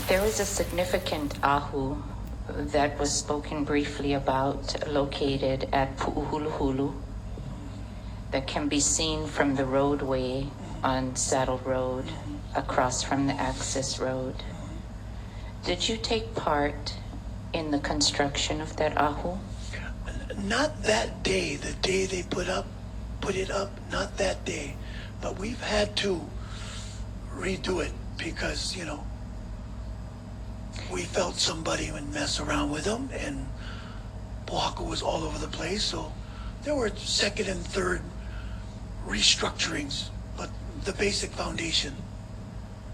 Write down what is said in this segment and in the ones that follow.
There was a significant ahu that was spoken briefly about located at Pu'uhuluhulu that can be seen from the roadway on Saddle Road across from the access road. Did you take part in the construction of that ahu? Not that day, the day they put it up, not that day. But we've had to redo it because, we felt somebody would mess around with them, and Oahu was all over the place. So there were second and third restructurings, but the basic foundation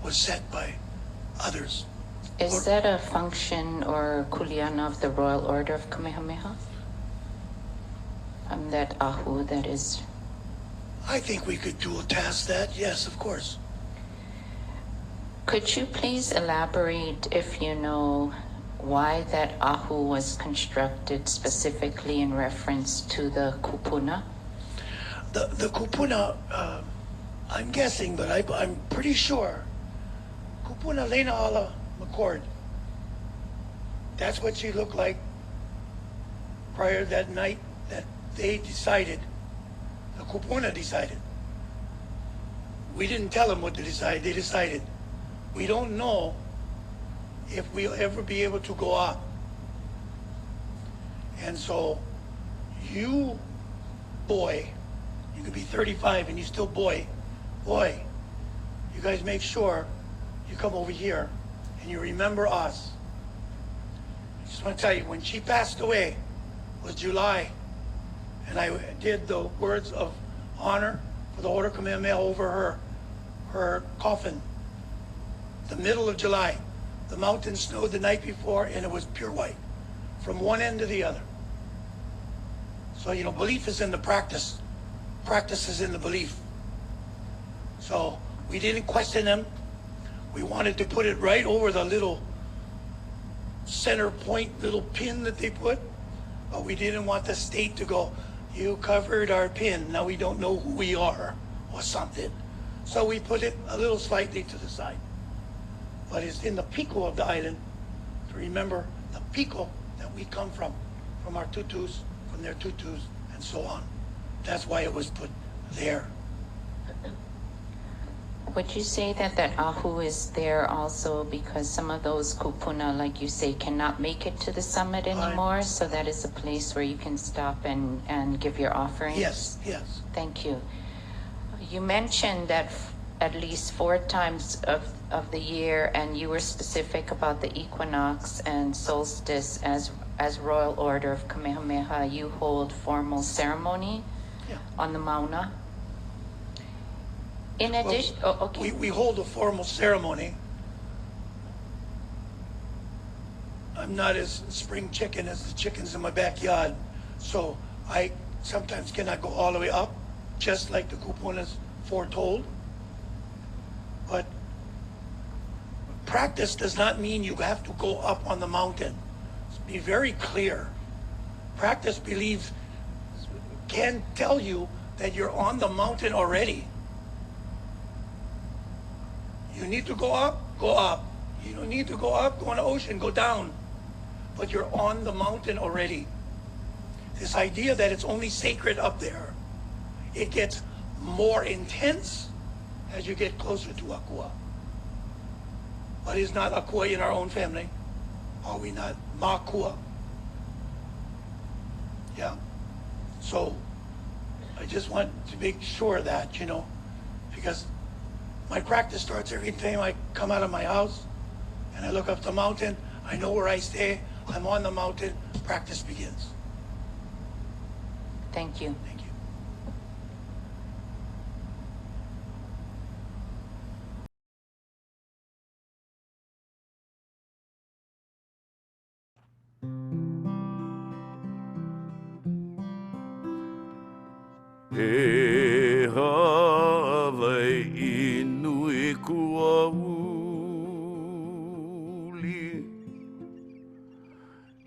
was set by others. Is that a function or kuleana of the Royal Order of Kamehameha? That ahu that is... I think we could dual task that, yes, of course. Could you please elaborate if you know why that ahu was constructed specifically in reference to the kupuna? The kupuna, I'm guessing, but I'm pretty sure. Kupuna Lena Ala McCord. That's what she looked like prior to that night that they decided, the kupuna decided. We didn't tell them what to decide, they decided. We don't know if we'll ever be able to go up. And so you, boy, you could be 35 and you still boy, you guys make sure you come over here and you remember us. I just want to tell you, when she passed away, it was July, and I did the words of honor for the Order of Kamehameha over her coffin. The middle of July. The mountain snowed the night before, and it was pure white from one end to the other. So, belief is in the practice. Practice is in the belief. So we didn't question them. We wanted to put it right over the little center point, little pin that they put, but we didn't want the state to go, you covered our pin, now we don't know who we are, or something. So we put it a little slightly to the side. But it's in the piko of the island to remember the piko that we come from our tutus, from their tutus, and so on. That's why it was put there. Would you say that ahu is there also because some of those kupuna, like you say, cannot make it to the summit anymore? So that is a place where you can stop and give your offerings? Yes. Thank you. You mentioned that at least 4 times of the year, and you were specific about the equinox and solstice as Royal Order of Kamehameha, you hold formal ceremony on the mauna. In addition, okay. We hold a formal ceremony. I'm not as spring chicken as the chickens in my backyard, so I sometimes cannot go all the way up, just like the kupunas foretold. But practice does not mean you have to go up on the mountain. Let's be very clear. Practice can tell you that you're on the mountain already. You need to go up, go up. You don't need to go up, go in the ocean, go down. But you're on the mountain already. This idea that it's only sacred up there, it gets more intense as you get closer to Akua. But is not Akua in our own family? Are we not Makua? Yeah. So I just want to make sure that, because my practice starts every time I come out of my house and I look up the mountain. I know where I stay. I'm on the mountain. Practice begins. Thank you. Thank you. E Hawaii nui kua uli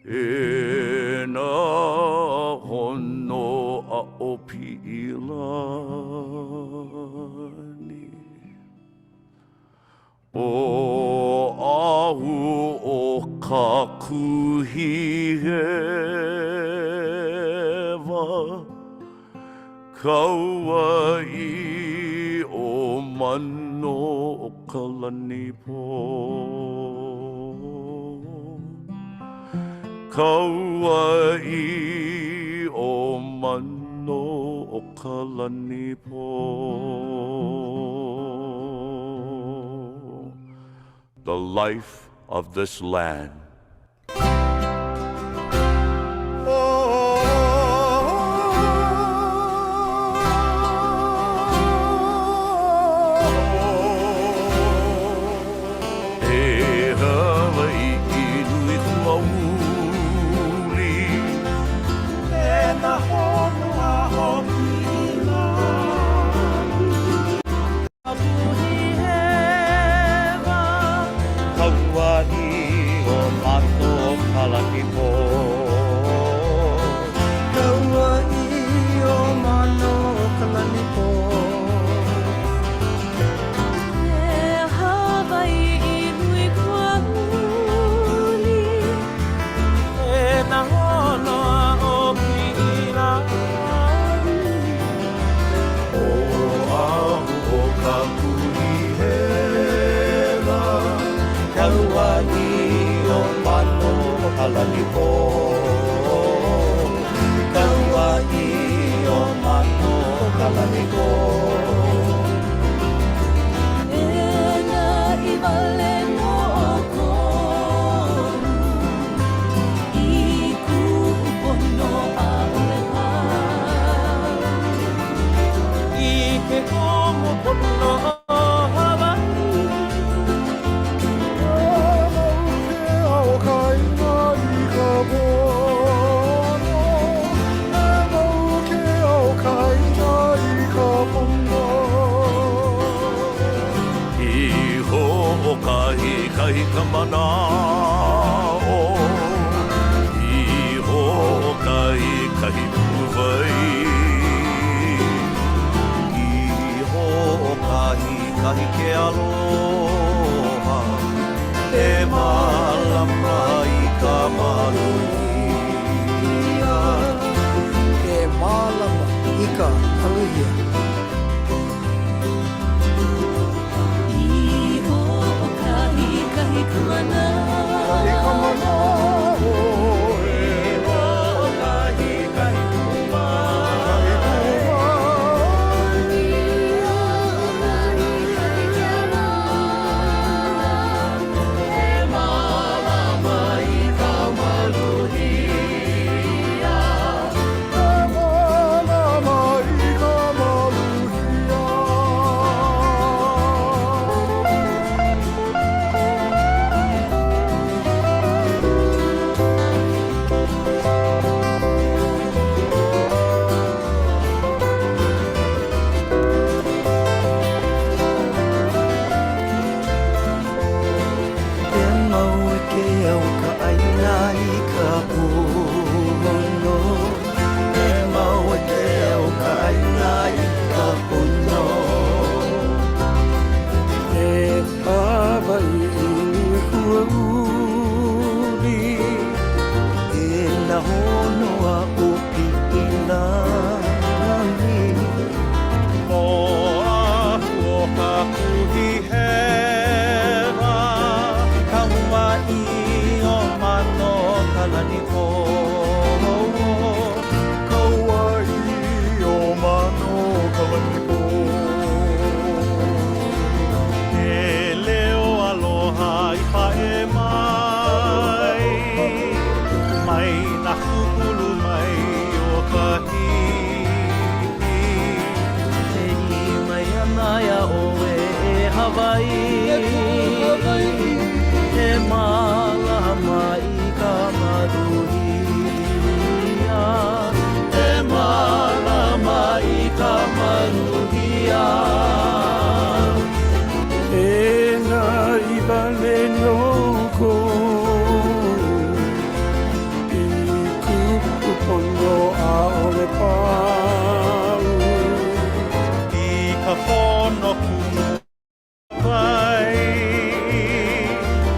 E nā hono a o pi'ilani O ahu kuhihewa Kauai o mano o kalanipo Kauai o mano o kalanipo The life of this land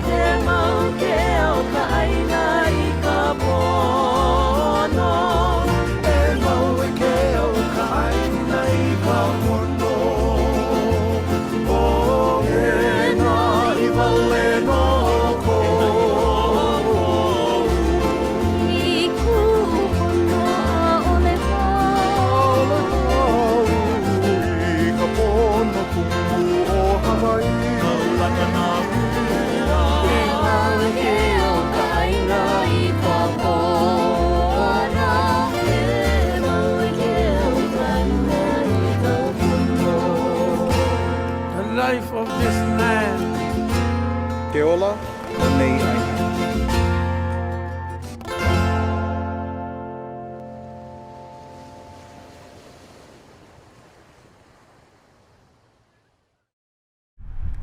Te mau ke au ka aina Ola, Nei Aina.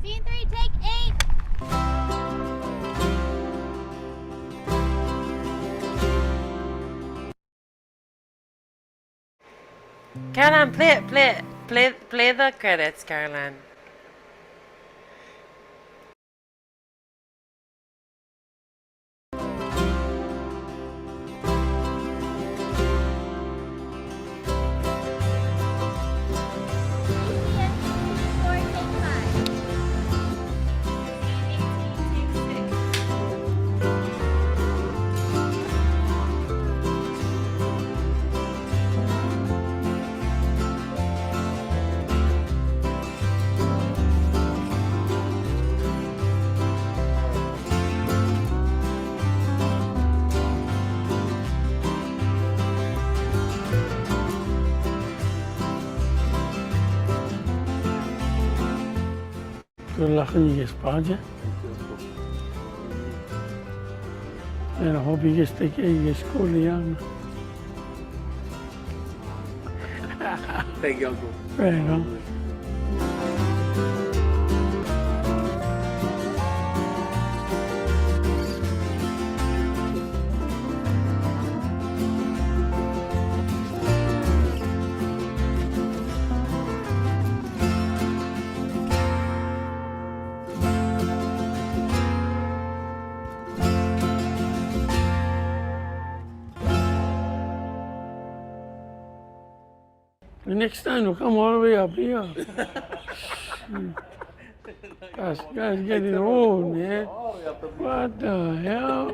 Scene 3, take 8. Caroline, play the credits, Caroline. Good luck on your project. And I hope you get to take care of your school young. Thank you, Uncle. Right on. The next time we'll come all the way up here. Guys getting old, man. What the hell?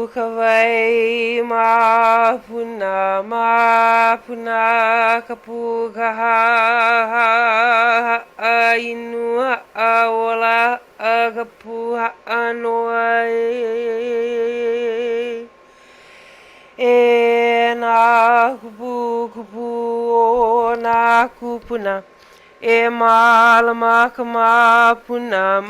Hukawai ma puna kapukaha inua aola agapuha anoai e na kupu na kupuna e malama kama puna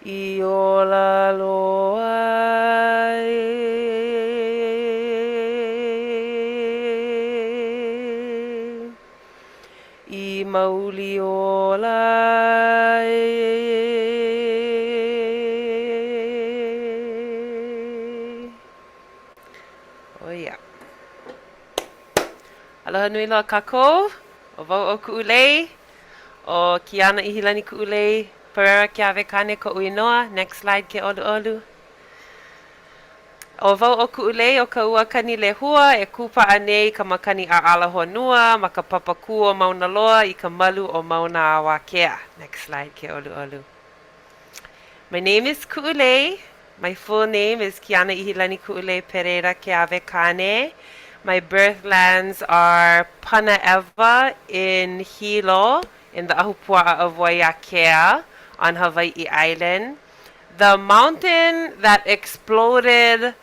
I ola loa I mauli ola oh yeah. Aloha nui loa kākou, o wau o Kuʻulei, o Kiana Ihilani Kuʻulei Perreira-Keawekane ko uinoa. Next slide ke olu olu. O wau o Kuʻulei o ka ua Kanilehua e kupaʻa nei ka makani a ala honua ma ka papaku o Mauna Loa I ka malu o Mauna Awakea. Next slide ke olu olu. My name is Kuʻulei. My full name is Kiana Ihilani Kuʻulei Perreira-Keawekane. My birthlands are Panaewa in Hilo, in the Ahupua'a of Waiakea on Hawaii Island. The mountain that exploded,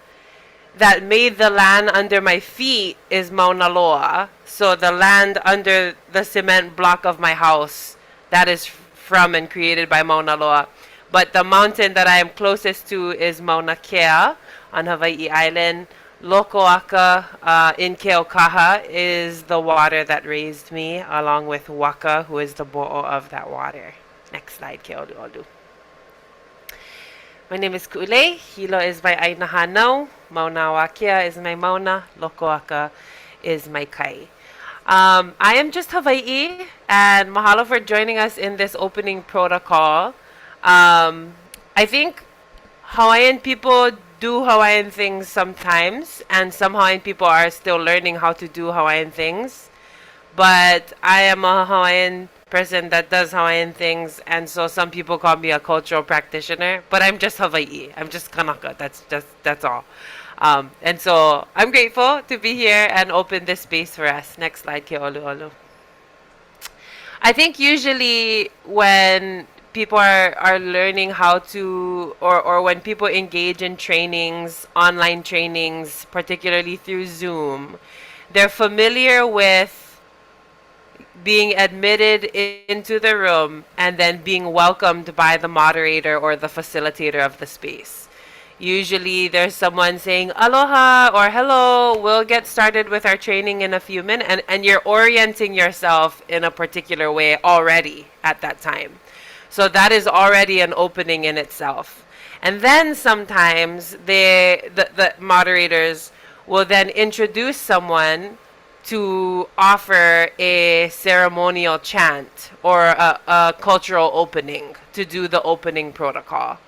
that made the land under my feet is Mauna Loa. So the land under the cement block of my house, that is from and created by Mauna Loa. But the mountain that I am closest to is Mauna Kea on Hawaii Island. Lokoaka in Keaukaha is the water that raised me, along with Waka, who is the bo'o of that water. Next slide, Ke'olu'olu. My name is Ku'ulei. Hilo is my aina hanau. Mauna Wakea is my mauna. Lokoaka is my kai. I am just Hawaii, and mahalo for joining us in this opening protocol. I think Hawaiian people do Hawaiian things sometimes, and some Hawaiian people are still learning how to do Hawaiian things. But I am a Hawaiian person that does Hawaiian things, and so some people call me a cultural practitioner, but I'm just Hawaii. I'm just Kanaka. That's all. And so I'm grateful to be here and open this space for us. Next slide, Ke'olu'olu. I think usually when people are learning how to, or when people engage in trainings, online trainings, particularly through Zoom, they're familiar with being admitted into the room and then being welcomed by the moderator or the facilitator of the space. Usually there's someone saying aloha or hello, we'll get started with our training in a few minutes, and you're orienting yourself in a particular way already at that time. So that is already an opening in itself. And then sometimes the moderators will then introduce someone to offer a ceremonial chant or a cultural opening to do the opening protocol.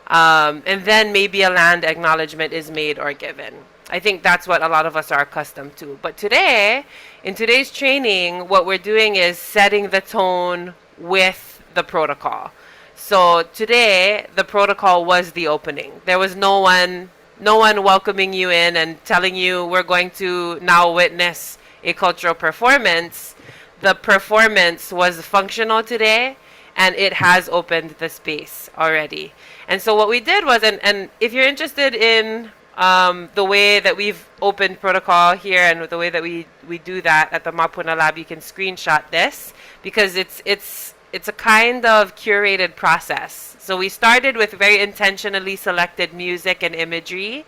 And then maybe a land acknowledgement is made or given. I think that's what a lot of us are accustomed to. But today, in today's training, what we're doing is setting the tone with the protocol. So today, the protocol was the opening. There was no one welcoming you in and telling you we're going to now witness a cultural performance. The performance was functional today, and it has opened the space already. And so what we did was, and if you're interested in the way that we've opened protocol here and the way that we do that at the Mapuna Lab, you can screenshot this because it's a kind of curated process. So we started with very intentionally selected music and imagery.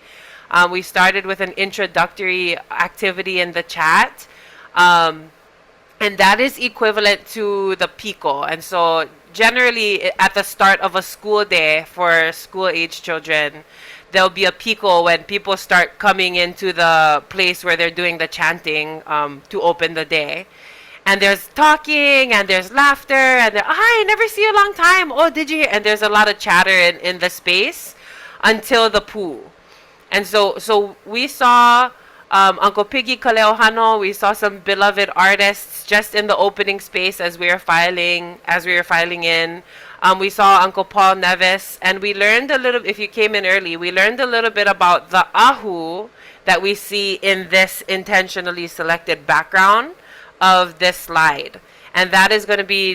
We started with an introductory activity in the chat. And that is equivalent to the piko. And so generally at the start of a school day for school-age children, there'll be a piko when people start coming into the place where they're doing the chanting to open the day. And there's talking and there's laughter and hi, never see you a long time. Oh, did you hear? And there's a lot of chatter in the space until the poo. And so we saw Uncle Piggy Kaleohano. We saw some beloved artists just in the opening space as we were filing in. We saw Uncle Paul Nevis, and we learned a little. If you came in early, we learned a little bit about the ahu that we see in this intentionally selected background of this slide, and that is going to be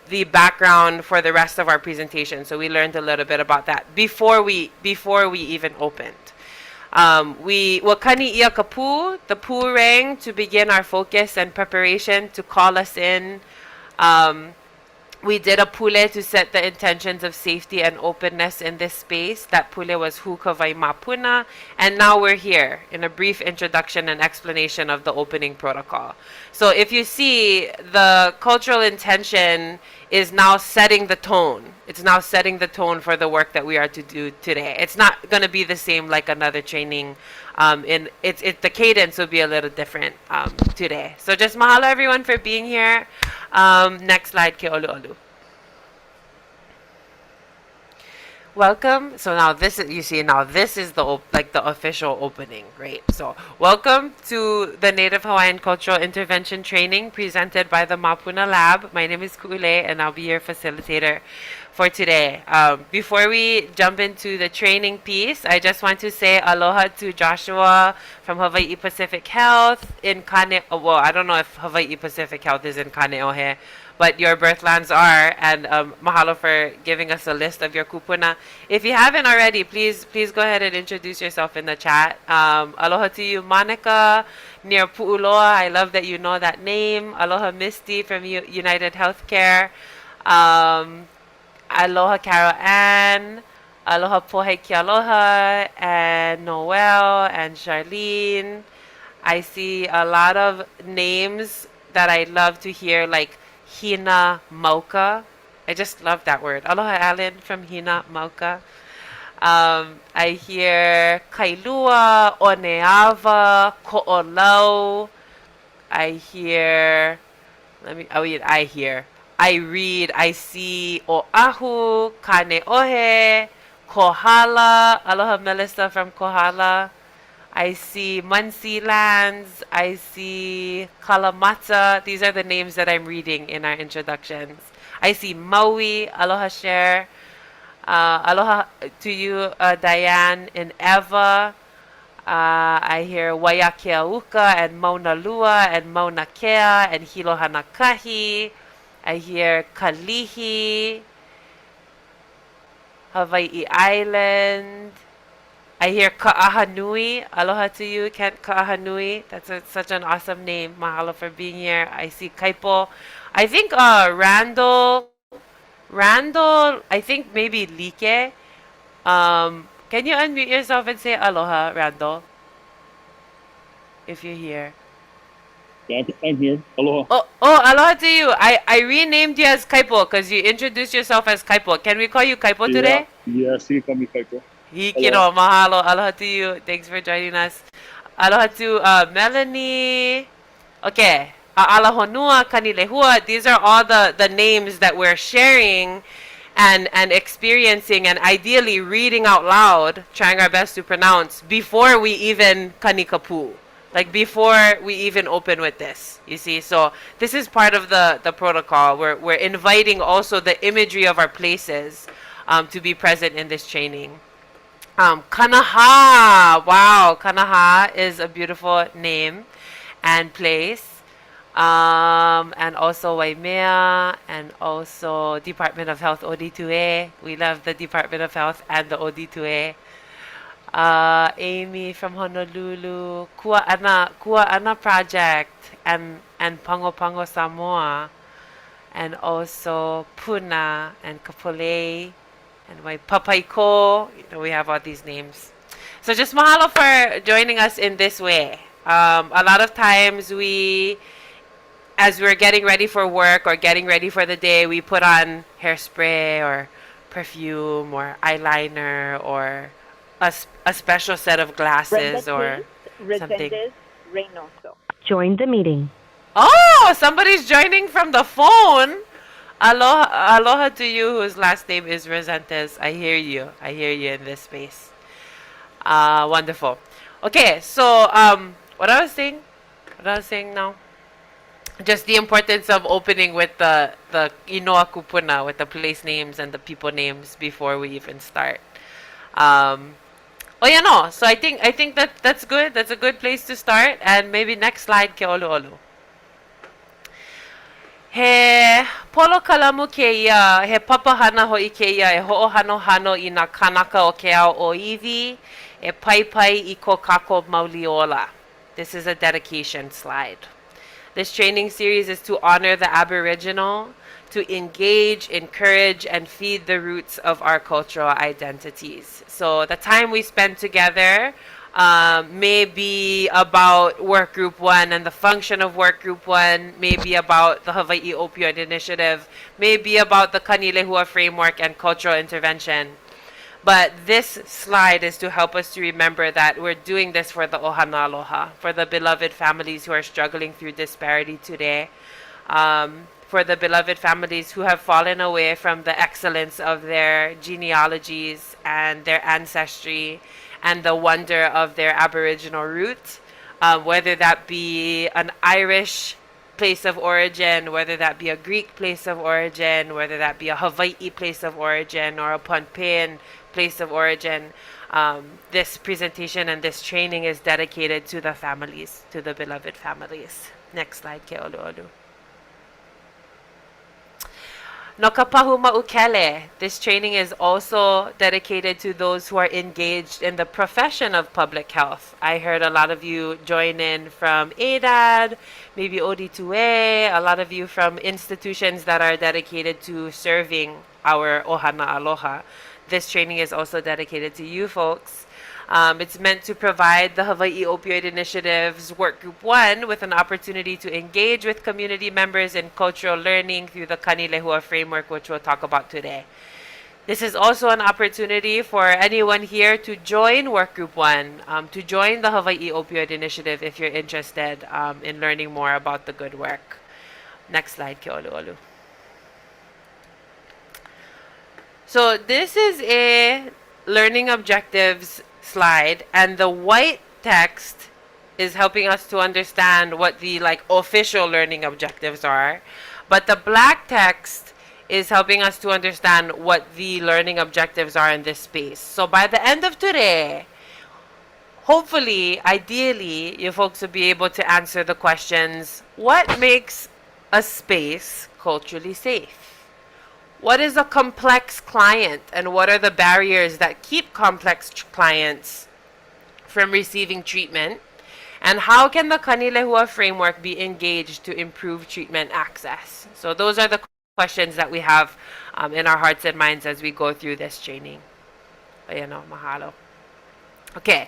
the background for the rest of our presentation. So we learned a little bit about that before we even opened. Wakani ia kapu, the poo rang to begin our focus and preparation to call us in. We did a pule to set the intentions of safety and openness in this space. That pule was Hukawai Mapuna. And now we're here in a brief introduction and explanation of the opening protocol. So if you see, the cultural intention is now setting the tone. It's now setting the tone for the work that we are to do today. It's not going to be the same like another training. The cadence will be a little different today. So just mahalo everyone for being here. Next slide, Ke'olu'olu. Welcome. So now this is, you see, now this is the official opening, right? So welcome to the Native Hawaiian Cultural Intervention Training presented by the Mapuna Lab. My name is Ku'ulei, and I'll be your facilitator for today. Before we jump into the training piece, I just want to say aloha to Joshua from Hawaii Pacific Health in Kanilehua. Well, I don't know if Hawaii Pacific Health is in Kanilehua, but your birthlands are, and mahalo for giving us a list of your kupuna. If you haven't already, please go ahead and introduce yourself in the chat. Aloha to you, Monica, near Pu'uloa. I love that you know that name. Aloha, Misty from United Healthcare. Um, Aloha Carol Ann, Aloha Pohe Kialoha, and Noel, and Charlene. I see a lot of names that I love to hear, like Hina Mauka. I just love that word. Aloha Alan from Hina Mauka. I hear Kailua, Oneava, Ko'olau. I hear, I read, I see Oahu, Kaneohe, Kohala. Aloha Melissa from Kohala. I see Muncie Lands. I see Kalamata. These are the names that I'm reading in our introductions. I see Maui. Aloha Share. Aloha to you, Diane and Eva. I hear Waiakeauka and Mauna Lua and Mauna Kea and Hilo Hanakahi. I hear Kalihi, Hawaii Island. I hear Ka'ahanui. Aloha to you, Kent Ka'ahanui. That's such an awesome name. Mahalo for being here. I see Kaipo. I think Randall, I think maybe Like. Can you unmute yourself and say aloha, Randall? If you're here. Yeah, I'm here. Aloha. Oh, aloha to you. I renamed you as Kaipo because you introduced yourself as Kaipo. Can we call you Kaipo today? Yeah, see, call me Kaiko. Hikino, mahalo. Aloha to you. Thanks for joining us. Aloha to Melanie. Okay. A'alahonua, Kanilehua. These are all the names that we're sharing and experiencing and ideally reading out loud, trying our best to pronounce before we even kanikapu. Like before we even open with this, you see. So this is part of the protocol. We're inviting also the imagery of our places to be present in this training. Kanaha. Wow, Kanaha is a beautiful name and place. And also Waimea, and also Department of Health OD2A. We love the Department of Health and the OD2A. Amy from Honolulu, Kua'ana Project, and Pango Pango Samoa, and also Puna and Kapolei, and Waipapaiko. We have all these names. So just mahalo for joining us in this way. A lot of times as we're getting ready for work or getting ready for the day, we put on hairspray or perfume or eyeliner or a special set of glasses or something. Reynoso. Join the meeting. Oh, somebody's joining from the phone. Aloha to you whose last name is Resentes. I hear you. I hear you in this space. Wonderful. Okay, so what I was saying now, just the importance of opening with the Inoa Kupuna, with the place names and the people names before we even start. So I think that's good. That's a good place to start. And maybe next slide, ke olu olu. He polo kalamu keia, he papahana hoi keia, e ho'ohano i na kanaka o ke ao o iwi, e pai I ko kako mauliola. This is a dedication slide. This training series is to honor the Aboriginal, to engage, encourage, and feed the roots of our cultural identities. So the time we spend together may be about Work Group 1 and the function of Work Group 1, may be about the Hawaii Opioid Initiative, may be about the Kanilehua Framework and cultural intervention. But this slide is to help us to remember that we're doing this for the Ohana Aloha, for the beloved families who are struggling through disparity today, for the beloved families who have fallen away from the excellence of their genealogies and their ancestry and the wonder of their Aboriginal roots, whether that be an Irish place of origin, whether that be a Greek place of origin, whether that be a Hawaii place of origin or a Pohnpeian place of origin. This presentation and this training is dedicated to the families, to the beloved families. Next slide, ke olu olu. No ka pahu ma'ukele. This training is also dedicated to those who are engaged in the profession of public health. I heard a lot of you join in from ADAD, maybe OD2A, a lot of you from institutions that are dedicated to serving our ohana aloha. This training is also dedicated to you folks. It's meant to provide the Hawaii Opioid Initiative's Work Group 1 with an opportunity to engage with community members in cultural learning through the Kanilehua Framework, which we'll talk about today. This is also an opportunity for anyone here to join Work Group 1, to join the Hawaii Opioid Initiative if you're interested in learning more about the good work. Next slide, Ke'olu'olu. So this is a learning objectives slide, and the white text is helping us to understand what the official learning objectives are, but the black text is helping us to understand what the learning objectives are in this space. So by the end of today, hopefully, ideally, you folks will be able to answer the questions: what makes a space culturally safe? What is a complex client, and what are the barriers that keep complex clients from receiving treatment? And how can the Kanilehua Framework be engaged to improve treatment access? So those are the questions that we have in our hearts and minds as we go through this training. Ayan o, mahalo. Okay.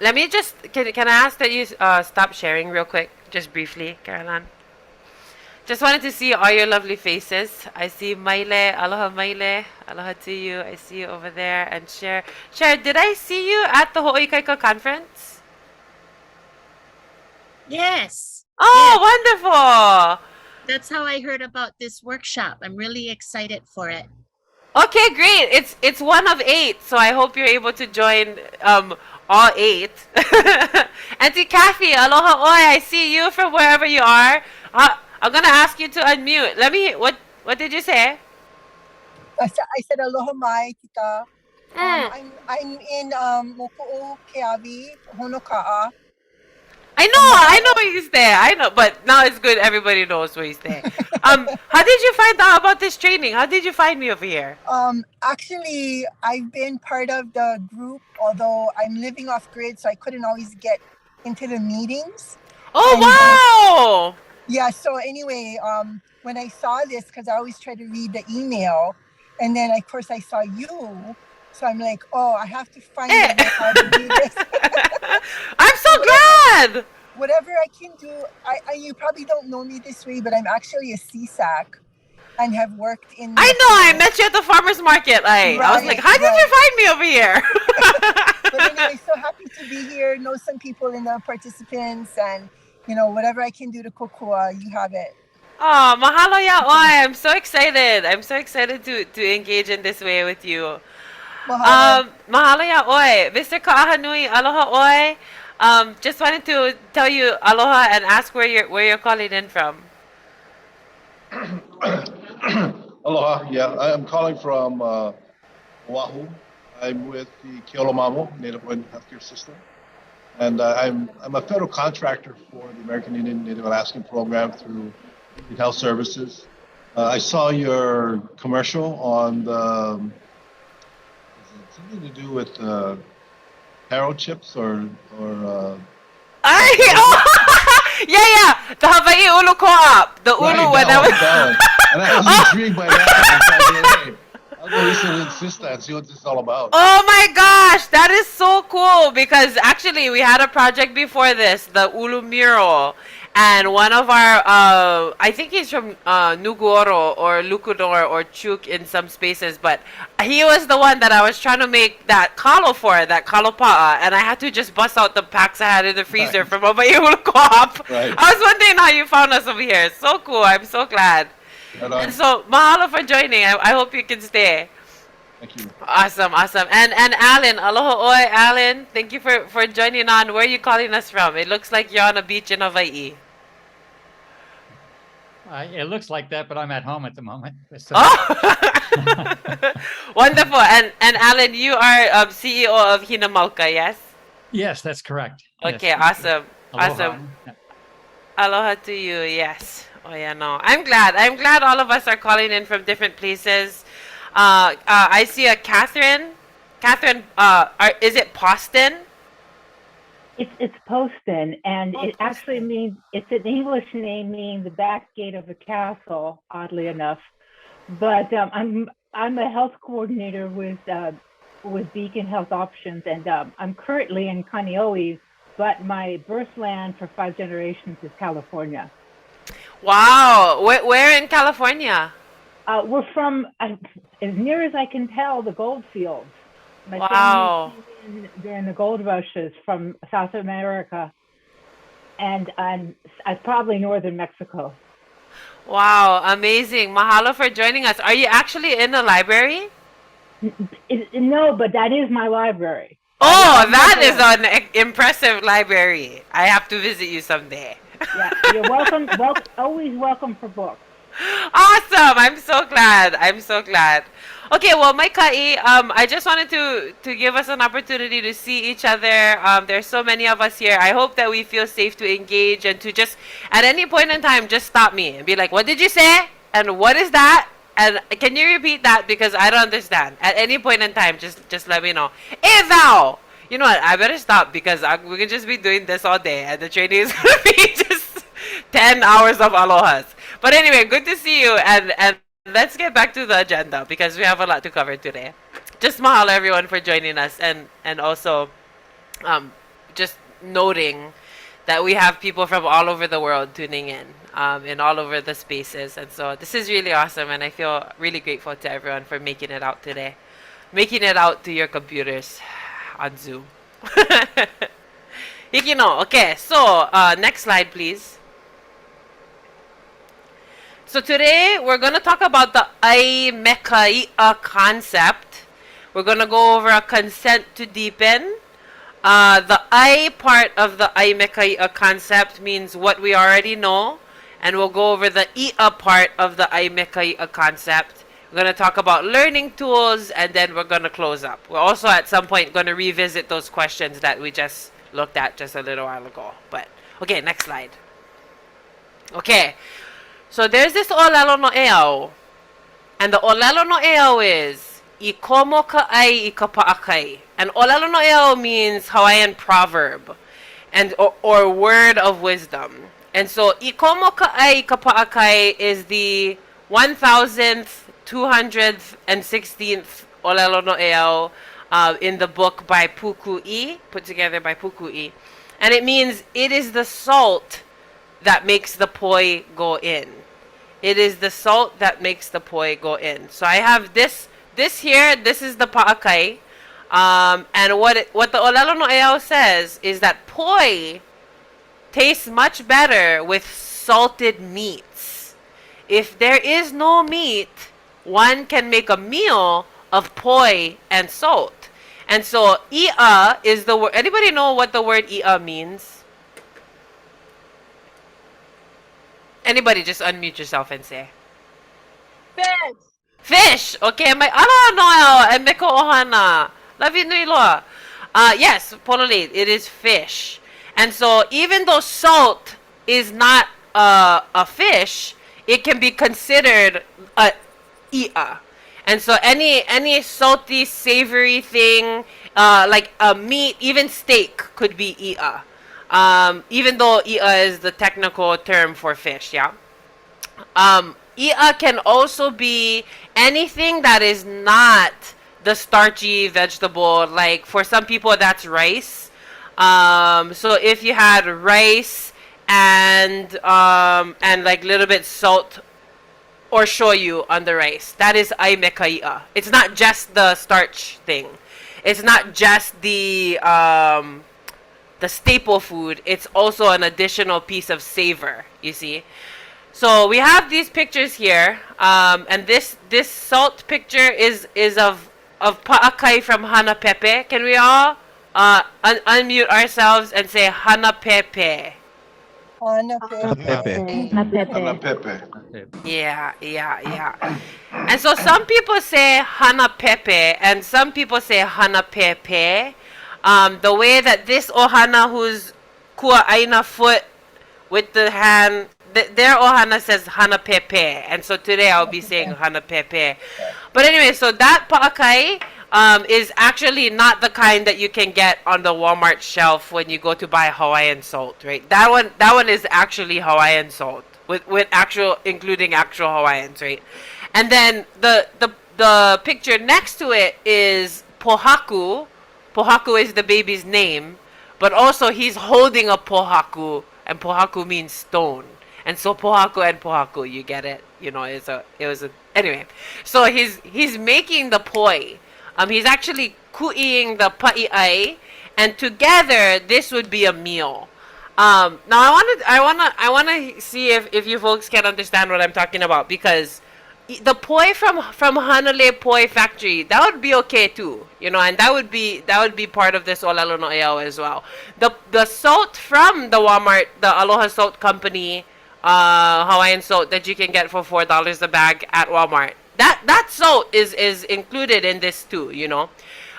Let me just, can I ask that you stop sharing real quick, just briefly, Caroline? Just wanted to see all your lovely faces. I see Maile, aloha Maile, aloha to you. I see you over there. And Cher, did I see you at the HOI conference? Yes. Oh, yes. wonderful. That's how I heard about this workshop. I'm really excited for it. Okay, great. It's one of 8, so I hope you're able to join all 8. Auntie Kathy, aloha oi. I see you from wherever you are. I'm gonna ask you to unmute. Let me. What did you say? I said aloha mai, tita. I'm in Moku'u Keawe, Honoka'a. I know where you stay. I know, but now it's good. Everybody knows where you stay. How did you find out about this training? How did you find me over here? Actually, I've been part of the group, although I'm living off grid, so I couldn't always get into the meetings. Oh, wow! Yeah, so anyway, when I saw this, because I always try to read the email, and then of course I saw you, so I'm like, oh, I have to find out how to do this. I'm so glad! Whatever I can do, you probably don't know me this way, but I'm actually a CSAC and have worked in... I know, I met you at the farmer's market. I was like, how did you find me over here? But anyway, so happy to be here, know some people in the participants, and whatever I can do to kokua, you have it. Oh, mahalo ya oi. I'm so excited. I'm so excited to engage in this way with you. Mahalo ya oi. Mr. Ka'ahanui, aloha oi. Just wanted to tell you aloha and ask where you're calling in from. Aloha. Yeah, I'm calling from Oahu. I'm with the Keolomamo Native Hawaiian Healthcare System. And I'm a federal contractor for the American Indian Native Alaskan program through Indian Health Services. I saw your commercial on the, is it something to do with taro chips or yeah, the Hawaii Ulu Co-op, the Ulu when I was. And I was intrigued by that. I'll go listen to Sister and see what this is all about. Oh my gosh, that is so cool, because actually we had a project before this, the Ulu mural, and one of our, I think he's from Nuguoro or Lukudor or Chuk in some spaces, but he was the one that I was trying to make that kalo for, that kalo pa'a, and I had to just bust out the packs I had in the freezer from Hawaii Ulu Co-op. Right. I was wondering how you found us over here. So cool, I'm so glad. And so, mahalo for joining. I hope you can stay. Thank you. Awesome. And Alan, aloha oi, Alan. Thank you for joining on. Where are you calling us from? It looks like you're on a beach in Hawaii. It looks like that, but I'm at home at the moment. So. Oh! Wonderful. And Alan, you are CEO of Hinamauka, yes? Yes, that's correct. Okay, yes, awesome. Aloha. Awesome. Aloha to you, yes. Oh yeah, no. I'm glad. I'm glad all of us are calling in from different places. I see a Catherine. Catherine, is it Poston? It's Poston, and Oh, it actually Poston. means, it's an English name meaning the back gate of a castle, oddly enough. But I'm a health coordinator with Beacon Health Options, and I'm currently in Kaneohe, but my birth land for 5 generations is California. Wow. Where in California? We're from, as near as I can tell, the gold fields. My Wow. family came in during the gold rushes from South America, and I'm probably northern Mexico. Wow. Amazing. Mahalo for joining us. Are you actually in the library? No, but that is my library. Oh, that is an impressive library. I have to visit you someday. Yeah, you're welcome. Always welcome for books. Awesome. I'm so glad. I'm so glad. Okay, well, my ka'i, I just wanted to give us an opportunity to see each other. There's so many of us here. I hope that we feel safe to engage and to just, at any point in time, just stop me and be like, what did you say? And what is that? And can you repeat that? Because I don't understand. At any point in time, just let me know. Hey, Val! You know what? I better stop because we can just be doing this all day. And the training is going to be just 10 hours of alohas. But anyway, good to see you. And let's get back to the agenda because we have a lot to cover today. Just mahalo everyone for joining us. And also just noting that we have people from all over the world tuning in all over the spaces. And so this is really awesome. And I feel really grateful to everyone for making it out today. Making it out to your computers on Zoom. Hikino. Okay, so next slide, please. So today we're going to talk about the ai mekai'a concept. We're going to go over a consent to deepen. The I part of the ai mekai'a concept means what we already know. And we'll go over the i'a part of the ai mekai'a concept. We're going to talk about learning tools, and then we're going to close up. We're also at some point going to revisit those questions that we just looked at just a little while ago. But okay, next slide. Okay, so there's this olelo no eau. And the olelo no eau is I komo ka ai I ka pa'akai. And olelo no eau means Hawaiian proverb and or word of wisdom. And so I komo ka ai I ka pa'akai is the 1000th 216th olelo no eau in the book by Puku'i, put together by Puku'i. And it means it is the salt that makes the poi go in. It is the salt that makes the poi go in. So I have this here, this is the pa'akai. And what the olelo no eau says is that poi tastes much better with salted meats. If there is no meat, one can make a meal of poi and salt. And so i'a is the word. Anybody know what the word i'a means? Anybody just unmute yourself and say. Fish. Fish. Okay, may ala no and meko ohana. Love you nuiloa. Yes, pololate. It is fish. And so even though salt is not a fish, it can be considered a i'a. And so any salty, savory thing, like a meat, even steak could be i'a. Even though i'a is the technical term for fish, yeah? I'a can also be anything that is not the starchy vegetable. Like for some people, that's rice. So if you had rice and like little bit salt or shoyu on the rice, that is ai mekai'a. It's not just the starch thing. It's not just the staple food. It's also an additional piece of savor, you see. So we have these pictures here, and this salt picture is of pa'akai from Hana Pepe. Can we all unmute ourselves and say Hana Pepe? Hana Pepe. Hana Pepe. Yeah. And so some people say Hana Pepe, and some people say Hana Pepe. The way that this ohana who's kua aina foot with the hand their ohana says hana pepe, and so today I'll be saying hana pepe. But anyway, so that pa'akai is actually not the kind that you can get on the Walmart shelf when you go to buy Hawaiian salt, right? That one is actually Hawaiian salt with actual, including actual Hawaiians, right? And then the picture next to it is pohaku. Pohaku is the baby's name, but also he's holding a pohaku, and pohaku means stone. And so pohaku and pohaku, you get it? You know, anyway. So he's making the poi. He's actually ku'iing the pa'i'ai, and together this would be a meal. Now I wanna see if you folks can understand what I'm talking about, because the poi from Hanale Poi Factory, that would be okay too, you know, and that would be part of this Olelo No'eau as well. The salt from the Walmart, the Aloha Salt Company, Hawaiian salt that you can get for $4 a bag at Walmart, that salt is included in this too, you know.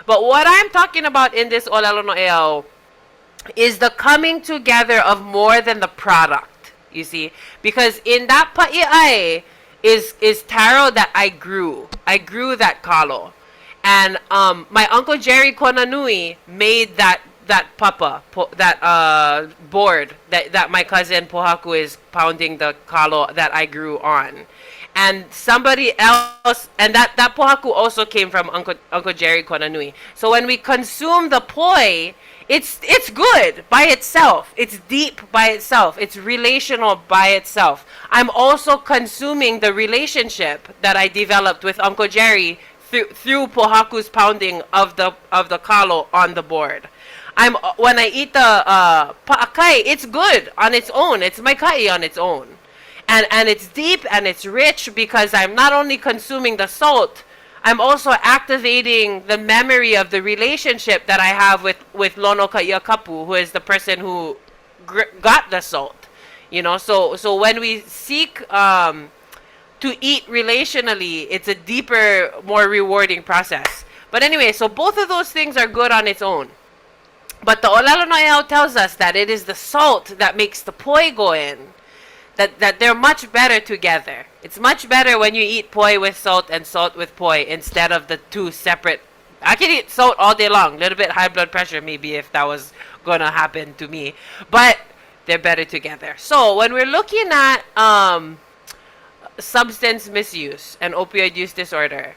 But what I'm talking about in this Olelo No'eau is the coming together of more than the product, you see, because in that pa'i'ai is taro that I grew that kalo, and my uncle Jerry Konanui made that board that my cousin Pohaku is pounding the kalo that I grew on. And somebody else, and that pohaku also came from Uncle Jerry Konanui. So when we consume the poi, it's good by itself. It's deep by itself. It's relational by itself. I'm also consuming the relationship that I developed with Uncle Jerry through pohaku's pounding of the kalo on the board. When I eat the pa'akai, it's good on its own. It's mai kai on its own. And it's deep and it's rich because I'm not only consuming the salt, I'm also activating the memory of the relationship that I have with Lono Ka'iakapu, who is the person who got the salt. You know, so when we seek to eat relationally, it's a deeper, more rewarding process. But anyway, so both of those things are good on its own. But the Olelo No'eau tells us that it is the salt that makes the poi go in. That they're much better together. It's much better when you eat poi with salt and salt with poi instead of the two separate. I can eat salt all day long. A little bit high blood pressure maybe if that was going to happen to me. But they're better together. So when we're looking at substance misuse and opioid use disorder,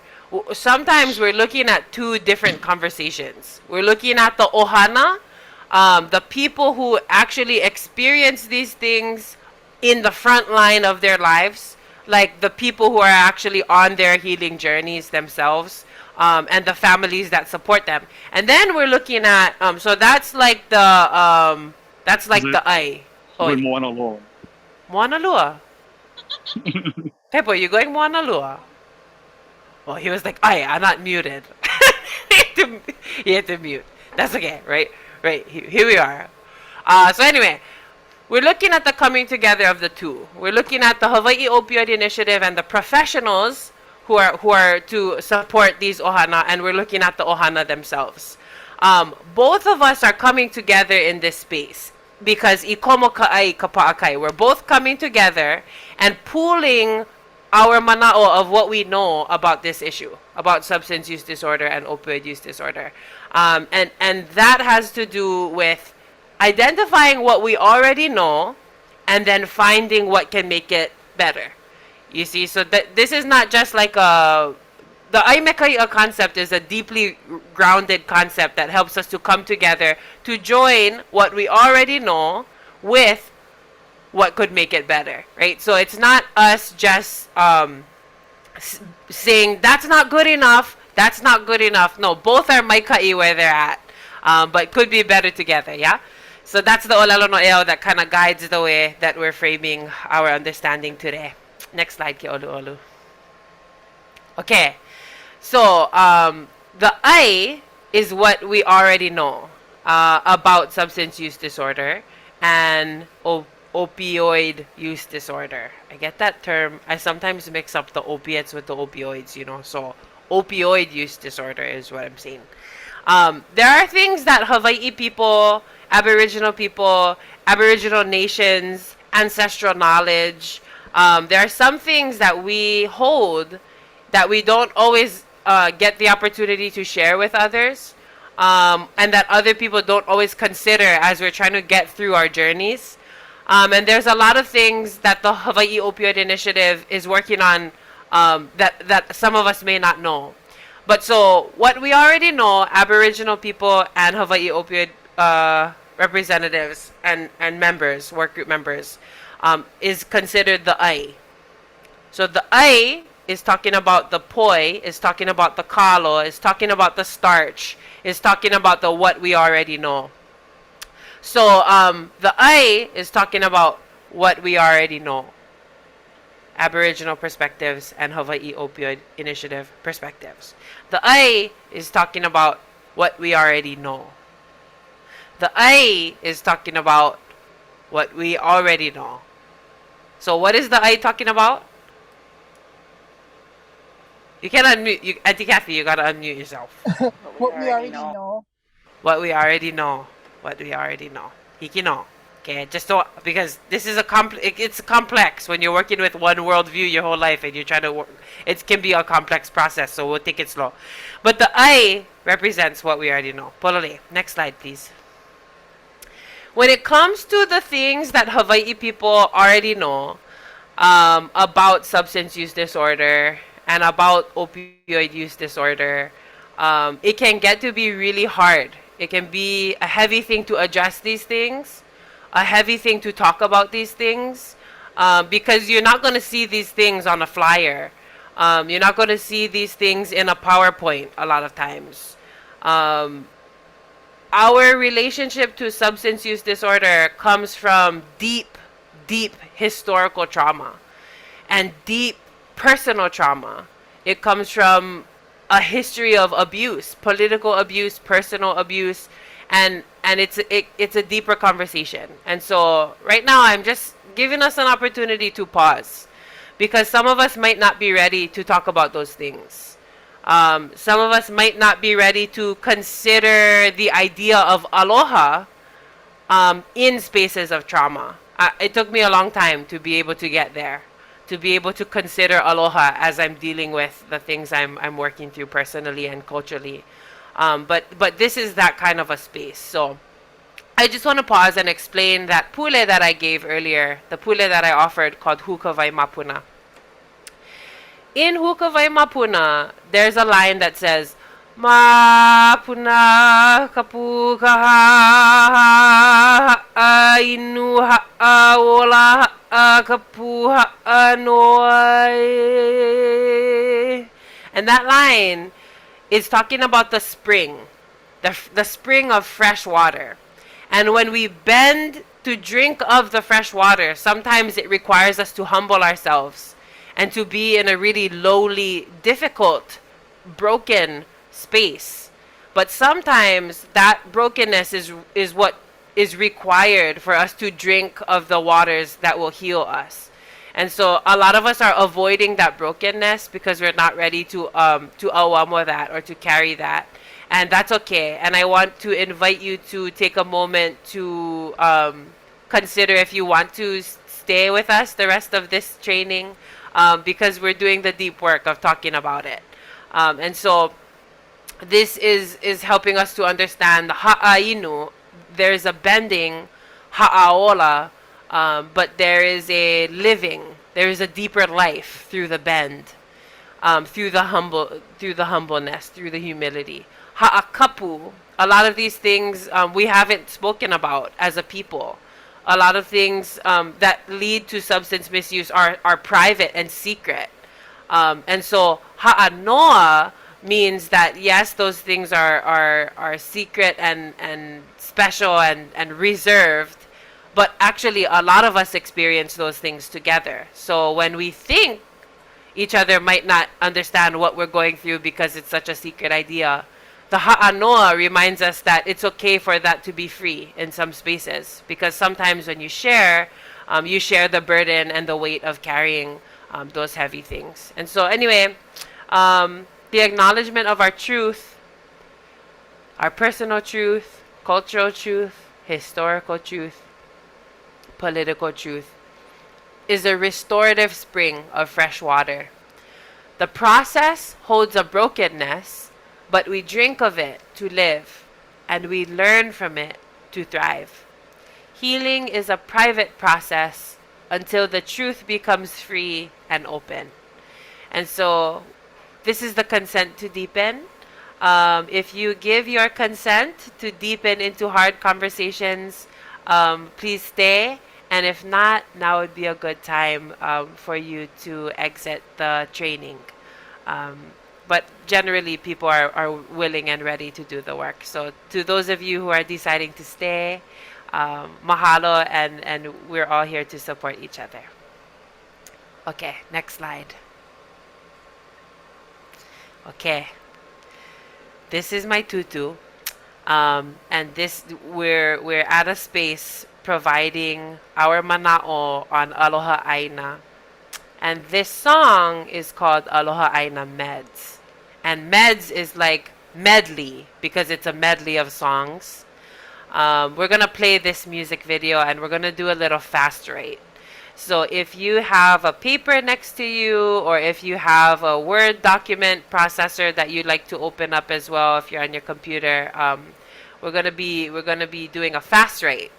sometimes we're looking at two different conversations. We're looking at the ohana, the people who actually experience these things in the front line of their lives, like the people who are actually on their healing journeys themselves, and the families that support them. And then we're looking at so that's like the ai. With Moana Loa. Moana Lua. Pepo, you going Moana Lua? Oh, he was like, I'm not muted. He had to mute. That's okay, right? Right, here we are. So anyway, we're looking at the coming together of the two. We're looking at the Hawaii Opioid Initiative and the professionals who are to support these ohana, and we're looking at the ohana themselves. Both of us are coming together in this space because ikomo ka'ai kapa'akai. We're both coming together and pooling our mana'o of what we know about this issue, about substance use disorder and opioid use disorder. And that has to do with identifying what we already know and then finding what can make it better. You see, so this is not just like the Aimekai concept is a deeply grounded concept that helps us to come together to join what we already know with what could make it better, right? So it's not us just saying that's not good enough, that's not good enough. No, both are maikai where they're at, but could be better together, yeah? So that's the Olelo No'eau that kind of guides the way that we're framing our understanding today. Next slide, Ke Olu Olu. Okay, so the I is what we already know about substance use disorder and opioid use disorder. I get that term. I sometimes mix up the opiates with the opioids, you know. So opioid use disorder is what I'm saying. There are things that Hawaii people, Aboriginal nations, ancestral knowledge. There are some things that we hold that we don't always get the opportunity to share with others, and that other people don't always consider as we're trying to get through our journeys. And there's a lot of things that the Hawaii Opioid Initiative is working on that some of us may not know. But so what we already know, Aboriginal people and Hawaii Opioid representatives and members, work group members, is considered the ai. So the ai is talking about the poi, is talking about the kalo, is talking about the starch, is talking about the what we already know. So the ai is talking about what we already know. Aboriginal perspectives and Hawaii Opioid Initiative perspectives. The ai is talking about what we already know. The ai is talking about what we already know. So what is the ai talking about? You can unmute. Auntie Kathy, you gotta unmute yourself. What we already know. What we already know. What we already know. Hiki no. Okay, just so, because this is it's complex when you're working with one worldview your whole life and you're trying to work. It can be a complex process, so we'll take it slow. But the ai represents what we already know. Polole, next slide, please. When it comes to the things that Hawaii people already know about substance use disorder and about opioid use disorder, it can get to be really hard. It can be a heavy thing to address these things, a heavy thing to talk about these things, because you're not going to see these things on a flyer. You're not going to see these things in a PowerPoint a lot of times. Our relationship to substance use disorder comes from deep, deep historical trauma and deep personal trauma. It comes from a history of abuse, political abuse, personal abuse, and it's a deeper conversation. And so right now I'm just giving us an opportunity to pause, because some of us might not be ready to talk about those things. Some of us might not be ready to consider the idea of aloha in spaces of trauma. It took me a long time to be able to get there, to be able to consider aloha as I'm dealing with the things I'm working through personally and culturally. But this is that kind of a space. So I just want to pause and explain that pule that I gave earlier, the pule that I offered called Hukawai Mapuna. In Hukawai Mapuna, there's a line that says, Mapuna kapukaha inu ha'aola ha'akapu ha'anoai. And that line is talking about the spring, the spring of fresh water. And when we bend to drink of the fresh water, sometimes it requires us to humble ourselves and to be in a really lowly, difficult, broken space. But sometimes that brokenness is what is required for us to drink of the waters that will heal us. And so a lot of us are avoiding that brokenness because we're not ready to awamo that or to carry that. And that's okay. And I want to invite you to take a moment to consider if you want to stay with us the rest of this training, because we're doing the deep work of talking about it. And so this is helping us to understand the ha'ainu. There's a bending, ha'aola, but there is a living. There is a deeper life through the bend, through the humbleness, through the humility. Ha'akapu. A lot of these things we haven't spoken about as a people. A lot of things that lead to substance misuse are private and secret. And so ha'anoa means that yes, those things are secret and special and reserved, but actually a lot of us experience those things together. So when we think each other might not understand what we're going through because it's such a secret idea, the ha'anoa reminds us that it's okay for that to be free in some spaces, because sometimes when you share the burden and the weight of carrying those heavy things. And so anyway, the acknowledgement of our truth, our personal truth, cultural truth, historical truth, political truth, is a restorative spring of fresh water. The process holds a brokenness, but we drink of it to live, and we learn from it to thrive. Healing is a private process until the truth becomes free and open. And so this is the consent to deepen. If you give your consent to deepen into hard conversations, please stay. And if not, now would be a good time for you to exit the training. But generally, people are willing and ready to do the work. So to those of you who are deciding to stay, mahalo, and we're all here to support each other. Okay, next slide. Okay, this is my tutu, and this we're at a space providing our mana'o on Aloha Aina, and this song is called Aloha Aina Meds, and Meds is like medley because it's a medley of songs. We're gonna play this music video and we're gonna do a little fast rate. So if you have a paper next to you, or if you have a Word document processor that you'd like to open up as well, if you're on your computer, we're gonna be doing a fast rate.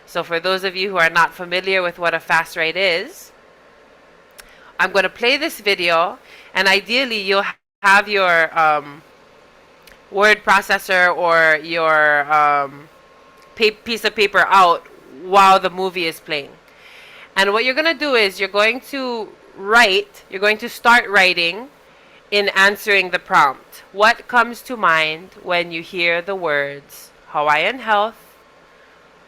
So for those of you who are not familiar with what a fast rate is, I'm gonna play this video, and ideally you'll have your Word processor or your piece of paper out while the movie is playing. And what you're going to do is you're going to start writing in answering the prompt. What comes to mind when you hear the words Hawaiian health,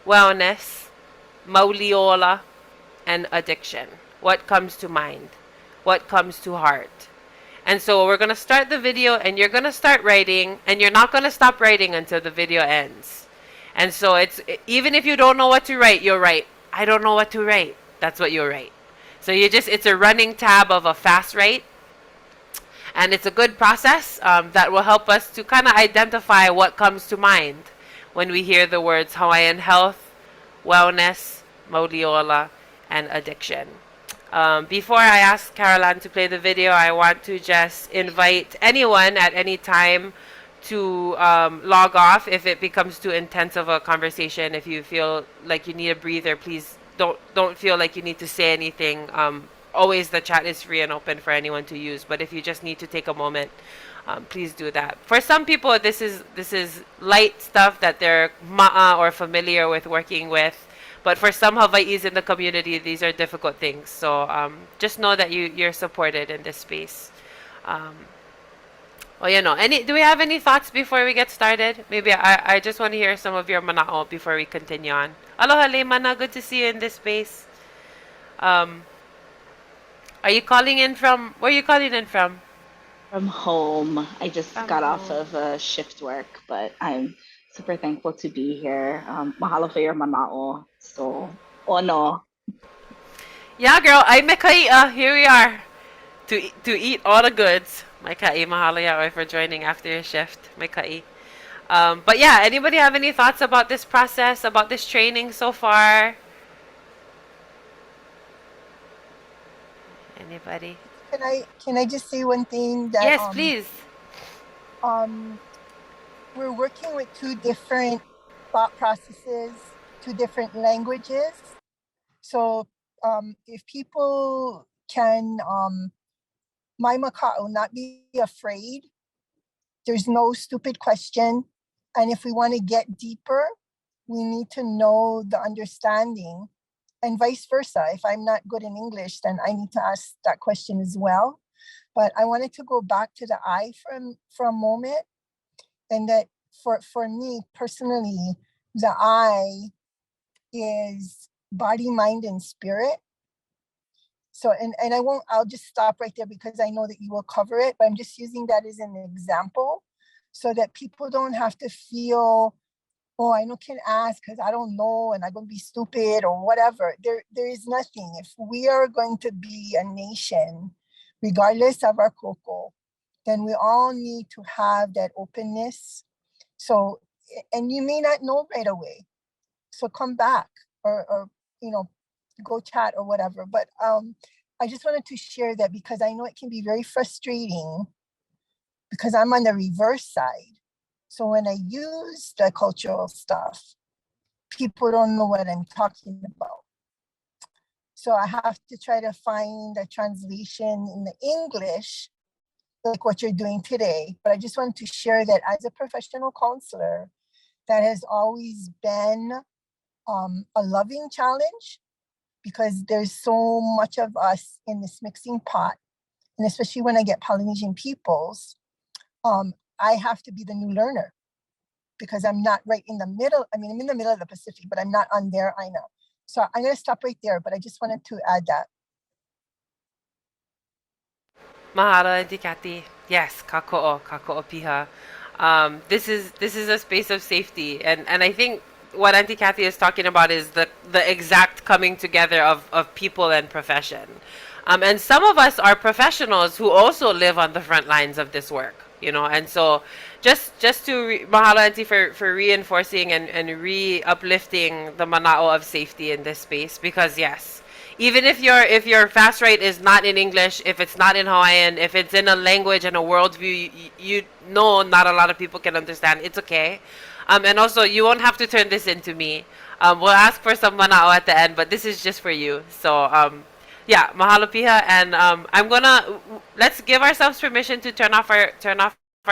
wellness, mauliola, and addiction? What comes to mind? What comes to heart? And so we're going to start the video, and you're going to start writing, and you're not going to stop writing until the video ends. And so even if you don't know what to write, you'll write, I don't know what to write. That's what you'll write. So it's a running tab of a fast rate. And it's a good process that will help us to kind of identify what comes to mind when we hear the words Hawaiian health, wellness, mauliola, and addiction. Before I ask Caroline to play the video, I want to just invite anyone at any time to log off if it becomes too intense of a conversation. If you feel like you need a breather, please don't feel like you need to say anything. Always the chat is free and open for anyone to use, but if you just need to take a moment, please do that. For some people, this is light stuff that they're ma'a or familiar with working with, but for some Hawaiis in the community, these are difficult things. So just know that you're supported in this space. Do we have any thoughts before we get started? Maybe I just want to hear some of your mana'o before we continue on. Aloha le mana, good to see you in this space. Are you calling in from, where are you calling in from? From home. I just got off of shift work, but I'm super thankful to be here. Mahalo for your mana'o. So, ono. Yeah, girl, ay mekai'a. Here we are to eat all the goods. Mai ka'i, mahalo yaoi for joining after your shift. Mai ka'i. But yeah, anybody have any thoughts about this process, about this training so far? Anybody? Can I just say one thing? That, yes, please. We're working with two different thought processes, two different languages. So if people can mai maka'o, not be afraid. There's no stupid question. And if we want to get deeper, we need to know the understanding, and vice versa. If I'm not good in English, then I need to ask that question as well. But I wanted to go back to the I for a moment. And that for me personally, the I is body, mind, and spirit. So, and I'll just stop right there because I know that you will cover it, but I'm just using that as an example so that people don't have to feel, oh, I can ask because I don't know and I'm going to be stupid or whatever. There is nothing. If we are going to be a nation, regardless of our koko, then we all need to have that openness. So, and you may not know right away. So come back or go chat or whatever. But I just wanted to share that because I know it can be very frustrating because I'm on the reverse side. So when I use the cultural stuff, people don't know what I'm talking about. So I have to try to find a translation in the English, like what you're doing today. But I just wanted to share that as a professional counselor, that has always been a loving challenge because there's so much of us in this mixing pot. And especially when I get Polynesian peoples, I have to be the new learner because I'm not right in the middle. I mean, I'm in the middle of the Pacific, but I'm not on their Aina. So I'm going to stop right there, but I just wanted to add that. Mahalo, Auntie Kathy. Yes, kako'o piha. This is a space of safety, and I think what Auntie Kathy is talking about is the exact coming together of people and profession. And some of us are professionals who also live on the front lines of this work, you know. And so just to mahalo Auntie for reinforcing and re-uplifting the mana'o of safety in this space, because yes, even if your fast rate is not in English, if it's not in Hawaiian, if it's in a language and a worldview you know not a lot of people can understand, it's okay. And also you won't have to turn this into me. We'll ask for some mana'o at the end, but this is just for you. So yeah, mahalo piha, and let's give ourselves permission to turn off our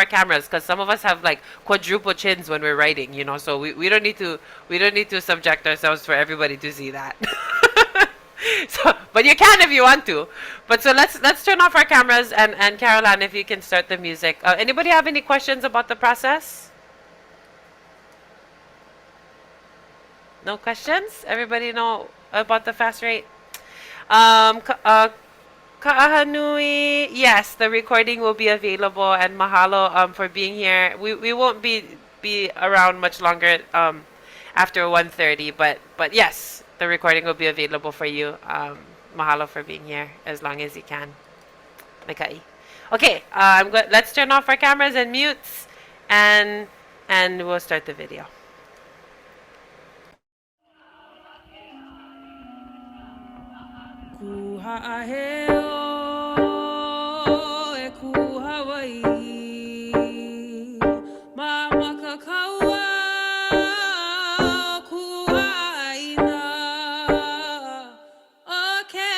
cameras, because some of us have like quadruple chins when we're writing, you know, so we don't need to subject ourselves for everybody to see that. So, but you can if you want to. But so let's turn off our cameras, and Caroline, if you can start the music. Anybody have any questions about the process? No questions? Everybody know about the fast rate? Ka'ahanui, yes, the recording will be available, and mahalo for being here. We won't be around much longer after 1:30, but yes, the recording will be available for you. Mahalo for being here as long as you can. Okay, let's turn off our cameras and mutes, and we'll start the video. Kuha'aheo e ku Hawaii, Mamaka ku'aina, oke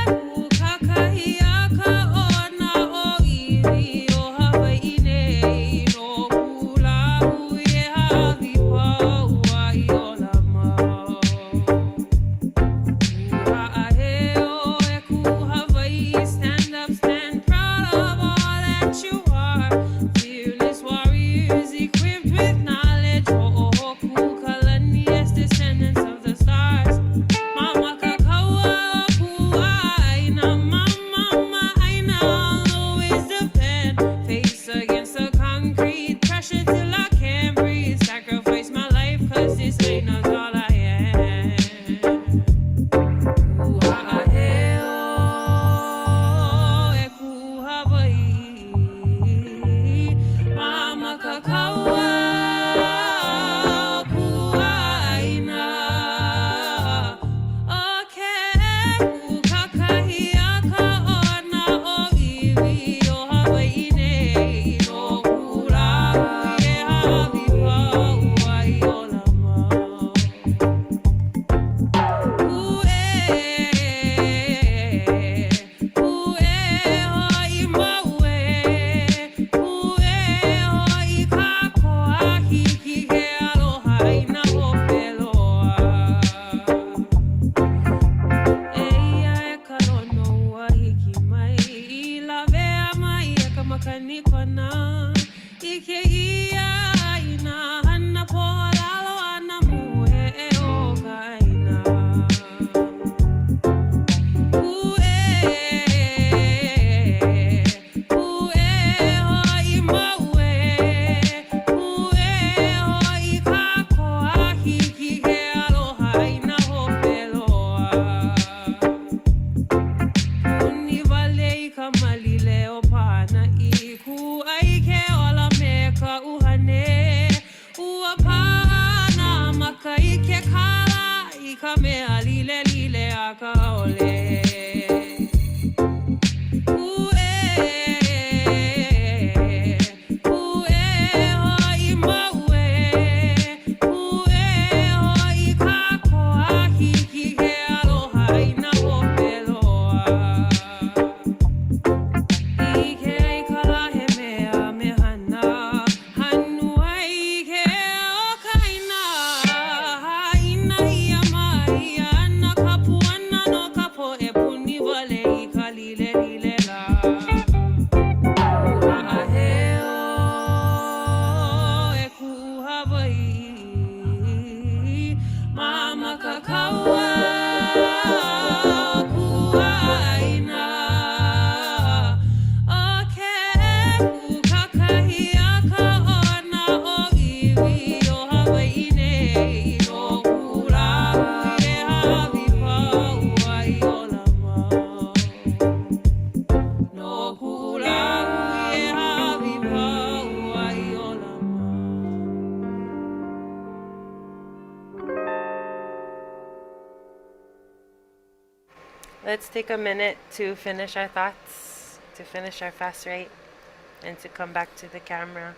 ku kakahia ka ona o iri o Hawaii nei no kulau e hawi pau ai o lama. Stand up, stand proud of all that you are. Fearless warriors equipped with knowledge. Kalanias, descendants of the stars. Mama kakawa kuaina, mama aina, always defend. Face against the concrete pressure till I can't breathe. Sacrifice my life 'cause this ain't all I am. Kame alile lile Let's take a minute to finish our thoughts, to finish our fast rate, and to come back to the camera.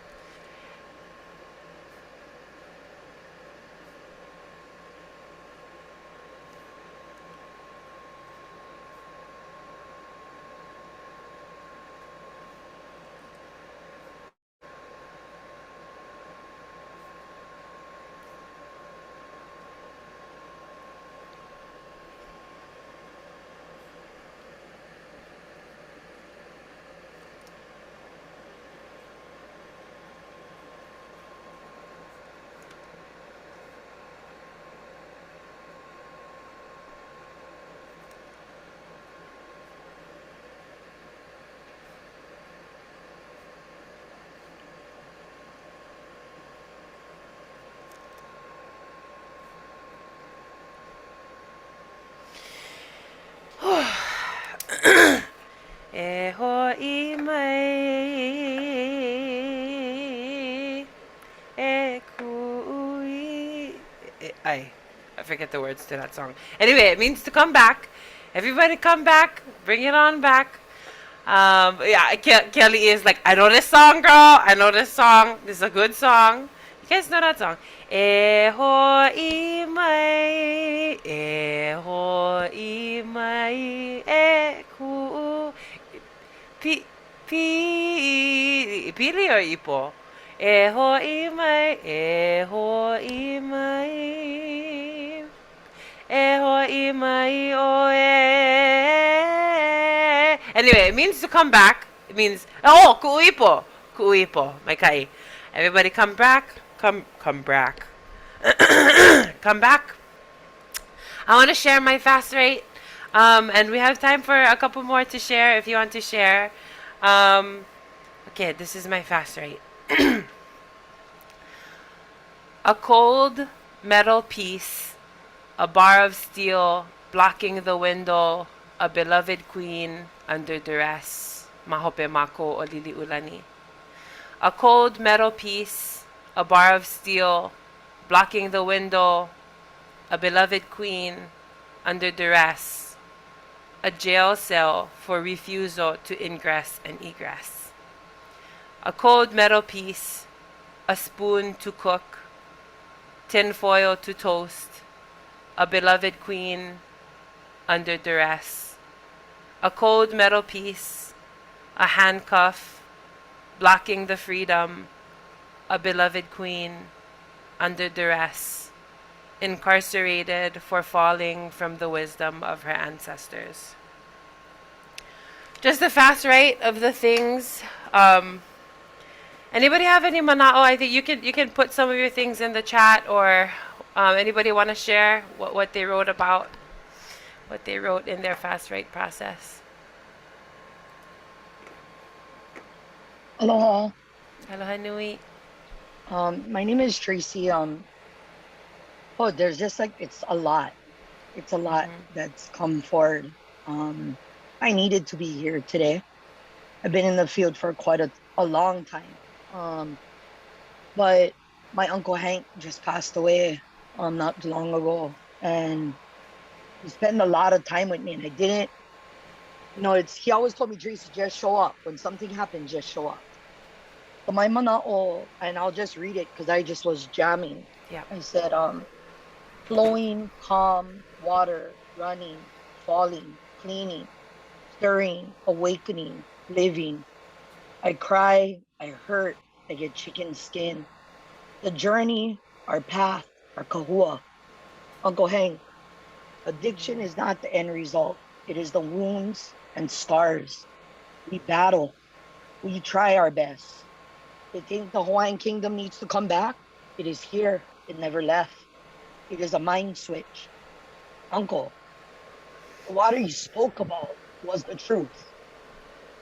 HOI mai e kui. I forget the words to that song. Anyway, it means to come back. Everybody come back. Bring it on back. Yeah, Kelly is like, I know this song, girl. I know this song. This is a good song. You guys know that song? E HOI mai, e HOI mai e ku. Pili or ipo? E HOI mai, e HOI mai, e HOI mai o e. Anyway, it means to come back. It means, oh, kuipo, my kai. Everybody come back, come back. Come back. I want to share my fast rate. And we have time for a couple more to share if you want to share. Okay, this is my fast rate. A cold metal piece, a bar of steel blocking the window, a beloved queen under duress. Mahope mako o lili ulani. A cold metal piece, a bar of steel blocking the window, a beloved queen under duress. A jail cell for refusal to ingress and egress. A cold metal piece, a spoon to cook, tin foil to toast, a beloved queen under duress. A cold metal piece, a handcuff blocking the freedom, a beloved queen under duress, incarcerated for falling from the wisdom of her ancestors. Just the fast rate of the things. Anybody have any mana'o? I think you can put some of your things in the chat, or anybody want to share what they wrote about, what they wrote in their fast rate process. Aloha. Aloha nui. My name is Tracy. There's just like, it's a lot. It's a lot that's come forward. I needed to be here today. I've been in the field for quite a long time. But my Uncle Hank just passed away not long ago. And He spent a lot of time with me, and I didn't. He always told me, Tracy, just show up. When something happened, just show up. So my mana'o, and I'll just read it because I just was jamming. Yeah. I said, flowing, calm, water, running, falling, cleaning, stirring, awakening, living. I cry, I hurt, I get chicken skin. The journey, our path, our kahua. Uncle Hank, addiction is not the end result. It is the wounds and scars. We battle. We try our best. They think the Hawaiian kingdom needs to come back. It is here. It never left. It is a mind switch. Uncle, the water you spoke about was the truth.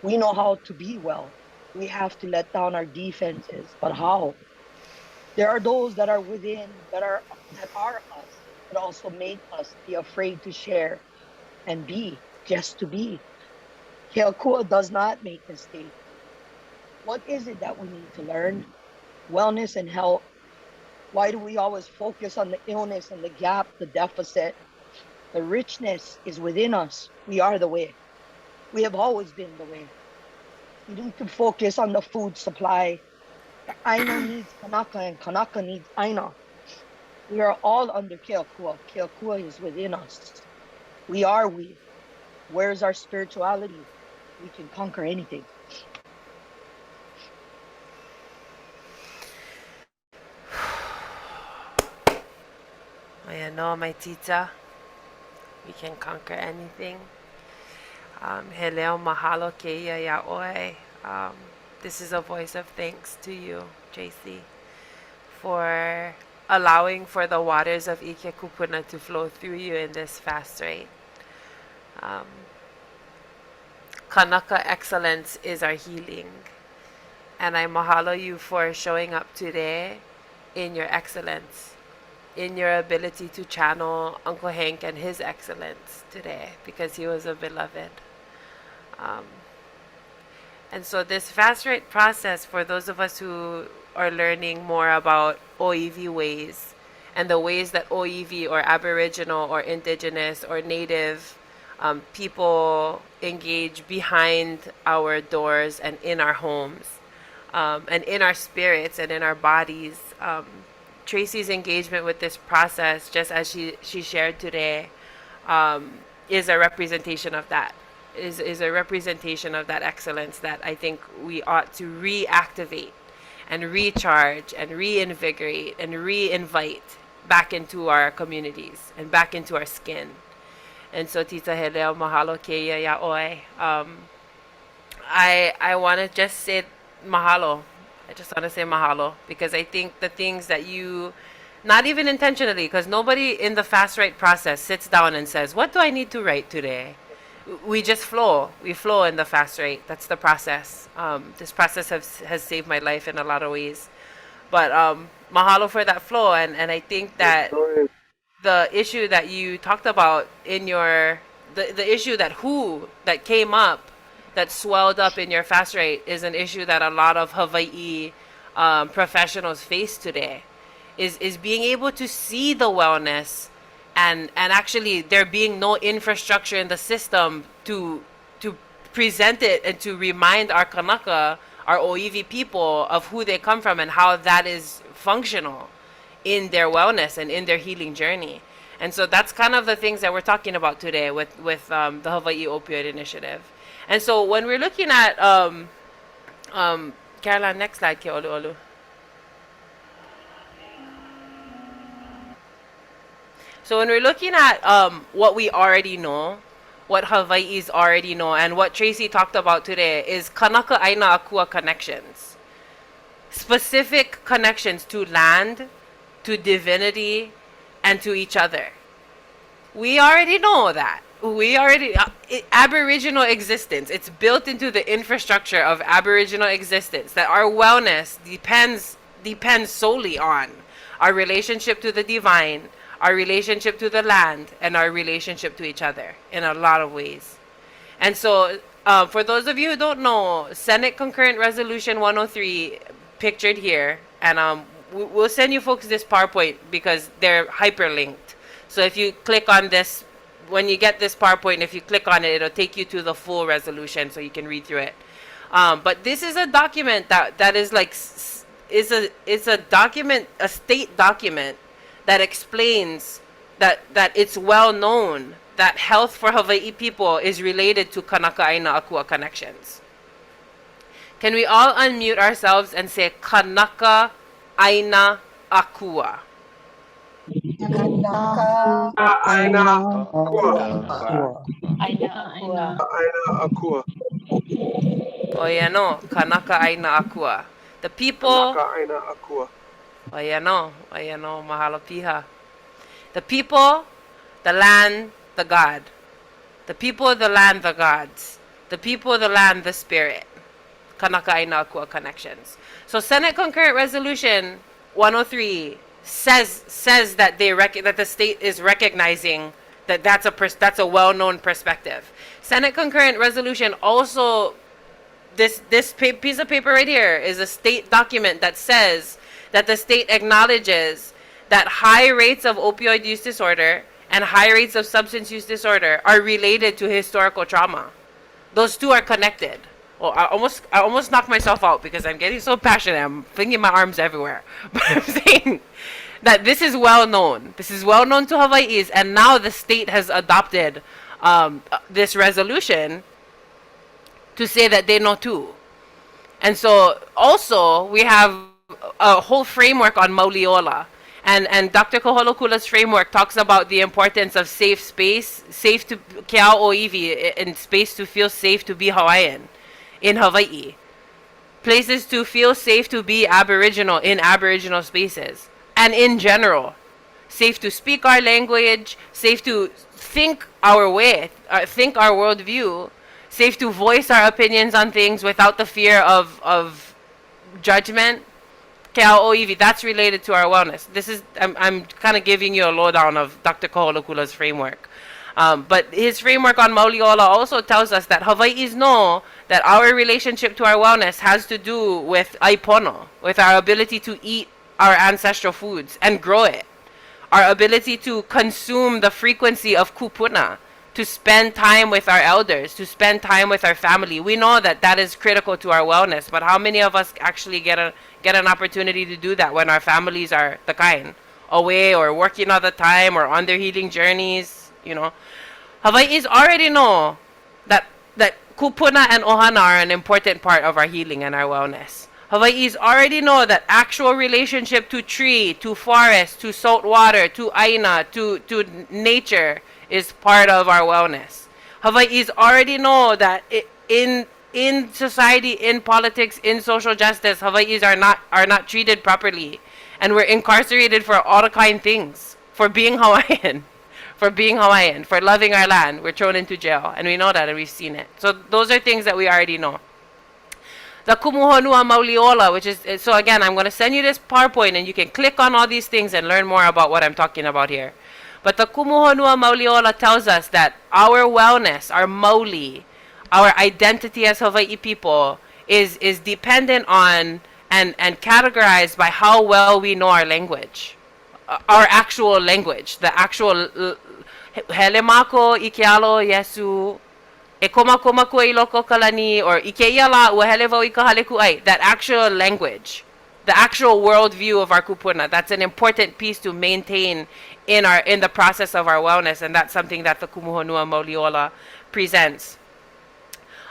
We know how to be well. We have to let down our defenses. But how? There are those that are within, that are us, that also make us be afraid to share and be, just to be. Keakua does not make mistakes. What is it that we need to learn? Wellness and health. Why do we always focus on the illness and the gap, the deficit? The richness is within us. We are the way. We have always been the way. We need to focus on the food supply. The Aina needs Kanaka and Kanaka needs Aina. We are all under Keakua. Keakua is within us. We are we. Where's our spirituality? We can conquer anything. I know, my tita. We can conquer anything. He leo mahalo keia yaoi. This is a voice of thanks to you, JC, for allowing for the waters of Ike Kupuna to flow through you in this fast rate. Kanaka excellence is our healing. And I mahalo you for showing up today in your excellence, in your ability to channel Uncle Hank and his excellence today, because he was a beloved. And so this fast rate process, for those of us who are learning more about OEV ways and the ways that OEV or Aboriginal or Indigenous or Native people engage behind our doors and in our homes, and in our spirits and in our bodies. Tracy's engagement with this process, just as she shared today, is a representation of that. Is a representation of that excellence that I think we ought to reactivate and recharge and reinvigorate and reinvite back into our communities and back into our skin. And so Tita Heleo mahalo keia yaoi. I want to just say mahalo. I just want to say mahalo, because I think the things that you, not even intentionally, because nobody in the fast write process sits down and says, what do I need to write today? We just flow. We flow in the fast rate. That's the process. This process has saved my life in a lot of ways. But mahalo for that flow. And I think that the issue that you talked about in your, the issue that came up, that swelled up in your fast rate, is an issue that a lot of Hawaii professionals face today. Is being able to see the wellness, and actually there being no infrastructure in the system to present it and to remind our Kanaka, our OEV people, of who they come from and how that is functional in their wellness and in their healing journey. And so that's kind of the things that we're talking about today with the Hawaii Opioid Initiative. And so when we're looking at Caroline, next slide, Ke Olu Olu. So when we're looking at what we already know, what Hawaii's already know, and what Tracy talked about today, is Kanaka Aina Akua connections. Specific connections to land, to divinity, and to each other. We already know that. We already, Aboriginal existence, it's built into the infrastructure of Aboriginal existence, that our wellness depends solely on our relationship to the divine, our relationship to the land, and our relationship to each other in a lot of ways. And so for those of you who don't know, Senate Concurrent Resolution 103, pictured here, and we'll send you folks this PowerPoint because they're hyperlinked. So if you click on this when you get this PowerPoint, if you click on it, it'll take you to the full resolution so you can read through it. But this is a document that is like is a document, a state document that explains that it's well known that health for Hawaii people is related to Kanaka Aina Akua connections. Can we all unmute ourselves and say Kanaka Aina Akua? Kanaka Aina Akua. Oh yeah, no, Kanaka Aina Akua. The people. Kanaka Aina Akua. Oh yeah, no, mahalo piha. The people, the land, the God. The people, the land, the gods. The people, the land, the spirit. Kanaka Aina Akua connections. So Senate Concurrent Resolution 103 says that that the state is recognizing that that's a well-known perspective. Senate Concurrent Resolution also, this piece of paper right here is a state document that says that the state acknowledges that high rates of opioid use disorder and high rates of substance use disorder are related to historical trauma. Those two are connected. Well, I almost knocked myself out because I'm getting so passionate. I'm flinging my arms everywhere. But I'm saying that this is well known. This is well known to Hawaii's, and now the state has adopted this resolution to say that they know too. And so also we have a whole framework on Mauliola. And Dr. Koholokula's framework talks about the importance of safe space, safe to Keao Oiwi, in space to feel safe to be Hawaiian in Hawaii. Places to feel safe to be Aboriginal in Aboriginal spaces. And in general, safe to speak our language, safe to think our way, think our worldview, safe to voice our opinions on things without the fear of judgment. Keao Oiwi, that's related to our wellness. This is, I'm kind of giving you a lowdown of Dr. Koholokula's framework. But his framework on Mauliola also tells us that Hawaii's know that our relationship to our wellness has to do with aipono, with our ability to eat our ancestral foods and grow it. Our ability to consume the frequency of kupuna, to spend time with our elders, to spend time with our family. We know that that is critical to our wellness, but how many of us actually get an opportunity to do that when our families are the kind, away or working all the time or on their healing journeys, you know? Hawaii's already know that kupuna and ohana are an important part of our healing and our wellness. Hawaii's already know that actual relationship to tree, to forest, to salt water, to aina, to nature is part of our wellness. Hawaii's already know that in society, in politics, in social justice, Hawaii's are not treated properly, and we're incarcerated for all the kind things, for being Hawaiian, for loving our land. We're thrown into jail, and we know that, and we've seen it. So those are things that we already know. The Kumuhonua Mauliola, which is, so again, I'm going to send you this PowerPoint, and you can click on all these things and learn more about what I'm talking about here. But the Kumuhonua Mauliola tells us that our wellness, our mauli, our identity as Hawaii people is dependent on and categorized by how well we know our language, our actual language, the actual helemako ikealo yesu e koma ko iloko kalani, or ikeia ua hele wau I ka hale ku'ai, that actual language, the actual worldview of our kupuna. That's an important piece to maintain in the process of our wellness, and that's something that the Kumuhonua Mauliola presents.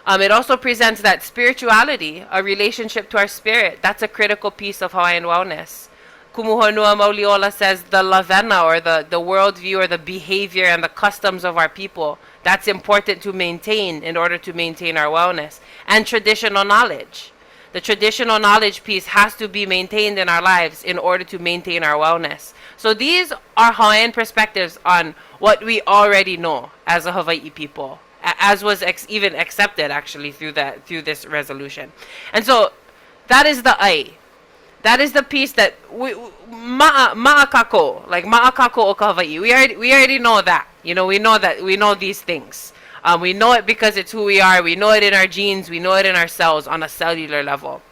It also presents that spirituality, a relationship to our spirit, that's a critical piece of Hawaiian wellness. Kumuhonua Mauliola says the lavena, or the worldview, or the behavior and the customs of our people, that's important to maintain in order to maintain our wellness. And traditional knowledge. The traditional knowledge piece has to be maintained in our lives in order to maintain our wellness. So these are Hawaiian perspectives on what we already know as a Hawaii people, as was even accepted actually through this resolution. And so that is the ai. That is the piece that ma'akako, like ma'akako o ka Hawaii. We already know that. You know, we know these things. We know it because it's who we are. We know it in our genes. We know it in our cells on a cellular level.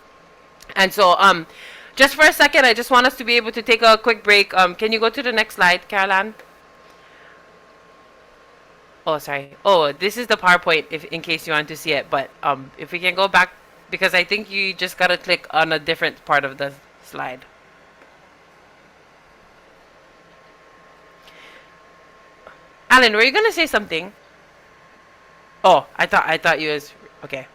And so, just for a second, I just want us to be able to take a quick break. Can you go to the next slide, Caroline? Oh, sorry. Oh, this is the PowerPoint if in case you want to see it. But if we can go back, because I think you just gotta click on a different part of the slide. Alan, were you gonna say something? Oh, I thought you was okay.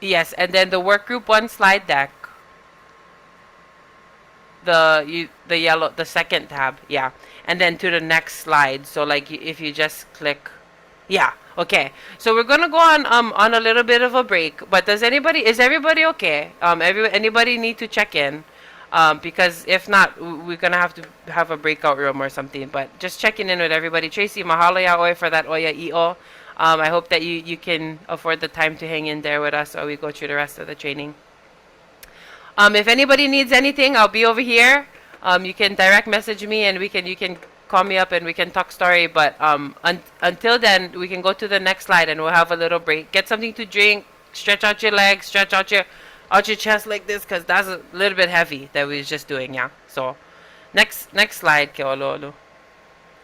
Yes, and then the workgroup 1 slide deck. The yellow, the second tab, yeah, and then to the next slide. So like if you just click, yeah, okay. So we're gonna go on a little bit of a break. But is everybody okay? Anybody need to check in? Because if not, we're gonna have to have a breakout room or something. But just checking in with everybody. Tracy, mahalo ya oi for that oya i'o. I hope that you can afford the time to hang in there with us while we go through the rest of the training. If anybody needs anything, I'll be over here. You can direct message me, and you can call me up and we can talk story. But until then, we can go to the next slide and we'll have a little break. Get something to drink, stretch out your legs, stretch out your chest like this, because that's a little bit heavy that we was just doing, yeah. So next slide, ke olo.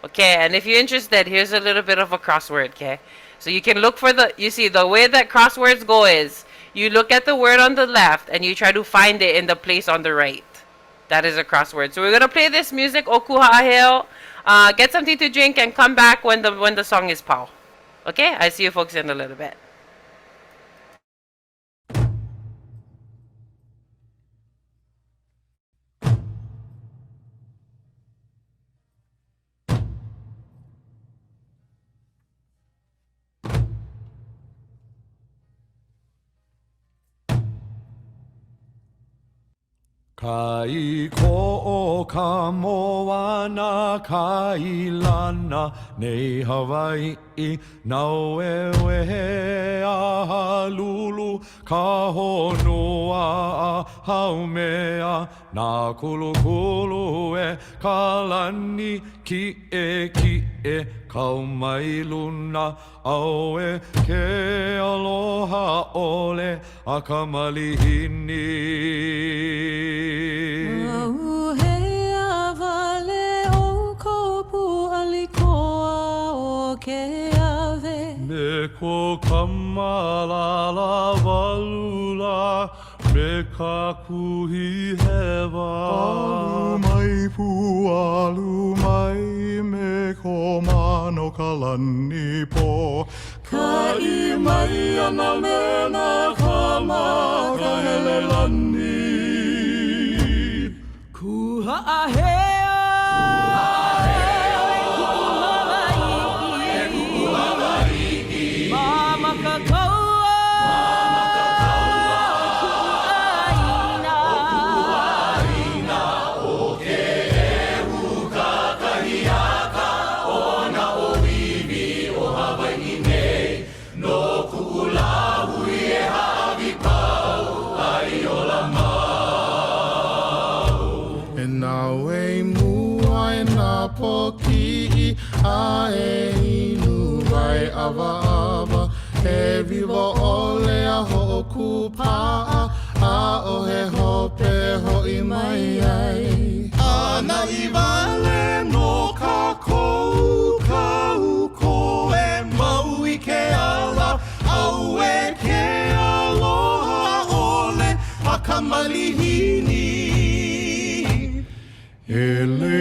Okay, and if you're interested, here's a little bit of a crossword, okay? So you can look for you see the way that crosswords go is you look at the word on the left and you try to find it in the place on the right. That is a crossword. So we're gonna play this music, Oku Ha'aheo. Get something to drink and come back when the song is pau. Okay, I see you folks in a little bit. Kai ko'o ka moana kai lana nei Hawaii nau e wehe a lulu ka honua a haumea na kulu e ka lani ki e kau mai luna au e ke aloha ole a ka malihini. Auhea vale o kopu alikoa o ke ave. Me ko kamalala valula me ka kuhi hewa. Alu mai pu alu mai me ko mano kalani po. Ka I mai ana me na kama ka hele lani. Poki ae inu vai ava he vivo ole a hoku paa a o he hope ho I mai ai ana I vale no ka kou kau ko e mau I ke ala au e ke aloha ole a ka malihini ele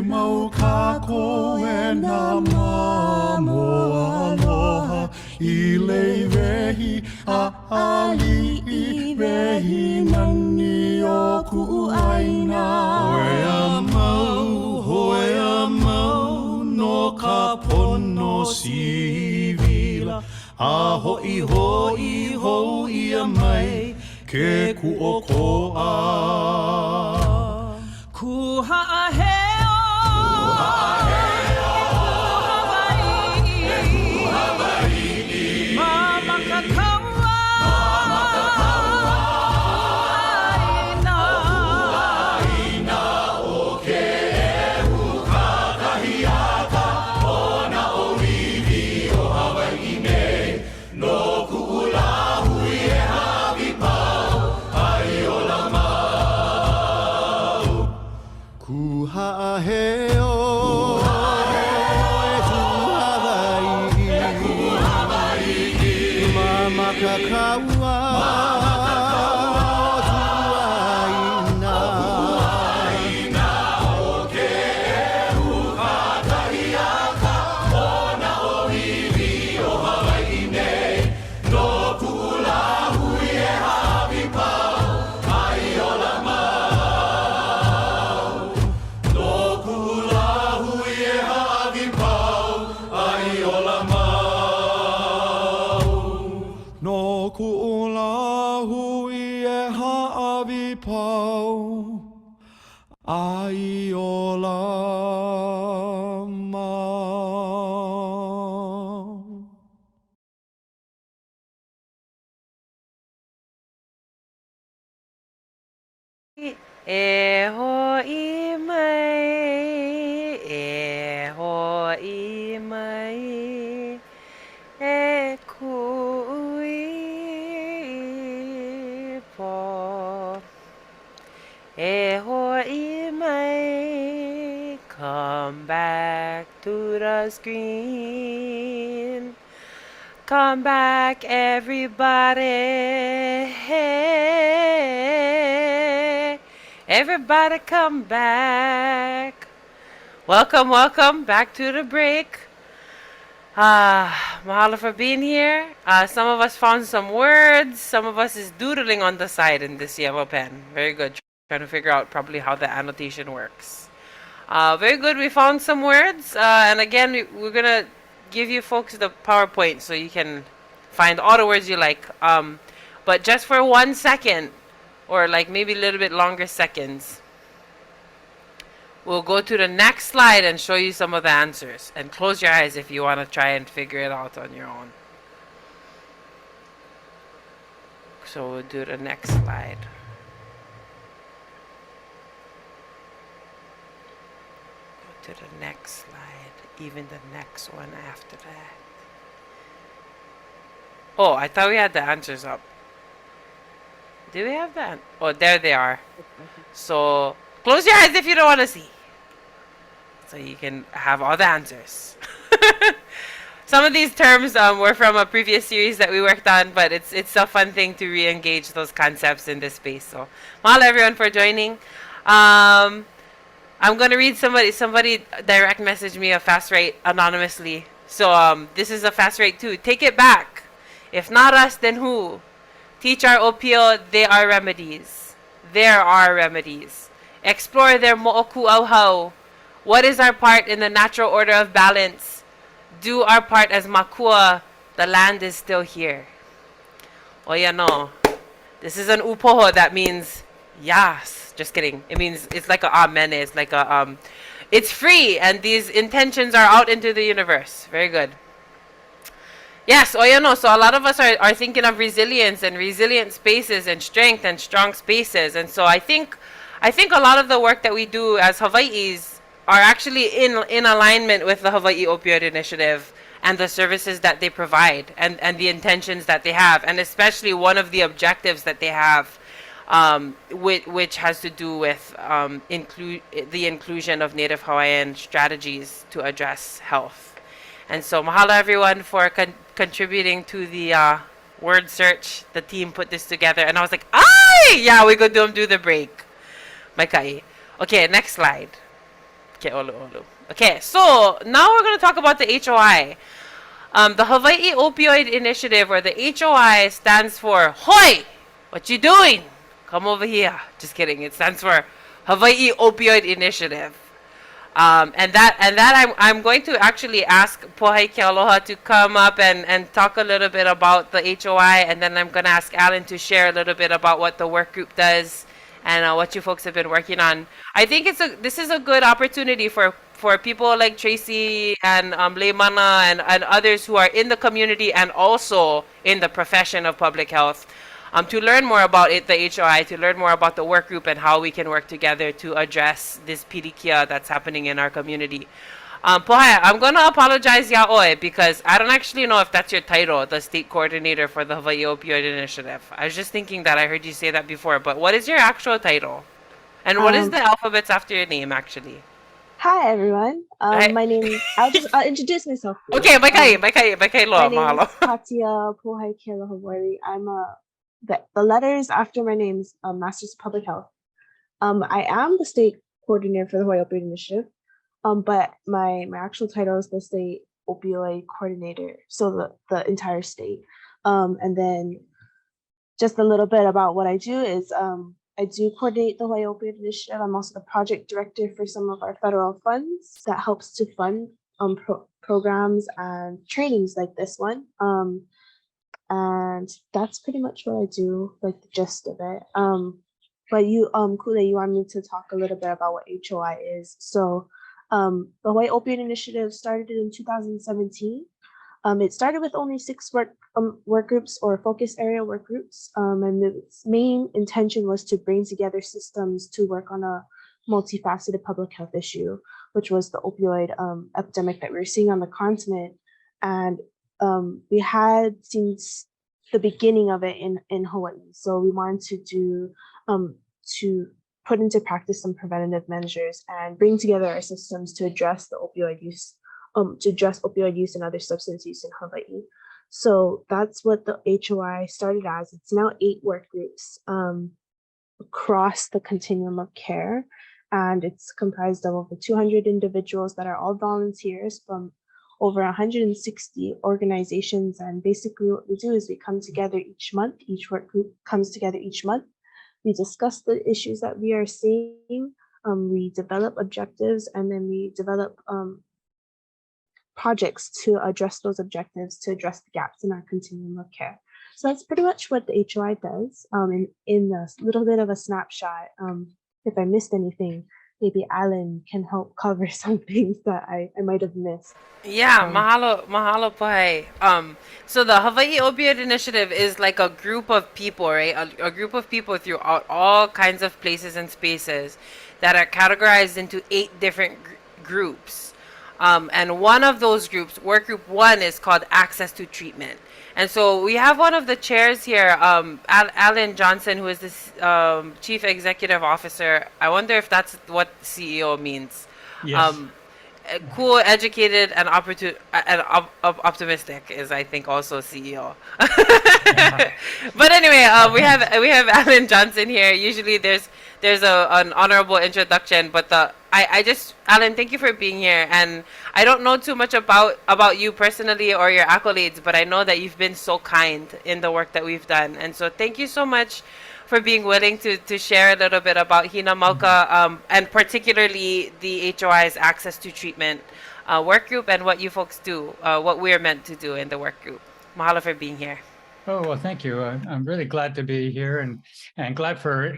mau ka koe na mamo aloha I lei vehi a ali I vehi nani o ku'aina. Hoe a mau no ka pono sivila a hoi hoi a mai ke ku'oko'a. Kuha'aheo. E hoi mai, e kui po. E hoi mai, come back to the screen. Come back, everybody. Hey, everybody come back. Welcome, welcome back to the break. Mahalo for being here. Some of us found some words. Some of us is doodling on the side in this yellow pen. Very good. Trying to figure out probably how the annotation works. Very good. We found some words. And again, we're going to give you folks the PowerPoint so you can find all the words you like. But just for 1 second, or like maybe a little bit longer seconds, we'll go to the next slide and show you some of the answers. And close your eyes if you want to try and figure it out on your own. So we'll do the next slide. Go to the next slide, even the next one after that. Oh, I thought we had the answers up. Do we have that? Oh, there they are. So close your eyes if you don't want to see, so you can have all the answers. Some of these terms were from a previous series that we worked on, but it's a fun thing to re-engage those concepts in this space. So mahalo everyone for joining. I'm going to read somebody direct message me a fast rate anonymously. So this is a fast rate too. Take it back. If not us, then who? Teach our opio, they are remedies. There are remedies. Explore their mo'oku auhau. What is our part in the natural order of balance? Do our part as makua. The land is still here. Oya no. This is an upoho that means yes. Just kidding. It means it's like a amen. It's like a it's free, and these intentions are out into the universe. Very good. Yes, oya no. So a lot of us are thinking of resilience and resilient spaces and strength and strong spaces. And so I think a lot of the work that we do as Hawaiis are actually in alignment with the Hawaii Opioid Initiative and the services that they provide and the intentions that they have, and especially one of the objectives that they have, which has to do with the inclusion of Native Hawaiian strategies to address health. And so mahalo everyone for contributing to the word search. The team put this together, and I was like, ay! Yeah, we go do the break. Maikai. Okay, next slide. Okay, olu. Okay, so now we're going to talk about the HOI. The Hawaii Opioid Initiative, or the HOI, stands for HOI! What you doing? Come over here. Just kidding. It stands for Hawaii Opioid Initiative. And that I'm going to actually ask Pohai Kealoha to come up and talk a little bit about the HOI, and then I'm going to ask Alan to share a little bit about what the work group does and what you folks have been working on. I think this is a good opportunity for people like Tracy and Leimana and others who are in the community and also in the profession of public health, to learn more about the HOI, to learn more about the work group and how we can work together to address this pilikia that's happening in our community. Pohai, I'm going to apologize yaoi because I don't actually know if that's your title, the state coordinator for the Hawaii Opioid Initiative. I was just thinking that I heard you say that before, but what is your actual title? And what is the alphabets after your name, actually? Hi, everyone. My name is, I'll introduce myself. Okay, Maikai lo, My name mahalo. is Katia Pohai Kealoha. I'm the letters after my name is Masters of Public Health. I am the state coordinator for the Hawaii Opioid Initiative. But my actual title is the state opioid coordinator, so the entire state. And then just a little bit about what I do is I do coordinate the Hawaii Opioid Initiative. I'm also the project director for some of our federal funds that helps to fund programs and trainings like this one. And that's pretty much what I do, like the gist of it. But you, Kuʻulei, you want me to talk a little bit about what HOI is. So the Hawaii Opioid Initiative started in 2017. It started with only 6 work groups or focus area work groups, and its main intention was to bring together systems to work on a multifaceted public health issue, which was the opioid epidemic that we were seeing on the continent. And we had since the beginning of it in Hawaii. So we wanted to put into practice some preventative measures and bring together our systems to address the opioid use, and other substance use in Hawaii. So that's what the HOI started as. It's now 8 work groups across the continuum of care. And it's comprised of over 200 individuals that are all volunteers from over 160 organizations. And basically what we do is we come together each month. Each work group comes together each month. We discuss the issues that we are seeing. We develop objectives, and then we develop projects to address those objectives, to address the gaps in our continuum of care. So that's pretty much what the HOI does. In a little bit of a snapshot, if I missed anything, maybe Alan can help cover some things that I might have missed. Yeah, mahalo poe. So the Hawaii Opioid Initiative is like a group of people, right? A group of people throughout all kinds of places and spaces that are categorized into 8 different groups. And one of those groups, work group 1, is called Access to Treatment. And so we have one of the chairs here, Alan Johnson, who is the Chief Executive Officer. I wonder if that's what CEO means. Yes. Cool, educated, and optimistic is, I think, also CEO. But anyway, we have Alan Johnson here. Usually there's an honorable introduction, but Alan, thank you for being here. And I don't know too much about you personally or your accolades, but I know that you've been so kind in the work that we've done. And so thank you so much for being willing to share a little bit about Hina Mauka, and particularly the HOI's Access to Treatment work group and what you folks do, what we're meant to do in the work group. Mahalo for being here. Oh, well, thank you. I'm really glad to be here, and glad for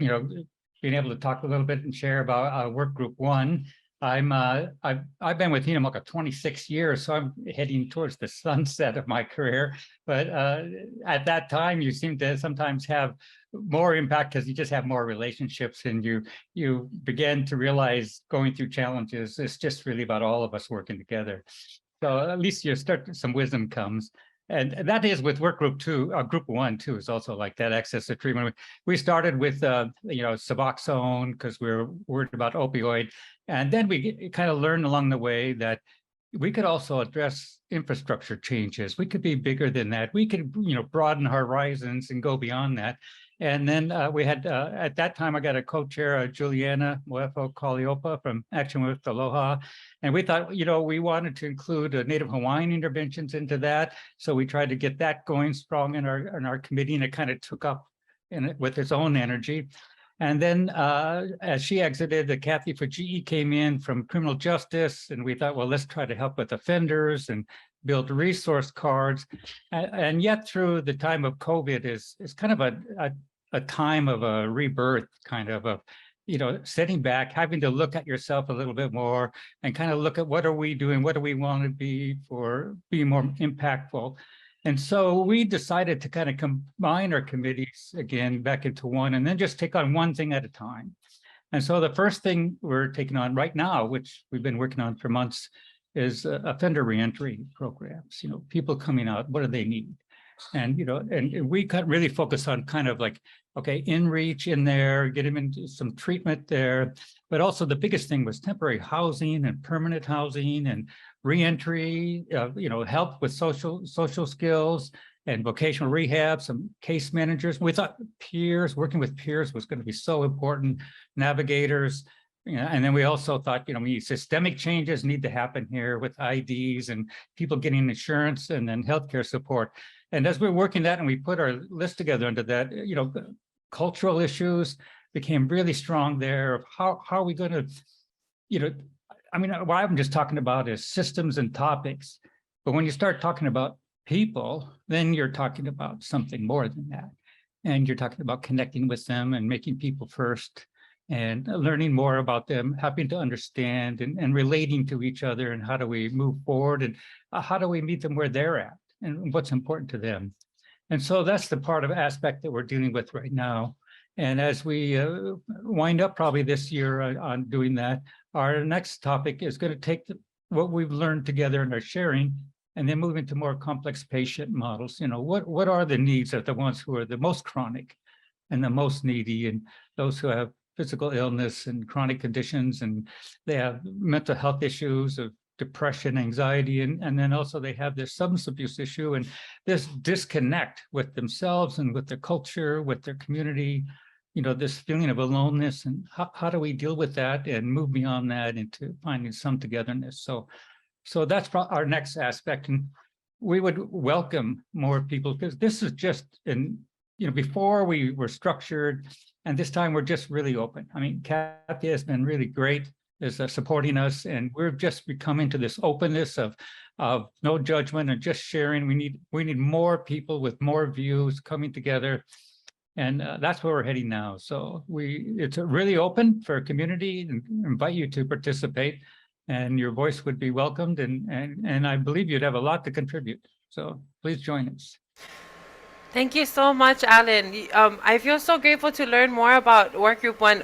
being able to talk a little bit and share about work group 1. I've been with Hina Mauka 26 years, so I'm heading towards the sunset of my career. But at that time, you seem to sometimes have more impact because you just have more relationships, and you begin to realize going through challenges, it's just really about all of us working together. So at least you start, some wisdom comes. And that is with work group 2, group 1 too, is also like that, access to treatment. We started with Suboxone because we were worried about opioid. And then we kind of learned along the way that we could also address infrastructure changes. We could be bigger than that. We could, broaden our horizons and go beyond that. And then we had, at that time, I got a co-chair, Juliana Moefo Kaliopa from Action with Aloha. And we thought, we wanted to include Native Hawaiian interventions into that. So we tried to get that going strong in our committee, and it kind of took up with its own energy. And then as she exited, Kathy Fujii came in from criminal justice, and we thought, well, let's try to help with offenders and build resource cards. And yet through the time of COVID is kind of a time of a rebirth, kind of sitting back, having to look at yourself a little bit more and kind of look at what are we doing? What do we want to be more impactful? And so we decided to kind of combine our committees again back into one, and then just take on one thing at a time. And so the first thing we're taking on right now, which we've been working on for months, is offender reentry programs. People coming out, what do they need? And and we got really focused on kind of like, okay, in reach in there, get them into some treatment there. But also the biggest thing was temporary housing and permanent housing and reentry, help with social skills and vocational rehab, some case managers. We thought working with peers was going to be so important, navigators. And then we also thought, systemic changes need to happen here with IDs and people getting insurance and then healthcare support. And as we were working that and we put our list together under that, cultural issues became really strong there of how are we going to, what I'm just talking about is systems and topics. But when you start talking about people, then you're talking about something more than that. And you're talking about connecting with them and making people first. and learning more about them, having to understand and relating to each other, and how do we move forward, and how do we meet them where they're at and what's important to them. And so that's the part of aspect that we're dealing with right now. And as we wind up probably this year on doing that, our next topic is going to take what we've learned together and are sharing, and then move into more complex patient models. You know, what are the needs of the ones who are the most chronic and the most needy, and those who have physical illness and chronic conditions, and they have mental health issues of depression, anxiety, and then also they have this substance abuse issue and this disconnect with themselves and with their culture, with their community, you know, this feeling of aloneness. And how do we deal with that and move beyond that into finding some togetherness? So that's our next aspect. And we would welcome more people, because this is just before we were structured, and this time we're just really open. I mean, Kathy has been really great, is supporting us, and we're just becoming to this openness of no judgment and just sharing. We need more people with more views coming together, and that's where we're heading now. So it's really open for a community, and invite you to participate, and your voice would be welcomed, and I believe you'd have a lot to contribute. So please join us. Thank you so much, Alan. I feel so grateful to learn more about Workgroup 1.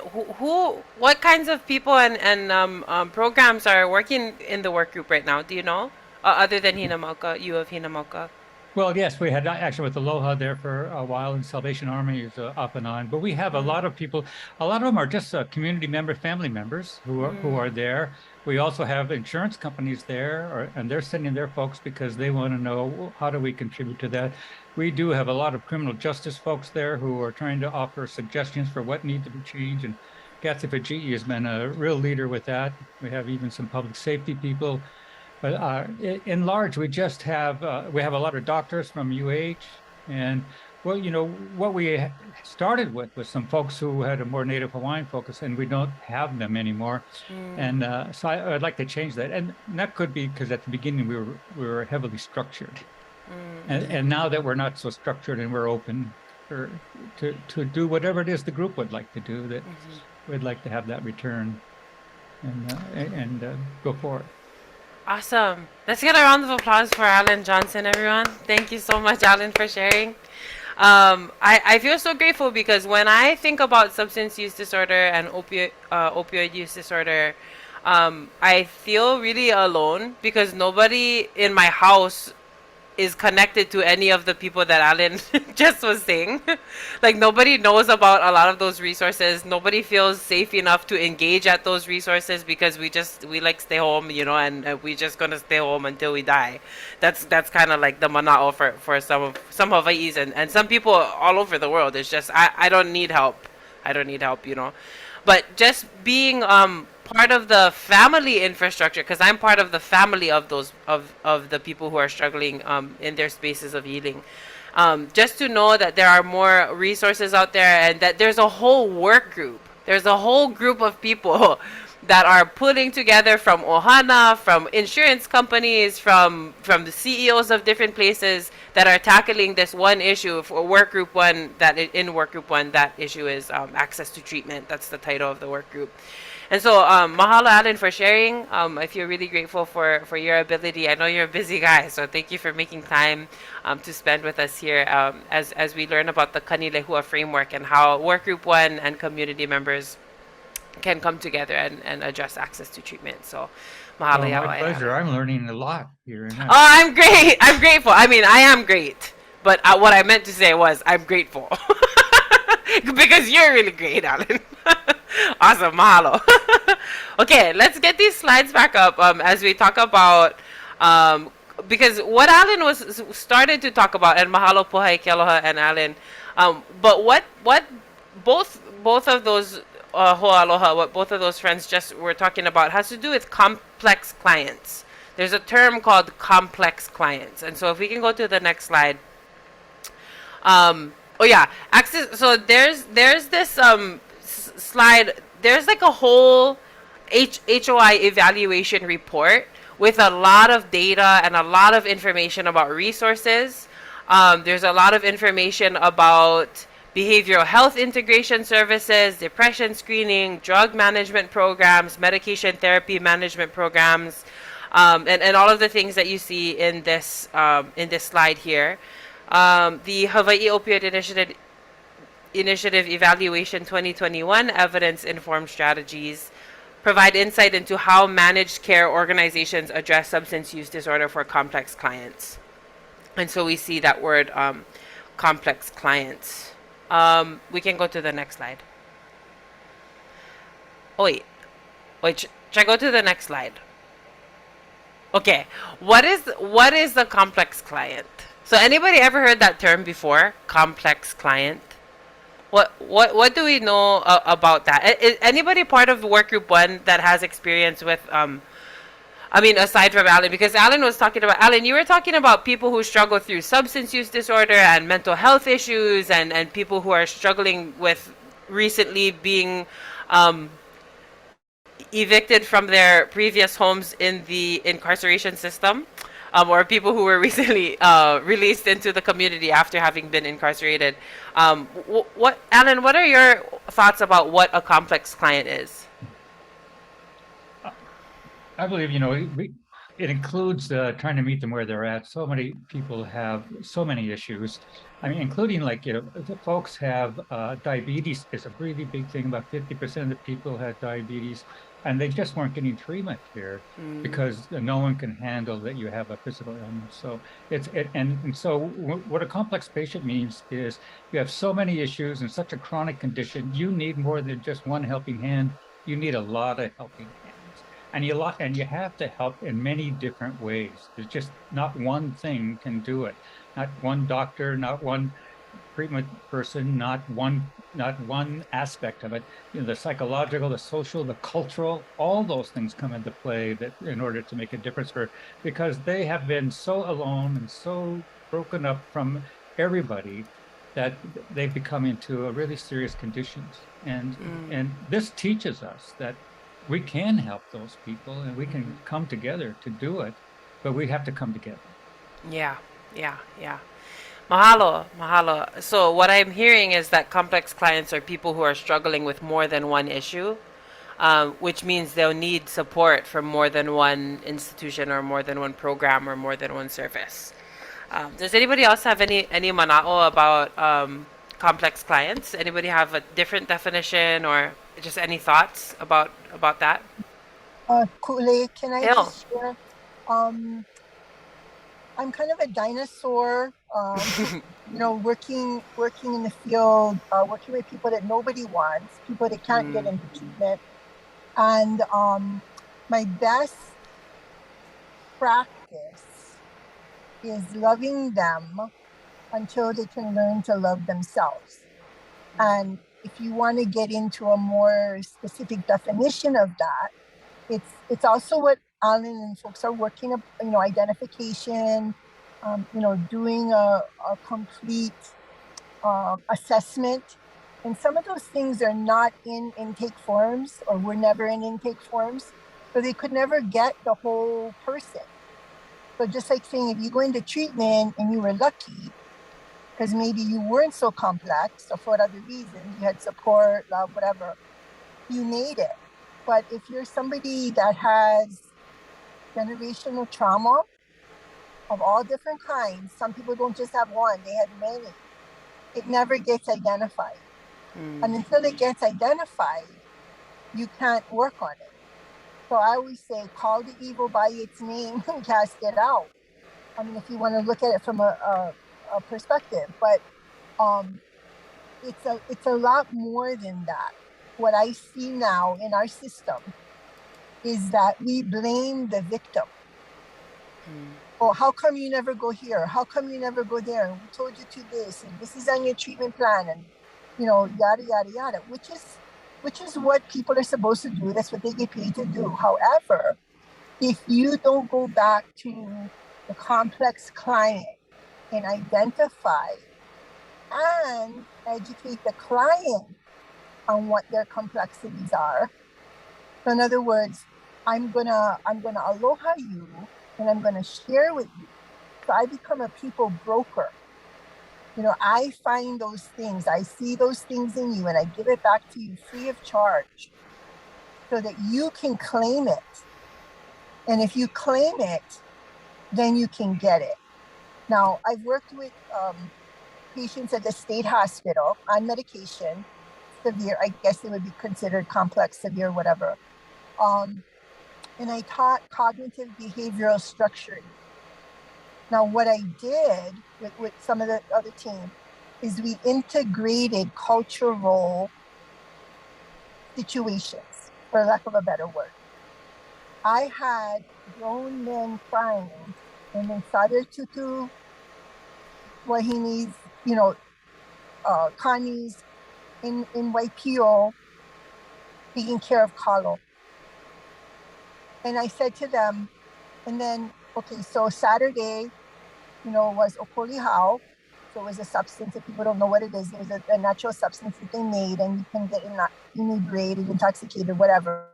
What kinds of people and programs are working in the workgroup right now? Do you know? Other than Hinamauka, you of Hinamauka? Well, yes, we had action with Aloha there for a while, and Salvation Army is up and on. But we have a lot of people. A lot of them are just community members, family members who are there. We also have insurance companies there, and they're sending their folks because they want to know, how do we contribute to that? We do have a lot of criminal justice folks there who are trying to offer suggestions for what needs to be changed. And Kathy Faji'i has been a real leader with that. We have even some public safety people. But in large, we just have we have a lot of doctors from UH, and what we started with was some folks who had a more Native Hawaiian focus, and we don't have them anymore. And so I'd like to change that, and that could be because at the beginning we were heavily structured, and now that we're not so structured and we're open to do whatever it is the group would like to do, that we'd like to have that return and go forward. Awesome. Let's get a round of applause for Alan Johnson, everyone. Thank you so much, Alan, for sharing. I feel so grateful because when I think about substance use disorder and opioid use disorder, I feel really alone because nobody in my house is connected to any of the people that Alan just was saying. Like, nobody knows about a lot of those resources. Nobody feels safe enough to engage at those resources because we like stay home, and we just gonna stay home until we die. That's kind of like the mana'o for some Hawaiis and some people all over the world. It's just I don't need help. But just being part of the family infrastructure, because I'm part of the family of those of the people who are struggling in their spaces of healing. Just to know that there are more resources out there, and that there's a whole work group. There's a whole group of people that are pulling together from Ohana, from insurance companies, from the CEOs of different places that are tackling this one issue for Work Group 1. In Work Group 1, that issue is access to treatment. That's the title of the work group. And so, mahalo, Alan, for sharing. I feel really grateful for your ability. I know you're a busy guy, so thank you for making time to spend with us here as we learn about the Kanilehua Framework and how Work Group 1 and community members can come together and address access to treatment. So, mahalo. My pleasure. I'm learning a lot here. Oh, I'm great. I'm grateful. I mean, I am great. But what I meant to say was I'm grateful. Because you're really great, Alan. Awesome, mahalo. Okay, let's get these slides back up as we talk about because what Alan was started to talk about, and mahalo Pohai Kealoha and Alan, but what both of those ho'aloha, what both of those friends just were talking about has to do with complex clients. There's a term called complex clients, and so if we can go to the next slide. Oh yeah, access. So there's this slide. There's like a whole HOI evaluation report with a lot of data and a lot of information about resources. There's a lot of information about behavioral health integration services, depression screening, drug management programs, medication therapy management programs, and all of the things that you see in this slide here. The Hawaii Opioid Initiative Evaluation 2021 evidence-informed strategies provide insight into how managed care organizations address substance use disorder for complex clients. And so we see that word complex clients. We can go to the next slide. Oh, wait, should I go to the next slide? Okay, what is the complex client? So anybody ever heard that term before? Complex client? What do we know about that? Is anybody part of work group 1 that has experience with I mean, aside from Alan, because Alan was talking about, Alan, you were talking about people who struggle through substance use disorder and mental health issues, and people who are struggling with recently being evicted from their previous homes in the incarceration system, or people who were recently released into the community after having been incarcerated. Alan, what are your thoughts about what a complex client is? I believe, it includes trying to meet them where they're at. So many people have so many issues. I mean, including the folks have diabetes is a really big thing. About 50% of the people had diabetes, and they just weren't getting treatment here because no one can handle that you have a physical illness. So so what a complex patient means is you have so many issues and such a chronic condition, you need more than just one helping hand. You need a lot of helping hands. And you have to help in many different ways. There's just not one thing can do it. Not one doctor, not one treatment person, not one aspect of it. The psychological, the social, the cultural, all those things come into play that in order to make a difference because they have been so alone and so broken up from everybody that they've become into a really serious conditions. And this teaches us that we can help those people and we can come together to do it, but we have to come together. Yeah. Mahalo. So what I'm hearing is that complex clients are people who are struggling with more than one issue, which means they'll need support from more than one institution or more than one program or more than one service. Does anybody else have any mana'o about complex clients? Anybody have a different definition or just any thoughts about that? Ku'ulei, can I just share? I'm kind of a dinosaur, working in the field, working with people that nobody wants, people that can't get into treatment. And my best practice is loving them until they can learn to love themselves. And if you want to get into a more specific definition of that, it's also what Alan and folks are working up, identification, doing a complete assessment. And some of those things are not in intake forms or were never in intake forms, so they could never get the whole person. So just like saying, if you go into treatment and you were lucky, because maybe you weren't so complex or for whatever reason, you had support, love, whatever, you made it. But if you're somebody that has generational trauma of all different kinds, some people don't just have one, they have many, it never gets identified. And until it gets identified, you can't work on it. So I always say, call the evil by its name and cast it out. I mean, if you want to look at it from a perspective, but it's a lot more than that. What I see now in our system is that we blame the victim. Oh, how come you never go here? How come you never go there? And we told you to this, and this is on your treatment plan, and yada yada yada, which is what people are supposed to do. That's what they get paid to do. However, if you don't go back to the complex client and identify and educate the client on what their complexities are. So in other words, I'm gonna aloha you and I'm gonna share with you. So I become a people broker. You know, I find those things, I see those things in you, and I give it back to you free of charge so that you can claim it. And if you claim it, then you can get it. Now, I've worked with patients at the state hospital on medication, severe, I guess it would be considered complex, severe, whatever. And I taught cognitive behavioral structuring. Now, what I did with some of the other team is we integrated cultural situations, for lack of a better word. I had grown men crying, and then Sadr Tutu, Wahini's, you know, Connie's in Waipio taking care of Kalo. And I said to them, and then, okay, so Saturday, you know, was okolihau. So it was a substance, if people don't know what it is, it was a natural substance that they made, and you can get inebriated, intoxicated, whatever.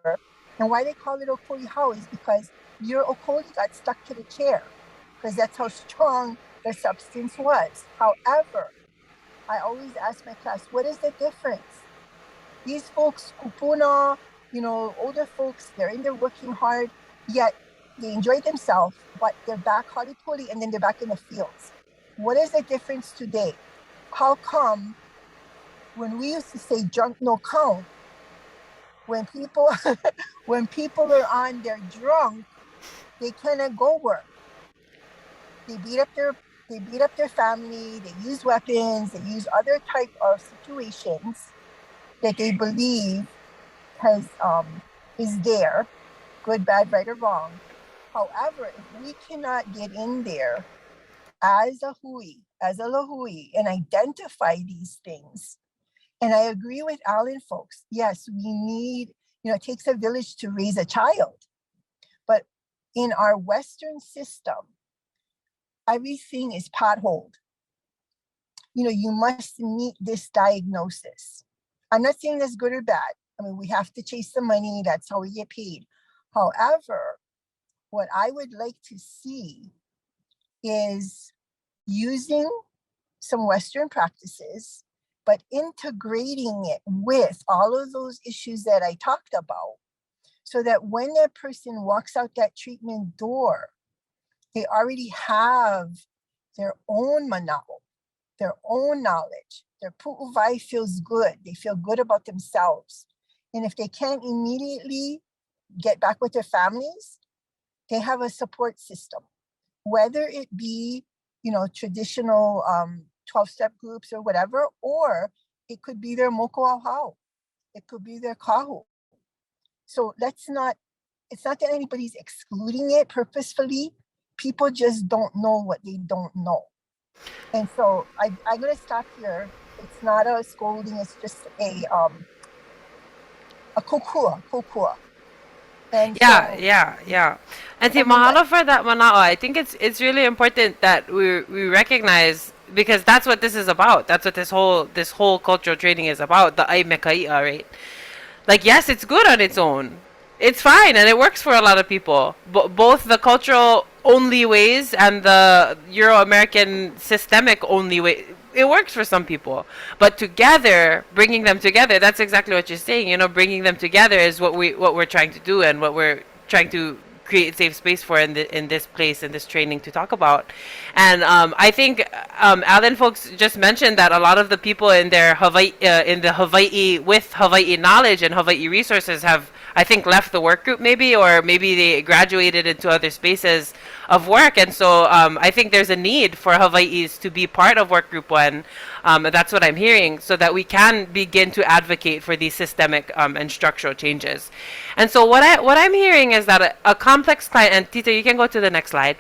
And why they call it okolihau is because your okoli got stuck to the chair, because that's how strong the substance was. However, I always ask my class, what is the difference? These folks, kupuna, you know, older folks, they're in there working hard, yet they enjoy themselves, but they're back holi-poly, and then they're back in the fields. What is the difference today? How come when we used to say drunk no count, when people when people are on their drunk, they cannot go work. They beat up their family, they use weapons, they use other type of situations that they believe is there, good, bad, right, or wrong. However, if we cannot get in there as a hui, as a lahui, and identify these things, and I agree with Alan, folks, yes, we need, you know, it takes a village to raise a child. But in our Western system, everything is potholed. You know, you must meet this diagnosis. I'm not saying that's good or bad. I mean, we have to chase the money. That's how we get paid. However, what I would like to see is using some Western practices, but integrating it with all of those issues that I talked about, so that when that person walks out that treatment door, they already have their own manao, their own knowledge. Their pu'uvai feels good. They feel good about themselves. And if they can't immediately get back with their families, they have a support system, whether it be, you know, traditional 12-step groups or whatever, or it could be their moko auhau. It could be their kahu. So it's not that anybody's excluding it purposefully. People just don't know what they don't know. And so I'm going to stop here. It's not a scolding, it's just a kokua. And yeah. And mahalo for that manao. I think it's really important that we recognize, because that's what this is about. That's what this whole cultural training is about. The ai mekai'a, right? Like, yes, it's good on its own. It's fine, and it works for a lot of people. Both the cultural only ways and the Euro-American systemic only way, it works for some people. But together, bringing them together, that's exactly what you're saying. You know, bringing them together is what we're trying to do, and what we're trying to create safe space for in this place, in this training, to talk about. And I think Alan folks just mentioned that a lot of the people in their Hawaii with Hawaii knowledge and Hawaii resources have, I think, left the work group maybe, or maybe they graduated into other spaces of work. And so I think there's a need for Hawaiis to be part of work group 1. That's what I'm hearing, so that we can begin to advocate for these systemic and structural changes. And so what I'm hearing is that a complex client, and Tita, you can go to the next slide.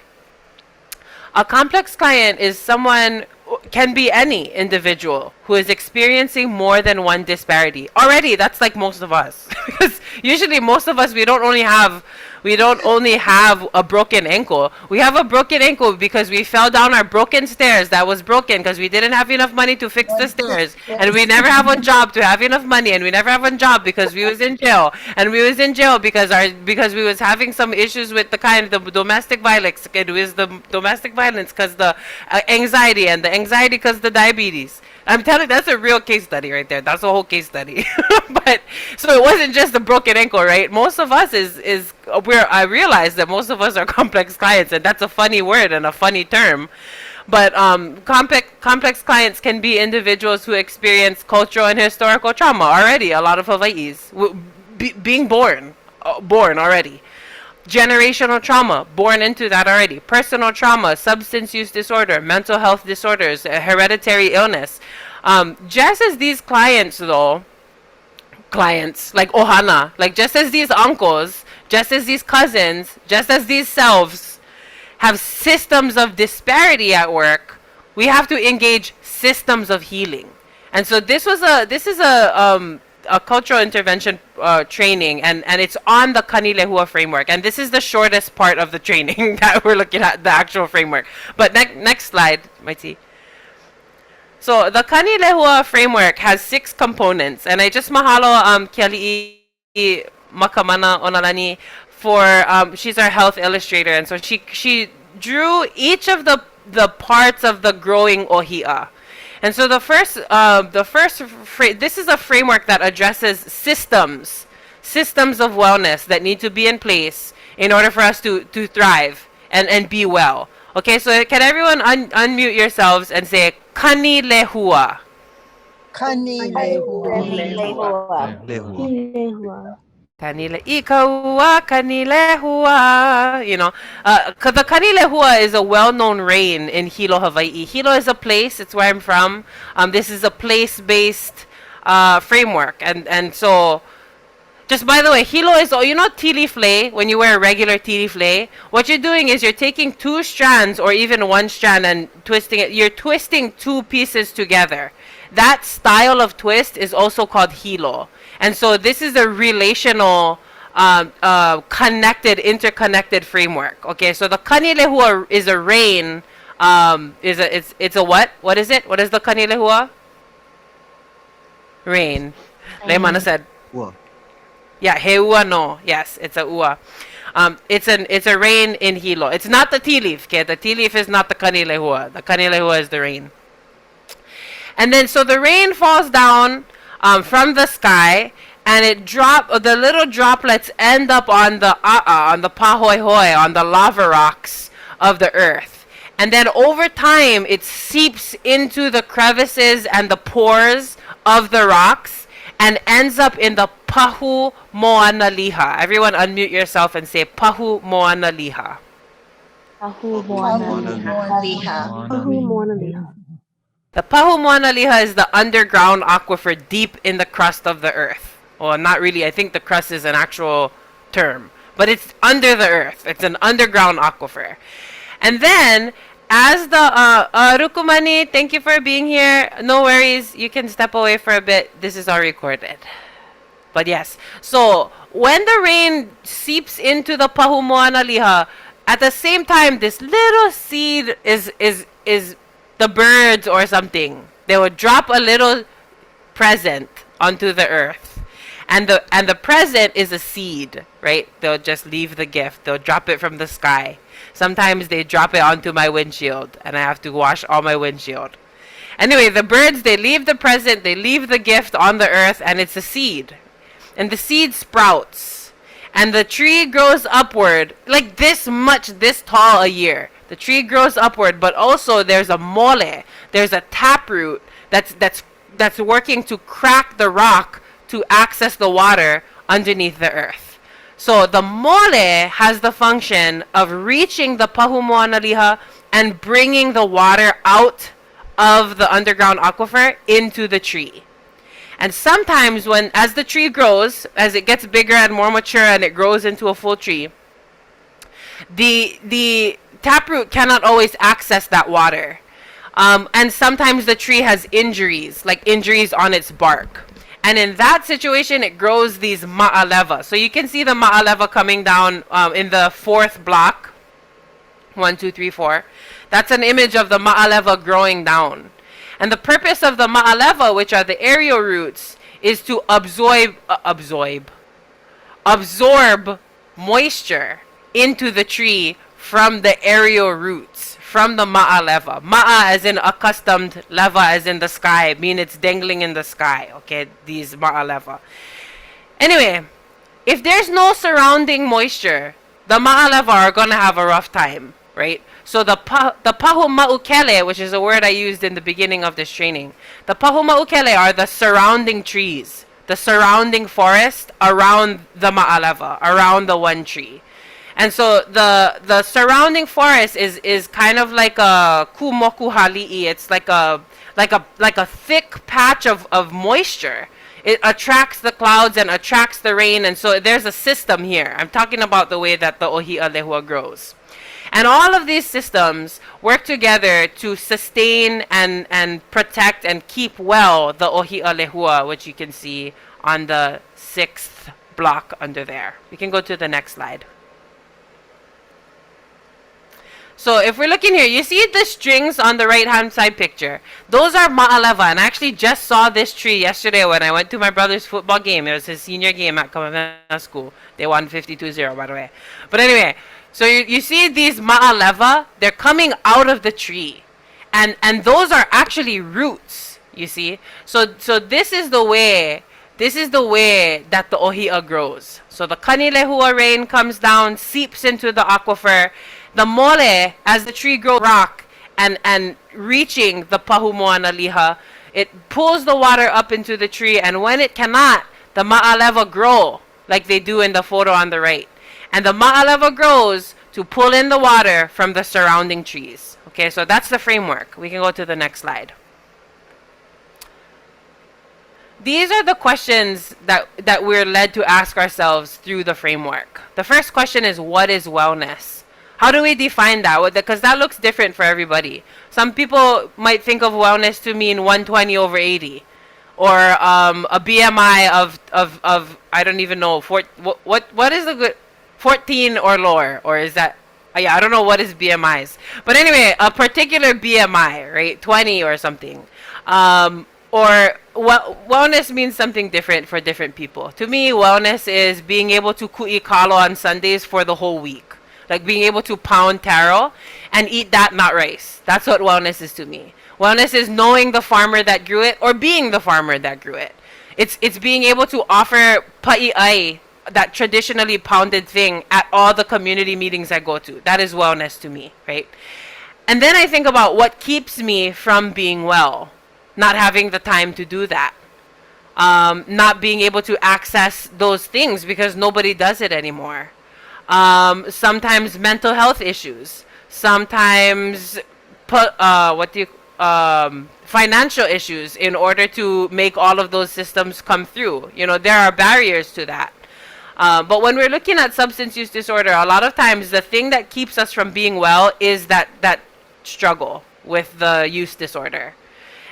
A complex client is someone, can be any individual who is experiencing more than one disparity. Already, that's like most of us. Because usually most of us, we don't only have We don't only have a broken ankle. We have a broken ankle because we fell down our broken stairs that was broken because we didn't have enough money to fix the stairs. And we never have a job to have enough money, and we never have a job because we was in jail. And we was in jail because we was having some issues with the domestic violence. It was the domestic violence because the anxiety, and the anxiety because the diabetes. I'm telling you, that's a real case study right there. That's a whole case study. But so it wasn't just a broken ankle, right? Most of us I realize that most of us are complex clients, and that's a funny word and a funny term. But complex clients can be individuals who experience cultural and historical trauma already. A lot of Hawaii's being born already. Generational trauma, born into that already. Personal trauma, substance use disorder, mental health disorders, hereditary illness. Just as these clients like Ohana, like just as these uncles, just as these cousins, just as these selves have systems of disparity at work, we have to engage systems of healing. And so this is a cultural intervention training, and it's on the Kanilehua Framework, and this is the shortest part of the training that we're looking at, the actual framework. But next slide, Mighty. So the Kanilehua Framework has 6 components, and I just mahalo Kiali'i Makamana Onalani for she's our health illustrator, and so she drew each of the parts of the growing ohia. And so this is a framework that addresses systems of wellness that need to be in place in order for us to thrive and be well. Okay, so can everyone unmute yourselves and say Kanilehua? Kanilehua. Kanilehua. You know, the Kanilehua is a well-known rain in Hilo, Hawaii. Hilo is a place. It's where I'm from. This is a place-based framework, and so. Just by the way, Hilo is, you know, tea leaf lei, when you wear a regular tea leaf lei, what you're doing is you're taking 2 strands or even 1 strand and twisting it. You're twisting 2 pieces together. That style of twist is also called Hilo. And so this is a relational, interconnected framework. Okay, so the Kanilehua is a rain, it's a what? What is it? What is the Kanilehua? Rain. Leimana said. Yeah, he ua no. Yes, it's a ua. It's a rain in Hilo. It's not the tea leaf. Okay, the tea leaf is not the Kanilehua. The Kanilehua is the rain. And then so the rain falls down from the sky, and the little droplets end up on the pahoihoi, on the lava rocks of the earth. And then over time, it seeps into the crevices and the pores of the rocks and ends up in the pahu moana liha. Everyone unmute yourself and say pahu moana liha. Pahu moana liha. Pahu moana liha. The pahu moana liha is the underground aquifer deep in the crust of the earth. Well, not really. I think the crust is an actual term, but it's under the earth. It's an underground aquifer. And then, as the Rukumani, thank you for being here. No worries, you can step away for a bit. This is all recorded. But yes, so when the rain seeps into the pahu moana liha, at the same time, this little seed is the birds or something. They would drop a little present onto the earth. And the present is a seed, right? They'll just leave the gift. They'll drop it from the sky. Sometimes they drop it onto my windshield, and I have to wash all my windshield. Anyway, the birds, they leave the present, they leave the gift on the earth, and it's a seed. And the seed sprouts. And the tree grows upward, like this tall a year. The tree grows upward, but also there's a mole. There's a taproot that's working to crack the rock to access the water underneath the earth. So the mole has the function of reaching the pahu moana liha and bringing the water out of the underground aquifer into the tree. And sometimes as the tree grows, as it gets bigger and more mature and it grows into a full tree, the taproot cannot always access that water. And sometimes the tree has injuries, like injuries on its bark. And in that situation, it grows these ma'aleva. So you can see the ma'aleva coming down in the fourth block. 1, 2, 3, 4. That's an image of the ma'aleva growing down. And the purpose of the ma'aleva, which are the aerial roots, is to absorb moisture into the tree from the aerial roots, from the ma'aleva. Ma'a as in accustomed, leva as in the sky, mean it's dangling in the sky, okay, these ma'aleva. Anyway, if there's no surrounding moisture, the ma'aleva are going to have a rough time, right? So the pahu ma'ukele, which is a word I used in the beginning of this training, the pahu ma'ukele are the surrounding trees, the surrounding forest around the ma'aleva, around the one tree. And so the surrounding forest is kind of like a kumoku hali'i. It's like a thick patch of moisture. It attracts the clouds and attracts the rain, and so there's a system here. I'm talking about the way that the ohi'a lehua grows. And all of these systems work together to sustain and protect and keep well the ohi'a lehua, which you can see on the 6th block under there. We can go to the next slide. So if we're looking here, you see the strings on the right-hand side picture. Those are ma'aleva, and I actually just saw this tree yesterday when I went to my brother's football game. It was his senior game at Kamamena School. They won 52-0, by the way. But anyway, so you see these ma'aleva, they're coming out of the tree. And those are actually roots, you see. So this is the way that the ohi'a grows. So the Kanilehua rain comes down, seeps into the aquifer. The mole, as the tree grows rock and reaching the pahu moana liha, it pulls the water up into the tree, and when it cannot, the ma'aleva grow like they do in the photo on the right. And the ma'aleva grows to pull in the water from the surrounding trees. Okay, so that's the framework. We can go to the next slide. These are the questions that we're led to ask ourselves through the framework. The first question is, what is wellness? How do we define that? Because that looks different for everybody. Some people might think of wellness to mean 120 over 80, or a BMI of I don't even know, what is the good 14 or lower, or is that yeah, I don't know what is BMIs, but anyway, a particular BMI, right, 20 or something, or wellness means something different for different people. To me, wellness is being able to ku'i kalo on Sundays for the whole week. Like being able to pound taro and eat that, not rice. That's what wellness is to me. Wellness is knowing the farmer that grew it, or being the farmer that grew it. It's being able to offer pa'i'ai, that traditionally pounded thing, at all the community meetings I go to. That is wellness to me, right? And then I think about what keeps me from being well. Not having the time to do that. Not being able to access those things because nobody does it anymore. Sometimes mental health issues, sometimes financial issues in order to make all of those systems come through. You know, there are barriers to that. But when we're looking at substance use disorder, a lot of times the thing that keeps us from being well is that struggle with the use disorder.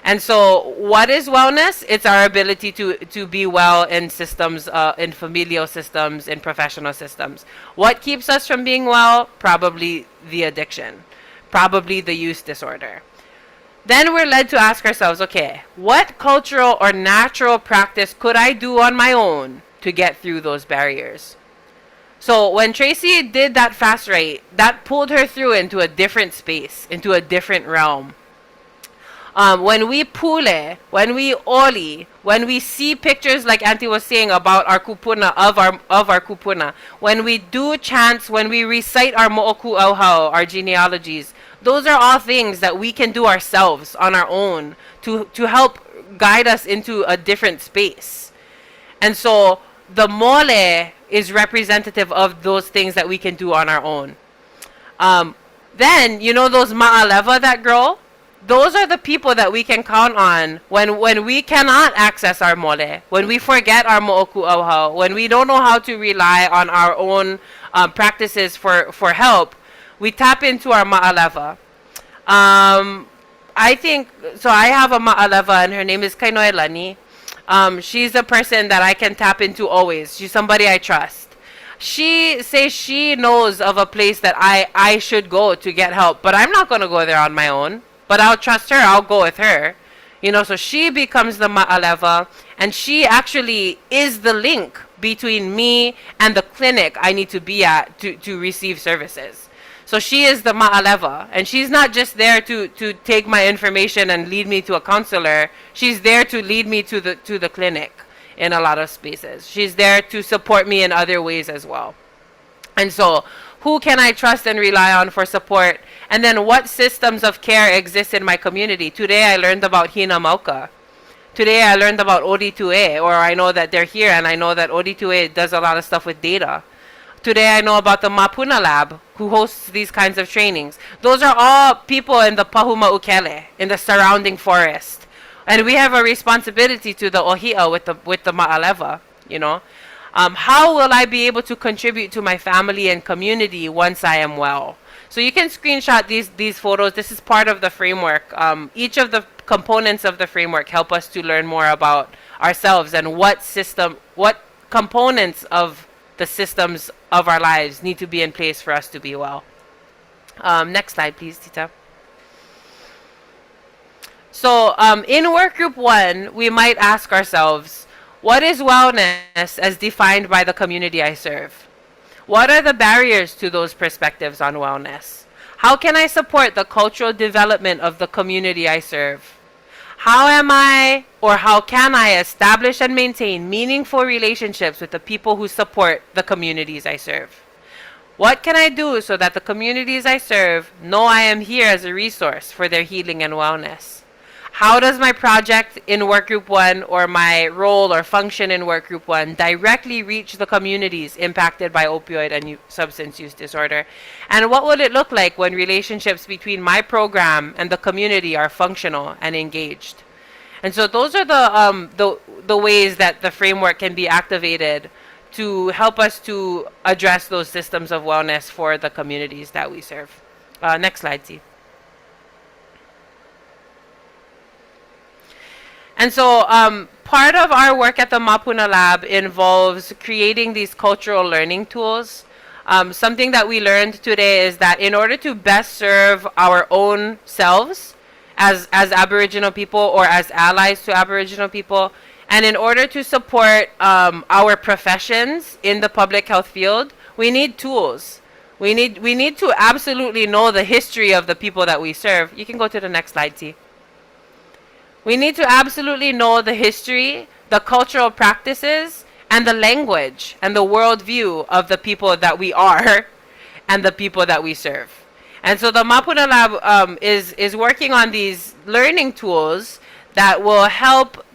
And so what is wellness? It's our ability to be well in systems, in familial systems, in professional systems. What keeps us from being well? Probably the addiction, probably the use disorder. Then we're led to ask ourselves, okay, what cultural or natural practice could I do on my own to get through those barriers? So when Tracy did that fast right, that pulled her through into a different space, into a different realm. When we pule, when we oli, when we see pictures like Auntie was saying about our kupuna, of our kupuna, when we do chants, when we recite our mo'oku auhau, our genealogies, those are all things that we can do ourselves on our own to help guide us into a different space. And so the mole is representative of those things that we can do on our own. Then, you know those ma'aleva that grow? Those are the people that we can count on when we cannot access our mole, when we forget our mo'oku auhau, when we don't know how to rely on our own practices for help. We tap into our ma'aleva. I think, so I have a ma'aleva and her name is Kainoelani. She's a person that I can tap into always. She's somebody I trust. She says she knows of a place that I should go to get help, but I'm not going to go there on my own. But I'll trust her. I'll go with her. So she becomes the ma'aleva, and she actually is the link between me and the clinic I need to be at to receive services. So she is the ma'aleva, and she's not just there to take my information and lead me to a counselor. She's there to lead me to the clinic in a lot of spaces. She's there to support me in other ways as well. And so who can I trust and rely on for support? And then what systems of care exist in my community? Today I learned about Hina Mauka. Today I learned about OD2A, or I know that they're here, and I know that OD2A does a lot of stuff with data. Today I know about the Mapuna Lab, who hosts these kinds of trainings. Those are all people in the Pahuma'ukele, in the surrounding forest. And we have a responsibility to the Ohia with the Ma'aleva, How will I be able to contribute to my family and community once I am well? So you can screenshot these photos. This is part of the framework. Each of the components of the framework help us to learn more about ourselves and what components of the systems of our lives need to be in place for us to be well. Next slide, please, Tita. So in work group 1, we might ask ourselves, what is wellness as defined by the community I serve? What are the barriers to those perspectives on wellness? How can I support the cultural development of the community I serve? How can I establish and maintain meaningful relationships with the people who support the communities I serve? What can I do so that the communities I serve know I am here as a resource for their healing and wellness? How does my project in work group 1 or my role or function in work group 1 directly reach the communities impacted by opioid and substance use disorder? And what will it look like when relationships between my program and the community are functional and engaged? And so those are the ways that the framework can be activated to help us to address those systems of wellness for the communities that we serve. Next slide, T. And so part of our work at the Mapuna Lab involves creating these cultural learning tools. Something that we learned today is that in order to best serve our own selves as Aboriginal people or as allies to Aboriginal people, and in order to support our professions in the public health field, we need tools. We need to absolutely know the history of the people that we serve. You can go to the next slide, T. We need to absolutely know the history, the cultural practices, and the language and the worldview of the people that we are and the people that we serve. And so the Mapuna Lab is working on these learning tools that will help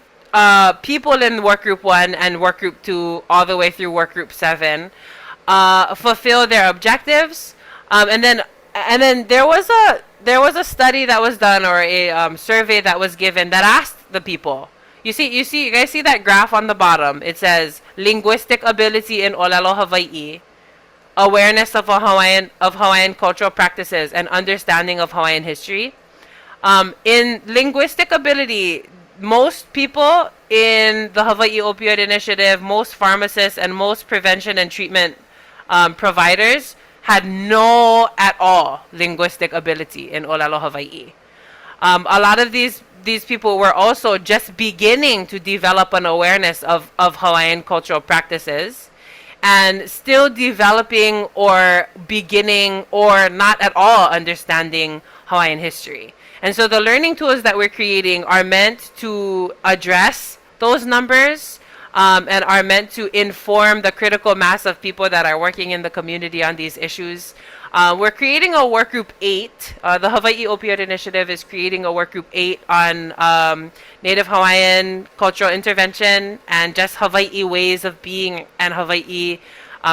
people in work group 1 and work group 2 all the way through work group 7 fulfill their objectives. And then there was a study that was done, or a survey that was given, that asked the people. You guys see that graph on the bottom? It says linguistic ability in Olelo, Hawaii, awareness of Hawaiian cultural practices, and understanding of Hawaiian history. In linguistic ability, most people in the Hawaii Opioid Initiative, most pharmacists, and most prevention and treatment providers had no at all linguistic ability in Olelo, Hawaii. A lot of these people were also just beginning to develop an awareness of Hawaiian cultural practices, and still developing or beginning or not at all understanding Hawaiian history. And so the learning tools that we're creating are meant to address those numbers, and are meant to inform the critical mass of people that are working in the community on these issues. We're creating a work group 8. The Hawaii Opioid Initiative is creating a work group 8 on Native Hawaiian cultural intervention and just Hawaii ways of being and Hawaii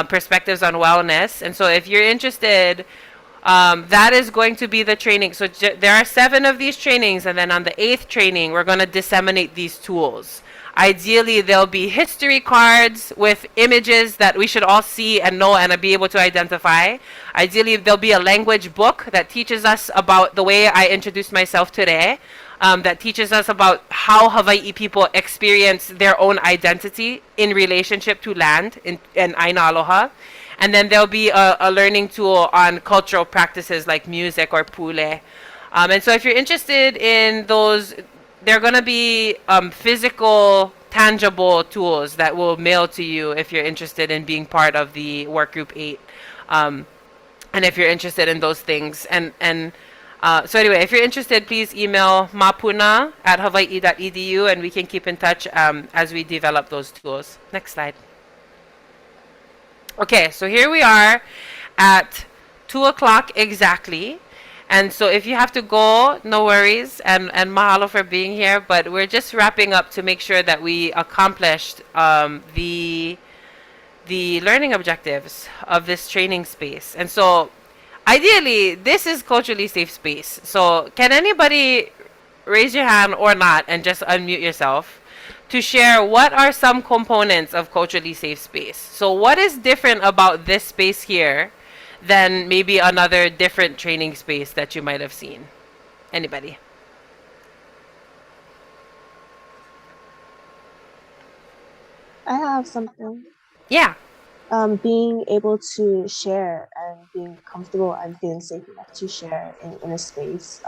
perspectives on wellness. And so if you're interested, that is going to be the training. So there are 7 of these trainings, and then on the 8th training, we're going to disseminate these tools. Ideally, there'll be history cards with images that we should all see and know and be able to identify. Ideally, there'll be a language book that teaches us about the way I introduced myself today, that teaches us about how Hawaii people experience their own identity in relationship to land in Aina Aloha. And then there'll be a learning tool on cultural practices like music or pule. And so if you're interested in those, they're going to be physical, tangible tools that will mail to you if you're interested in being part of the Work Group 8. And if you're interested in those things. So anyway, if you're interested, please email mapuna@hawaii.edu and we can keep in touch as we develop those tools. Next slide. Okay, so here we are at 2 o'clock exactly. And so if you have to go, no worries, and mahalo for being here, but we're just wrapping up to make sure that we accomplished the learning objectives of this training space. And so ideally, this is culturally safe space. So can anybody raise your hand or not and just unmute yourself to share what are some components of culturally safe space? So what is different about this space here than maybe another different training space that you might have seen? Anybody? I have something. Yeah. Being able to share and being comfortable and feeling safe enough to share in a space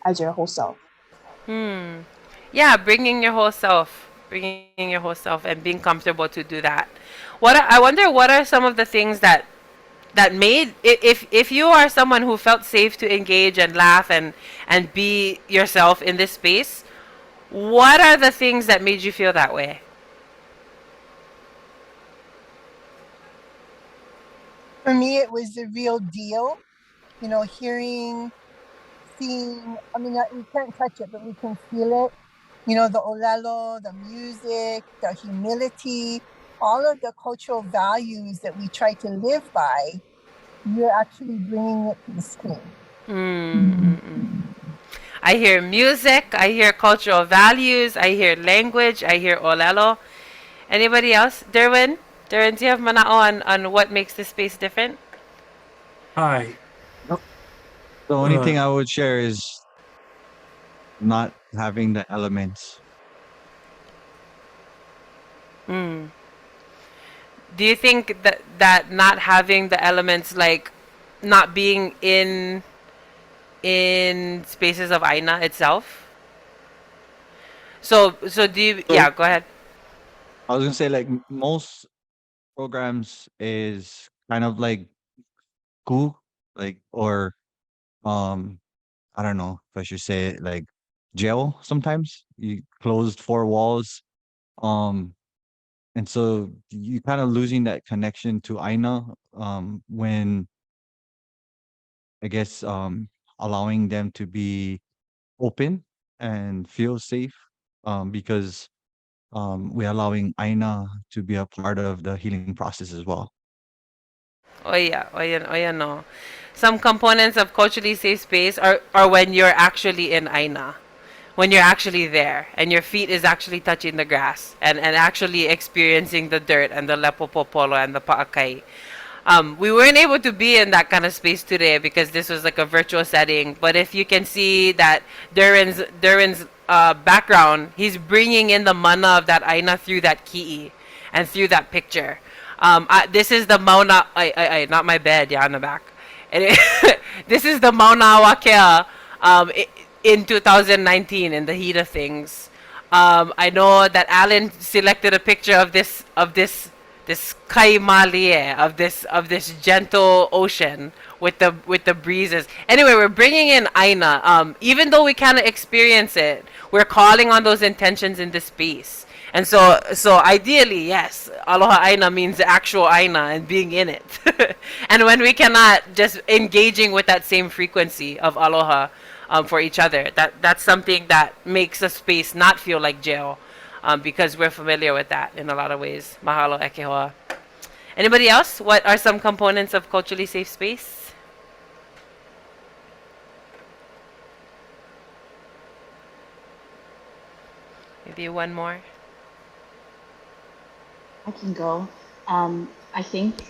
as your whole self. Yeah, bringing your whole self and being comfortable to do that. I wonder what are some of the things that made, if you are someone who felt safe to engage and laugh and be yourself in this space, what are the things that made you feel that way? For me, it was the real deal. You know, hearing, seeing, I mean, we can't touch it, but we can feel it. You know, the olelo, the music, the humility, all of the cultural values that we try to live by, you're actually bringing it to the screen. I hear music, I hear cultural values, I hear language, I hear olelo. Anybody else? Derwin, do you have manao on what makes this space different? Hi. The only thing I would share is not having the elements. Do you think that not having the elements, like not being in spaces of Aina itself? So do you? Yeah, go ahead. I was gonna say, like, most programs is kind of like or I don't know if I should say it, like jail. Sometimes you closed four walls, and so you kind of losing that connection to Aina when, I guess, allowing them to be open and feel safe, because we're allowing Aina to be a part of the healing process as well. Oh yeah, no. Some components of culturally safe space are when you're actually in Aina, when you're actually there and your feet is actually touching the grass and actually experiencing the dirt and the lepopopolo and the pa'akai. We weren't able to be in that kind of space today because this was like a virtual setting. But if you can see that Durin's background, he's bringing in the mana of that Aina through that ki'i and through that picture. This is the mauna, not my bed, yeah, on the back. This is the mauna wakea in 2019 in the heat of things. I know that Alan selected a picture of this kaimalie, of this gentle ocean with the breezes. Anyway, we're bringing in Aina. Even though we cannot experience it, we're calling on those intentions in this space. And so ideally, yes, Aloha Aina means the actual Aina and being in it. And when we cannot, just engaging with that same frequency of Aloha for each other. That's something that makes a space not feel like jail, because we're familiar with that in a lot of ways. Mahalo, Ekehoa. Anybody else? What are some components of culturally safe space? Maybe one more. I can go. I think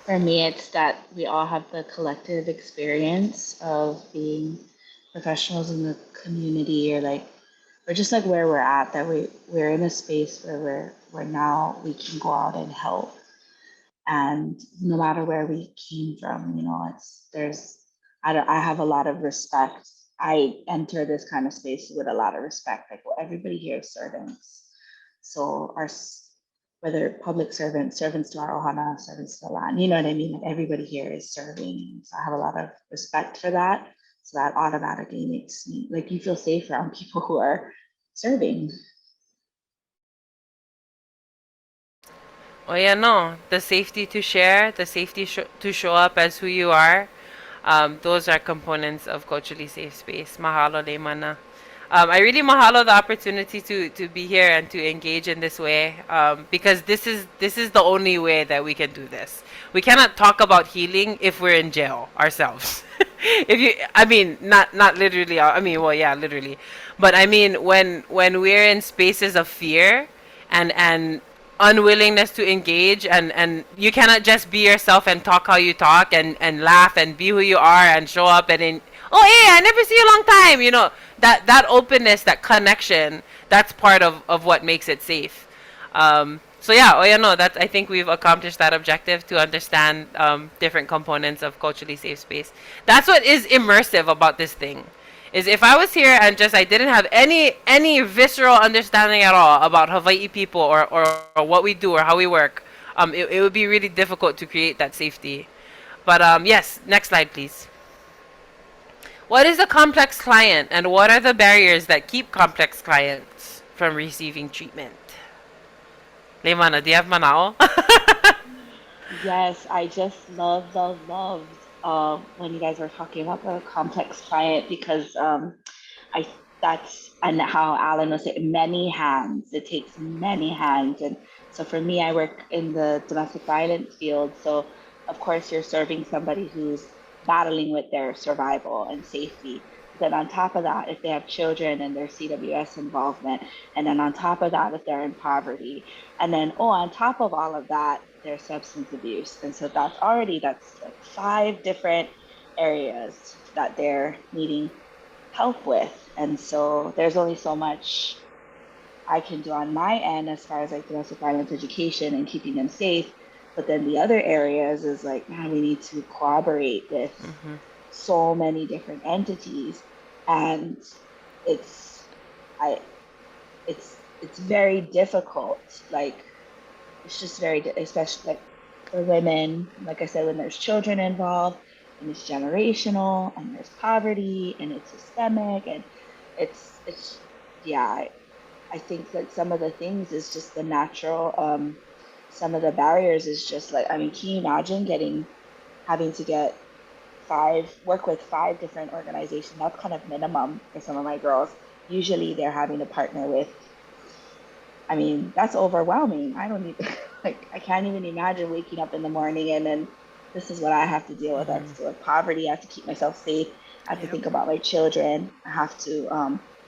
for me, it's that we all have the collective experience of being professionals in the community, or just like where we're at, that we're in a space where we're now we can go out and help, and no matter where we came from, I have a lot of respect. I enter this kind of space with a lot of respect. Like, well, everybody here is servants, so whether public servants, servants to our ohana, servants to the land, you know what I mean? Like, everybody here is serving. So I have a lot of respect for that. So that automatically makes me, like, you feel safe around people who are serving. Oh yeah, no. The safety to share, the safety to show up as who you are, those are components of culturally safe space. Mahalo le mana. I really mahalo the opportunity to be here and to engage in this way, because this is the only way that we can do this. We cannot talk about healing if we're in jail ourselves. I mean, not literally. I mean, well, yeah, literally, but I mean, when we're in spaces of fear and unwillingness to engage, and you cannot just be yourself and talk how you talk and laugh and be who you are and show up and oh hey, I never see you a long time, that openness, that connection, that's part of what makes it safe. So yeah, oh yeah, no, that I think we've accomplished that objective, to understand different components of culturally safe space. That's what is immersive about this thing. Is if I was here and just I didn't have any visceral understanding at all about Hawaii people or what we do or how we work, it would be really difficult to create that safety. But yes, next slide, please. What is a complex client, and what are the barriers that keep complex clients from receiving treatment? Leimana, do you have manao? Yes, I just love when you guys were talking about the complex client, because and how Alan was saying, many hands. It takes many hands, and so for me, I work in the domestic violence field. So of course, you're serving somebody who's battling with their survival and safety. Then on top of that, if they have children and their CWS involvement, and then on top of that, if they're in poverty, and then on top of all of that, there's substance abuse. And so that's like 5 different areas that they're needing help with. And so there's only so much I can do on my end as far as like domestic violence education and keeping them safe. But then the other areas is like, man, we need to cooperate with so many different entities, and it's very difficult. Like, it's just especially like for women, like I said, when there's children involved, and it's generational, and there's poverty, and it's systemic, and it's yeah. I think that some of the things is just the natural. Some of the barriers is just like, I mean, can you imagine having to work with 5 different organizations? That's kind of minimum for some of my girls. Usually they're having to partner with, I mean, that's overwhelming. I don't even, I can't even imagine waking up in the morning and then this is what I have to deal with. I have to deal with poverty. I have to keep myself safe. I have to think about my children. I have to,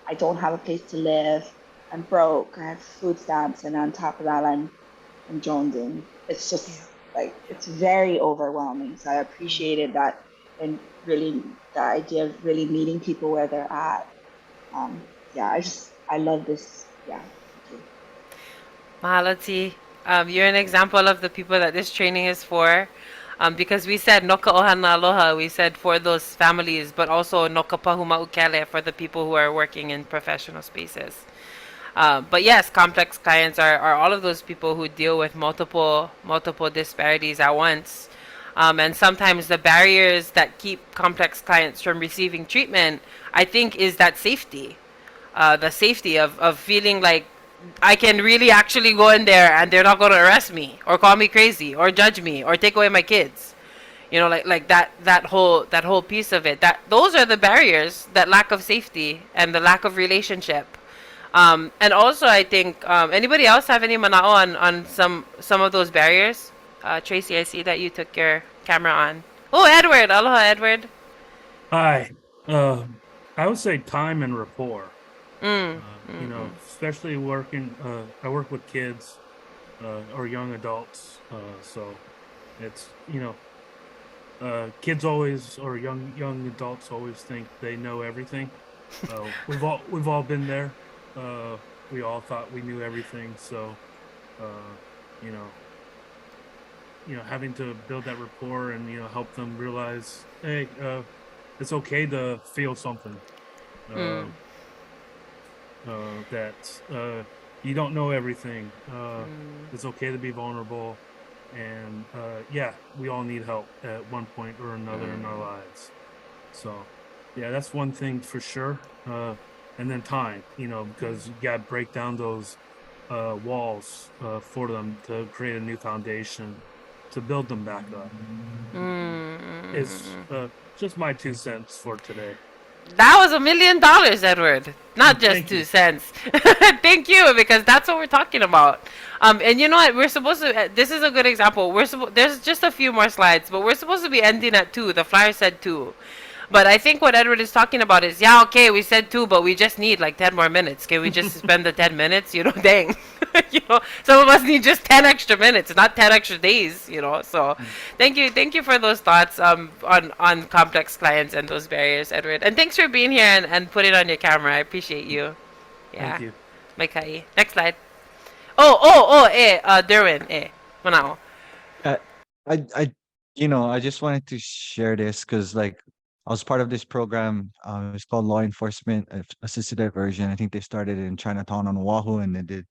I don't have a place to live. I'm broke. I have food stamps. And on top of that, I'm jonesing. It's just like, it's very overwhelming. So I appreciated that, and really the idea of really meeting people where they're at. I love this. Yeah. Mahalo T. You're an example of the people that this training is for. Because we said Noka Ohana Aloha, we said for those families, but also Noka Pahuma Ukele for the people who are working in professional spaces. But yes, complex clients are all of those people who deal with multiple disparities at once. And sometimes the barriers that keep complex clients from receiving treatment, I think, is that safety. The safety of feeling like I can really actually go in there and they're not going to arrest me or call me crazy or judge me or take away my kids. Like that whole piece of it. Those are the barriers, that lack of safety and the lack of relationship. And also, I think, anybody else have any manao on some of those barriers? Tracy, I see that you took your camera on. Oh, Edward. Aloha, Edward. Hi. I would say time and rapport. Especially working, I work with kids or young adults. So it's, kids always, or young adults always think they know everything. We've all been there. We all thought we knew everything. So, you know, having to build that rapport and help them realize, hey, it's okay to feel something. That you don't know everything. It's okay to be vulnerable, and yeah, we all need help at one point or another in our lives. So, yeah, that's one thing for sure. And then time, because you got to break down those walls for them to create a new foundation to build them back up. It's just my 2 cents for today. That was $1 million, Edward. Not just 2 cents. Thank you, because that's what we're talking about. And you know what? We're supposed to. This is a good example. There's just a few more slides, but we're supposed to be ending at 2. The flyer said 2. But I think what Edward is talking about is, yeah, okay, we said 2, but we just need like 10 more minutes. Can we just spend the 10 minutes? Dang. Some of us need just 10 extra minutes, not 10 extra days. So thank you for those thoughts on complex clients and those barriers, Edward. And thanks for being here and put it on your camera. I appreciate you. Yeah. Thank you. Mai kai. Next slide. Derwin, manao. I just wanted to share this because I was part of this program. It's called Law Enforcement Assisted Diversion. I think they started in Chinatown on Oahu, and they did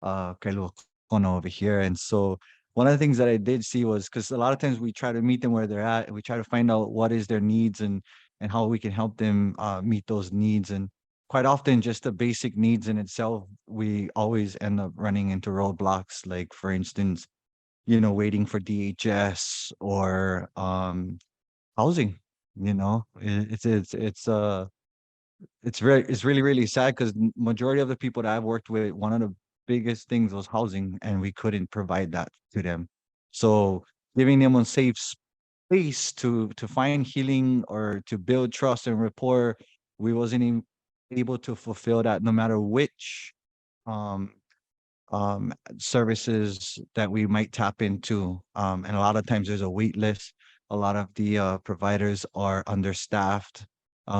Kailua Kono over here. And so one of the things that I did see was, because a lot of times we try to meet them where they're at, and we try to find out what is their needs and how we can help them meet those needs. And quite often, just the basic needs in itself, we always end up running into roadblocks. Like, for instance, waiting for DHS or housing. It's really, really sad because majority of the people that I've worked with, one of the biggest things was housing, and we couldn't provide that to them. So giving them a safe space to find healing or to build trust and rapport, we wasn't even able to fulfill that, no matter which services that we might tap into. And a lot of times there's a wait list. A lot of the providers are understaffed.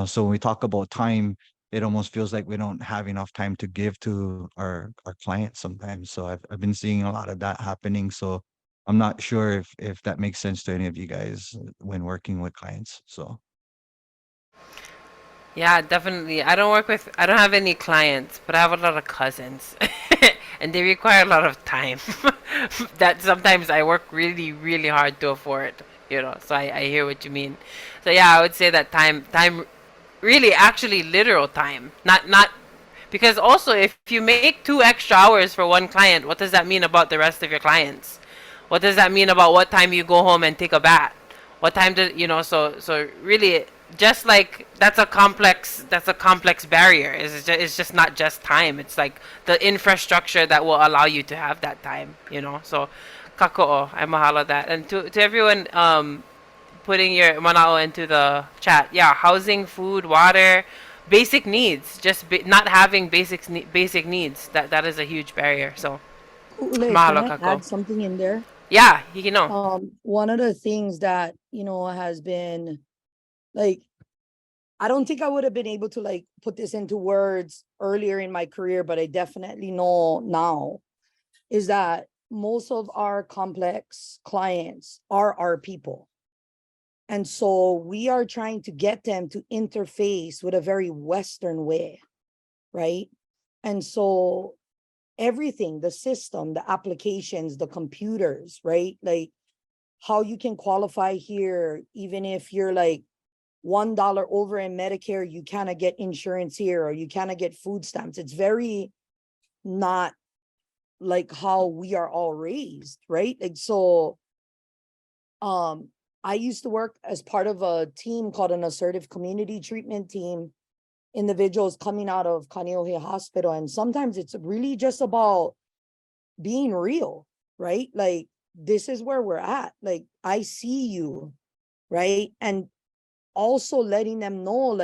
So when we talk about time, it almost feels like we don't have enough time to give to our clients sometimes. So I've been seeing a lot of that happening. So I'm not sure if that makes sense to any of you guys when working with clients. So. Yeah, definitely. I don't have any clients, but I have a lot of cousins. And they require a lot of time that sometimes I work really, really hard to afford, so I hear what you mean. So yeah, I would say that time really actually literal time, not because also if you make 2 extra hours for one client, what does that mean about the rest of your clients? What does that mean about what time you go home and take a bath? What time so really, just like that's a complex barrier. It's just not just time. It's like the infrastructure that will allow you to have that time. So kako'o, I mahalo that. And to everyone putting your manao into the chat. Yeah, housing, food, water, basic needs. Just not having basic needs. That is a huge barrier. So mahalo, can I add something in there? Yeah, one of the things that has been I don't think I would have been able to put this into words earlier in my career, but I definitely know now, is that most of our complex clients are our people. And so we are trying to get them to interface with a very Western way, right? And so everything, the system, the applications, the computers, right? How you can qualify here, even if you're $1 over in Medicare, you cannot get insurance here, or you cannot get food stamps. It's very not like how we are all raised, right? So I used to work as part of a team called an assertive community treatment team, individuals coming out of Kanilehua Hospital. And sometimes it's really just about being real, right? This is where we're at. I see you, right? And also letting them know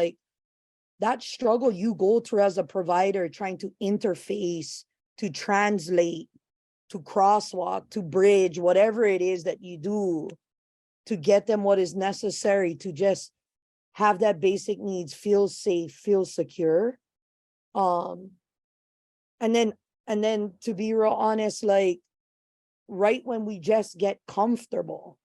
that struggle you go through as a provider, trying to interface, to translate, to crosswalk, to bridge, whatever it is that you do to get them what is necessary to just have that basic needs, feel safe, feel secure. And then to be real honest, like right when we just get comfortable,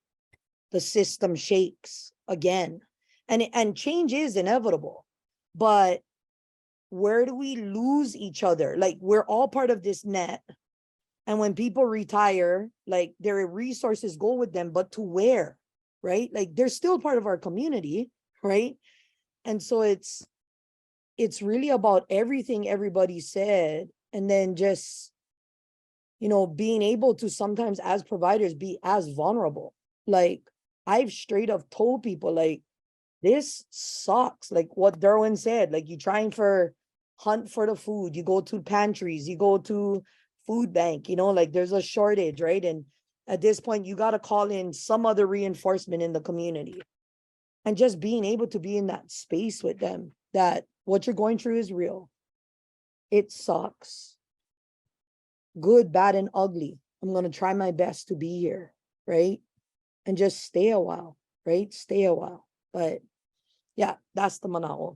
the system shakes again. And change is inevitable, but where do we lose each other? Like we're all part of this net. And when people retire, like their resources go with them, but to where, right? Like they're still part of our community, right? And so it's really about everything everybody said. And then just, you know, being able to sometimes as providers be as vulnerable. Like I've straight up told people like, this sucks. Like what Derwin said, like you trying for hunt for the food, you go to pantries, you go to food bank, you know, like there's a shortage, right? And at this point, you got to call in some other reinforcement in the community. And just being able to be in that space with them, that what you're going through is real. It sucks. Good, bad, and ugly. I'm going to try my best to be here, right? And just stay a while, right? Stay a while. But yeah, that's the manao.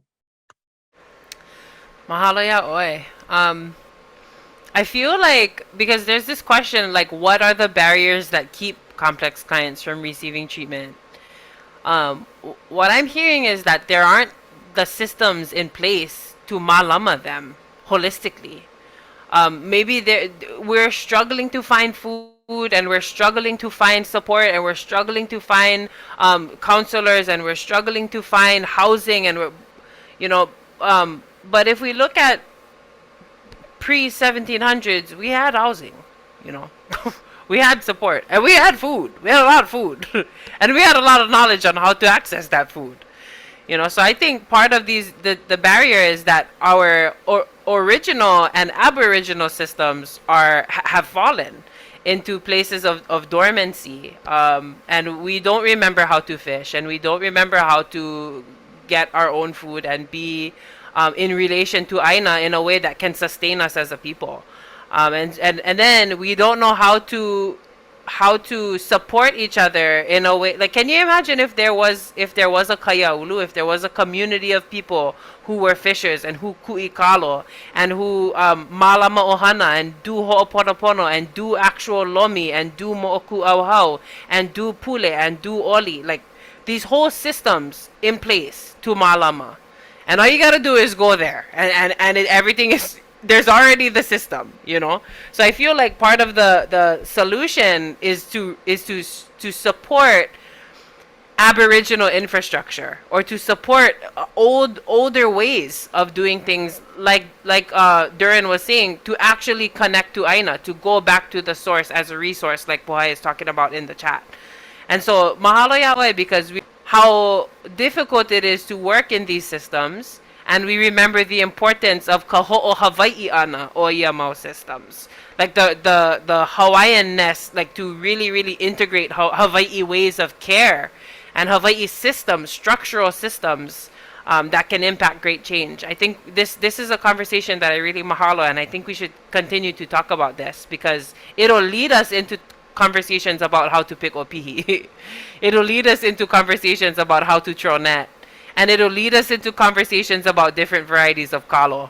Mahalo ya oi. I feel like, because there's this question, like, what are the barriers that keep complex clients from receiving treatment? What I'm hearing is that there aren't the systems in place to malama them holistically. Maybe we're struggling to find food, and we're struggling to find support, and we're struggling to find counselors, and we're struggling to find housing, and we're, you know, but if we look at pre-1700s, we had housing, you know. We had support, and we had food. We had a lot of food. And we had a lot of knowledge on how to access that food. You know, so I think part of the barrier is that our original and aboriginal systems have fallen into places of dormancy. And we don't remember how to fish, and we don't remember how to get our own food and be in relation to Aina in a way that can sustain us as a people. And then we don't know how to support each other in a way. Like, can you imagine if there was a kayaulu, if there was a community of people who were fishers and who ku'ikalo and who malama ohana and do ho'oponopono and do actual lomi and do mo'oku auhau and do pule and do oli, like these whole systems in place to malama. And all you gotta do is go there, and everything is, there's already the system, you know. So I feel like part of the solution is to support Aboriginal infrastructure, or to support older ways of doing things, like Duran was saying, to actually connect to Aina, to go back to the source as a resource, like Pohai is talking about in the chat. And so mahalo yaoi, because how difficult it is to work in these systems, and we remember the importance of kaho'o Hawaii ana o Iamau systems, like the Hawaiian-ness, like to really integrate Hawaii ways of care and Hawaii systems, structural systems that can impact great change. I think this is a conversation that I really mahalo, and I think we should continue to talk about this, because it'll lead us into conversations about how to pick opihi. It'll lead us into conversations about how to throw net. And it'll lead us into conversations about different varieties of kalo.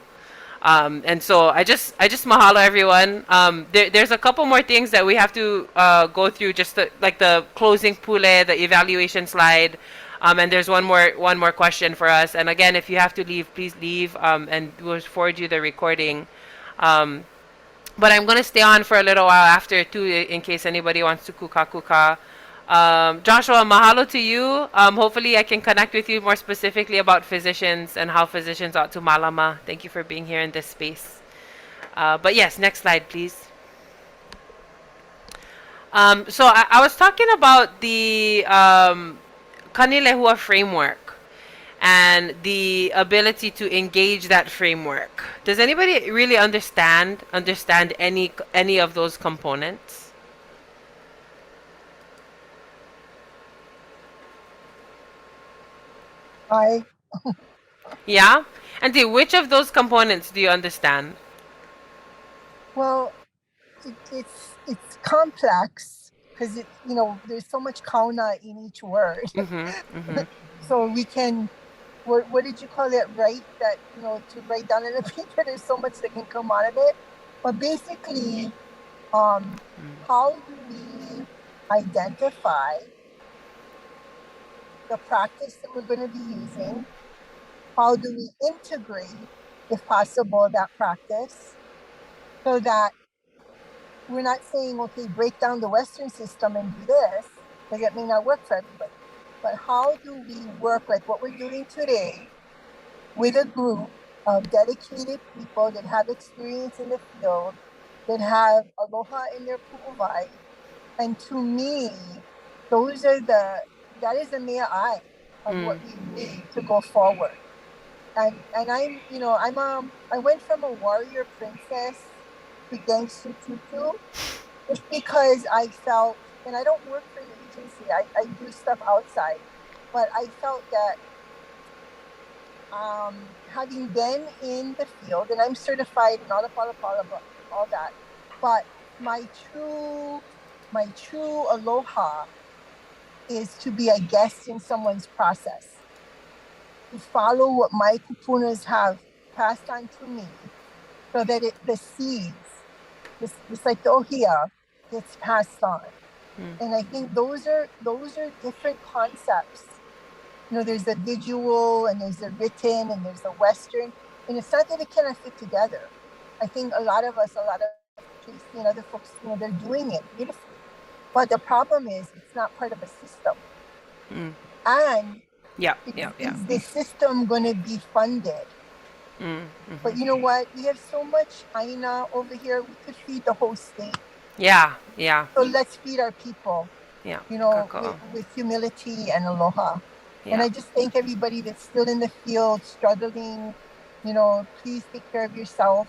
And so I just mahalo everyone. There's a couple more things that we have to go through, just like the closing pule, the evaluation slide. And there's one more question for us. And again, if you have to leave, please leave, and we'll forward you the recording. But I'm going to stay on for a little while after too, in case anybody wants to kuka. Joshua, mahalo to you. Hopefully I can connect with you more specifically about physicians and how physicians ought to malama. Thank you for being here in this space. But yes, next slide, please. So I was talking about the Kanilehua Framework and the ability to engage that framework. Does anybody really understand any of those components? Yeah? And which of those components do you understand? Well, it's complex because there's so much kauna in each word. So we can, what did you call it, right? That, to write down in a paper, there's so much that can come out of it. But basically, how do we identify the practice that we're going to be using? How do we integrate, if possible, that practice so that we're not saying, okay, break down the Western system and do this, because it may not work for everybody. But how do we work like what we're doing today with a group of dedicated people that have experience in the field, that have aloha in their pu'uvai? And to me, that is the mea ai of what we need to go forward. And I went from a warrior princess to gangster tutu just because I felt, and I don't work for an agency, I do stuff outside, but I felt that having been in the field, and I'm certified in all that, but my true aloha is to be a guest in someone's process, to follow what my kupunas have passed on to me, so that the seeds, just like the ohia, gets passed on. And I think those are different concepts. There's the visual, and there's the written, and there's the Western, and it's not that it cannot fit together. I think a lot of Casey and other folks, they're doing it beautifully. But the problem is it's not part of a system. And is the system going to be funded? But you know what? We have so much aina over here. We could feed the whole state. Yeah. So let's feed our people. With humility and aloha. And I just thank everybody that's still in the field struggling. Please take care of yourself.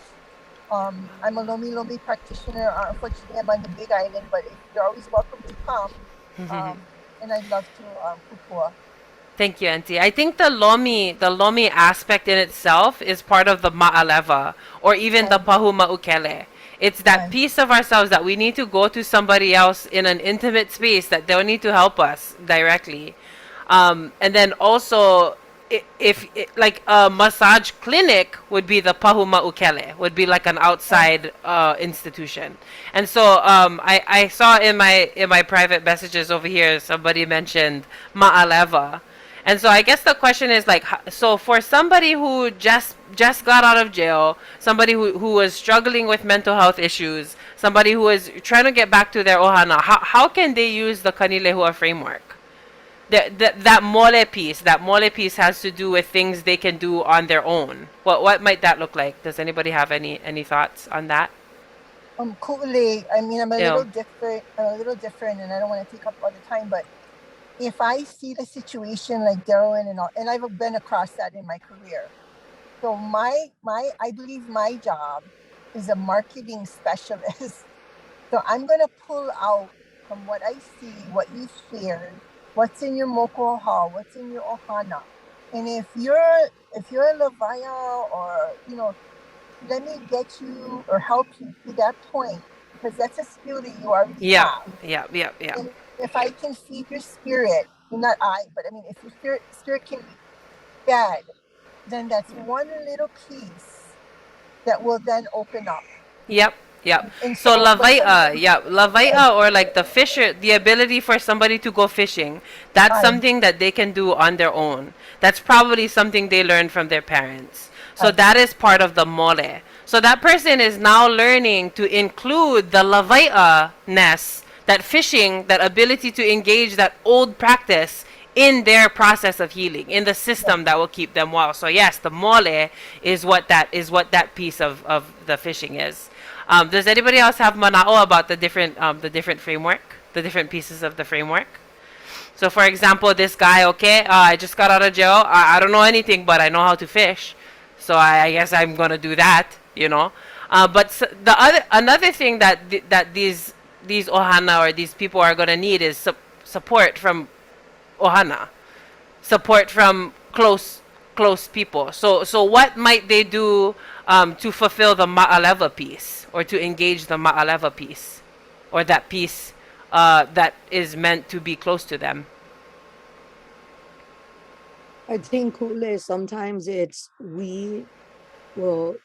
I'm a Lomi practitioner. Unfortunately, I'm on the Big Island, but you're always welcome to come. And I'd love to kukua. Thank you, Auntie. I think the lomi aspect in itself is part of the ma'aleva, or even the pahu ma'ukele. It's that piece of ourselves that we need to go to somebody else in an intimate space that they'll need to help us directly. And then also, if like a massage clinic would be the pahu ma'ukele, would be like an outside institution. And so I saw in my private messages over here, somebody mentioned ma'aleva. And so I guess the question is like, so for somebody who just got out of jail, somebody who was struggling with mental health issues, somebody who is trying to get back to their ohana, how can they use the Kanilehua framework? That mole piece has to do with things they can do on their own. What might that look like? Does anybody have any thoughts on that? Ku'ulei, I mean, I'm a little different, and I don't want to take up all the time, but if I see the situation like Darwin and I've been across that in my career. So I believe my job is a marketing specialist. So I'm going to pull out from what I see, what you shared, what's in your mokoha, what's in your ohana. And if you're a levaya, or, let me get you or help you to that point, because that's a skill that you already have. Yeah. And if I can feed your spirit, not I, but I mean, if your spirit can be fed, then that's one little piece that will then open up. Yep. So lavaia, or like the fisher, the ability for somebody to go fishing, that's something that they can do on their own. That's probably something they learned from their parents. So that is part of the mole. So that person is now learning to include the lavaia-ness, that fishing, that ability to engage that old practice in their process of healing, in the system that will keep them well. So yes, the mole is what that piece of the fishing is. Does anybody else have mana'o about the different framework, the different pieces of the framework? So for example, this guy, I just got out of jail. I don't know anything, but I know how to fish. So I guess I'm gonna do that, But another thing that these ohana or these people are gonna need is support from ohana, support from close people. So what might they do to fulfill the ma'aleva piece, or to engage the ma'aleva piece? or that piece that is meant to be close to them. I think Ku'ulei, sometimes it's we will,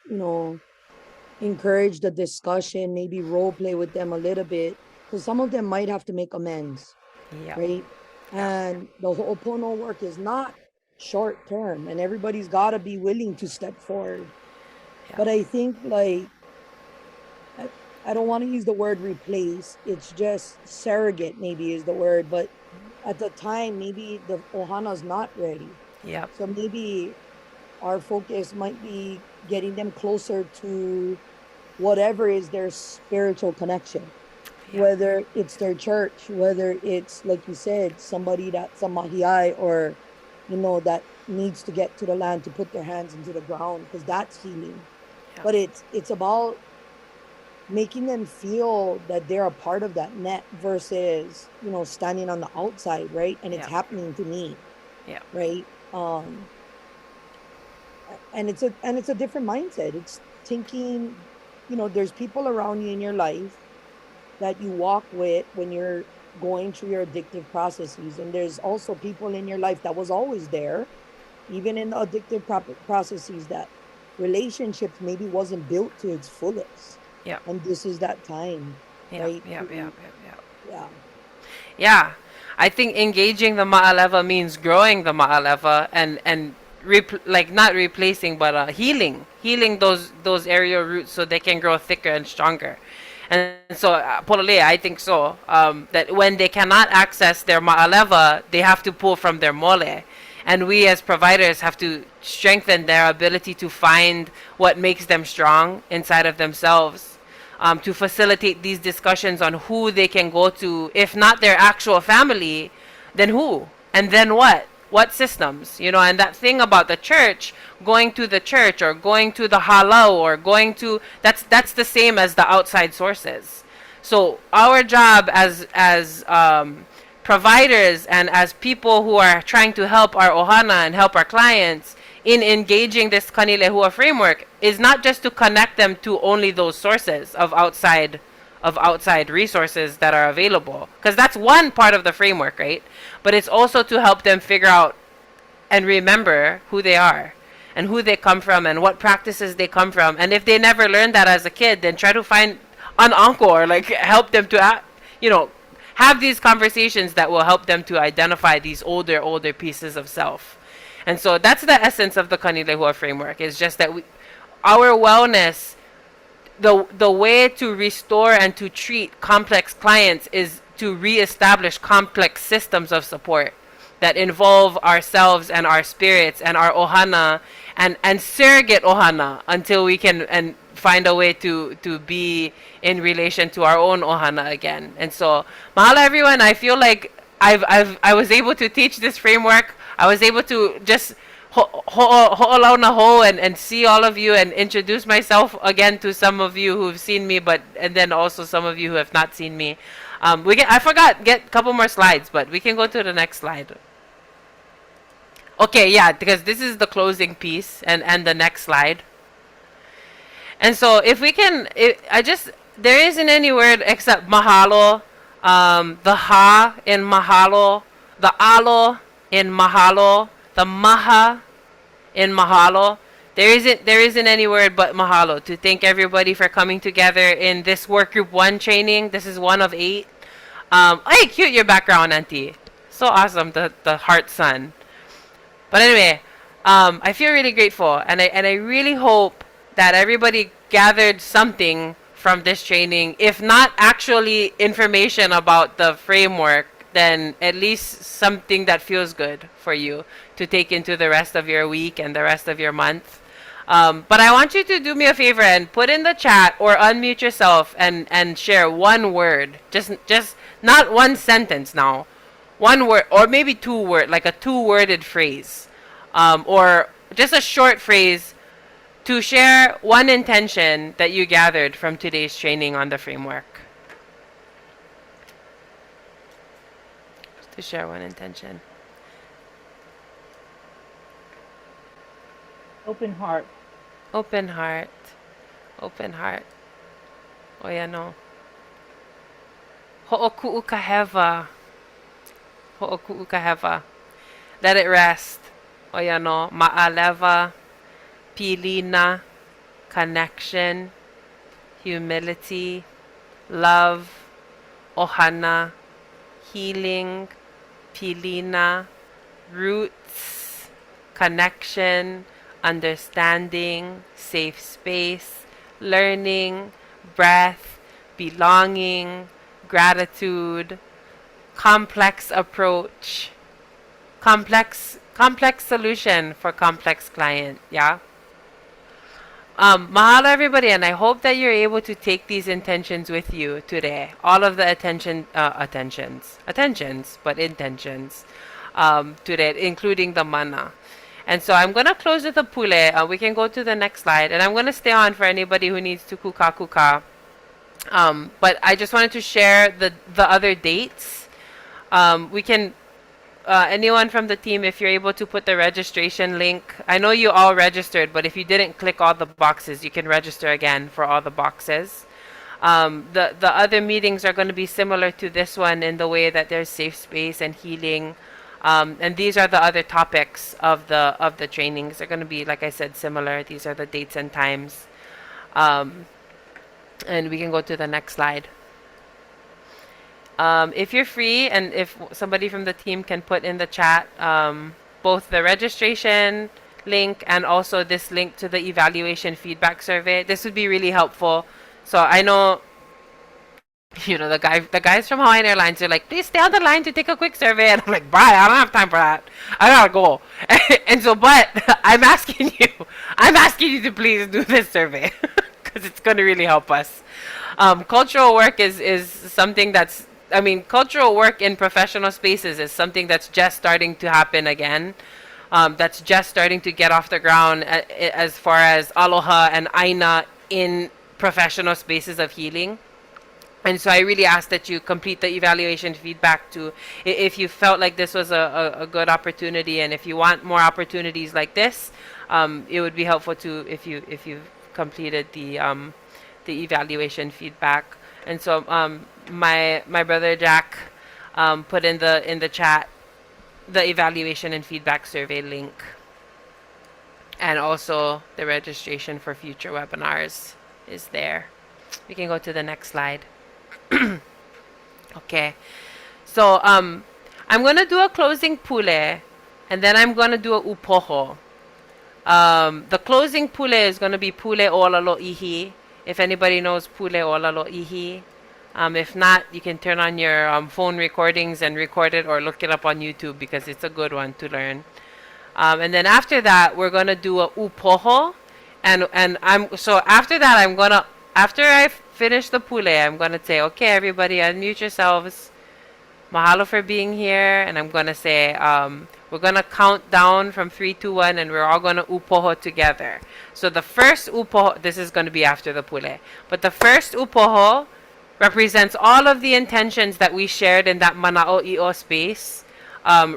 encourage the discussion, maybe role play with them a little bit, because some of them might have to make amends, right? And the Ho'opono work is not short term, and everybody's got to be willing to step forward. But I think, like, I don't want to use the word replace, it's just surrogate, maybe is the word, but at the time, maybe the ohana's not ready. Yeah. So maybe our focus might be getting them closer to whatever is their spiritual connection, whether it's their church, whether it's, like you said, somebody that's a mahiai, or, that needs to get to the land to put their hands into the ground, because that's healing. But it's about making them feel that they're a part of that net versus, standing on the outside, right? And it's happening to me. Yeah. Right. And it's a different mindset. It's thinking, there's people around you in your life that you walk with when you're going through your addictive processes. And there's also people in your life that was always there, even in the addictive processes, that relationships maybe wasn't built to its fullest. Yeah. And this is that time. Right? Yeah. I think engaging the ma'aleva means growing the ma'aleva and not replacing, but healing those aerial roots so they can grow thicker and stronger. And so, Pololea, I think so, that when they cannot access their ma'aleva, they have to pull from their mole. And we as providers have to strengthen their ability to find what makes them strong inside of themselves, to facilitate these discussions on who they can go to. If not their actual family, then who? And then what? What systems? And that thing about the church, going to the church or going to the halau or going to, that's the same as the outside sources. So our job as providers and as people who are trying to help our ohana and help our clients in engaging this Kanilehua framework is not just to connect them to only those sources of outside resources that are available, because that's one part of the framework, right? But it's also to help them figure out and remember who they are and who they come from and what practices they come from. And if they never learned that as a kid, then try to find an uncle or help them to have these conversations that will help them to identify these older pieces of self. And so that's the essence of the Kanilehua framework, is just that our wellness, the way to restore and to treat complex clients is to reestablish complex systems of support that involve ourselves and our spirits and our ohana and surrogate ohana until we can and find a way to be in relation to our own ohana again. And so, mahalo everyone. I feel like I was able to teach this framework. I was able to just ho'olauna and see all of you and introduce myself again to some of you who've seen me, and then also some of you who have not seen me. I forgot, get a couple more slides, but we can go to the next slide. Okay, yeah, because this is the closing piece and the next slide. And so if we can, there isn't any word except mahalo, the ha in mahalo, the alo in mahalo, the maha in mahalo. There isn't any word but mahalo to thank everybody for coming together in this work group 1 training. This is 1 of 8. Hey, cute your background, Auntie. So awesome, the heart sun. But anyway, I feel really grateful, and I really hope that everybody gathered something from this training. If not actually information about the framework, then at least something that feels good for you to take into the rest of your week and the rest of your month. But I want you to do me a favor and put in the chat or unmute yourself and share one word. Just not one sentence now. One word, or maybe 2 word, like a 2-worded phrase. Or just a short phrase to share one intention that you gathered from today's training on the framework. To share one intention. Open heart. Open heart. Open heart. Oh yeah, no. Ho'oku'ukaheva. Ho'oku'ukaheva. Let it rest. Oyano, ma'aleva, pilina, connection, humility, love, ohana, healing, pilina, roots, connection, understanding, safe space, learning, breath, belonging, gratitude, complex approach, complex solution for complex client. Yeah. Mahalo everybody, and I hope that you're able to take these intentions with you today. All of the attentions, but intentions today, including the mana. And so I'm going to close with a pule. We can go to the next slide, and I'm going to stay on for anybody who needs to kuka. But I just wanted to share the other dates. We can anyone from the team, if you're able to put the registration link. I know you all registered, but if you didn't click all the boxes, you can register again for all the boxes. The other meetings are going to be similar to this one in the way that there's safe space and healing. And these are the other topics of the trainings. They're going to be, like I said, similar. These are the dates and times. And we can go to the next slide. If you're free, and if somebody from the team can put in the chat both the registration link and also this link to the evaluation feedback survey, this would be really helpful. So I know, the guys from Hawaiian Airlines are like, please stay on the line to take a quick survey. And I'm like, bye, I don't have time for that. I gotta go. And so, but I'm asking you to please do this survey because it's going to really help us. Cultural work is something that's, cultural work in professional spaces is something that's just starting to happen again. That's just starting to get off the ground as far as aloha and aina in professional spaces of healing. And so I really ask that you complete the evaluation feedback to, if you felt like this was a good opportunity, and if you want more opportunities like this, it would be helpful to if you completed the evaluation feedback. And so my brother Jack put in the chat the evaluation and feedback survey link, and also the registration for future webinars is there. We can go to the next slide. Okay, so I'm gonna do a closing pule, and then I'm gonna do a upoho. The closing pule is gonna be pule olalo ihi. If anybody knows pule olalo ihi. If not, you can turn on your phone recordings and record it, or look it up on YouTube because it's a good one to learn. And then after that, we're gonna do a upoho, and after that, after I finish the pule, I'm gonna say, okay, everybody, unmute yourselves. Mahalo for being here, and I'm gonna say, we're gonna count down from 3, 2, 1, and we're all gonna upoho together. So the first upoho, this is gonna be after the pule, but the first upoho represents all of the intentions that we shared in that mana'o i'o space,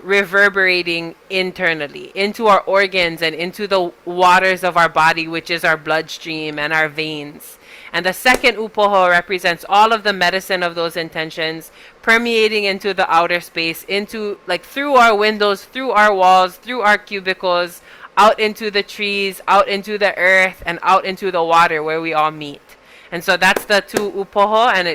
reverberating internally into our organs and into the waters of our body, which is our bloodstream and our veins. And the second upoho represents all of the medicine of those intentions permeating into the outer space, into through our windows, through our walls, through our cubicles, out into the trees, out into the earth, and out into the water where we all meet. And so that's the 2 upoho, and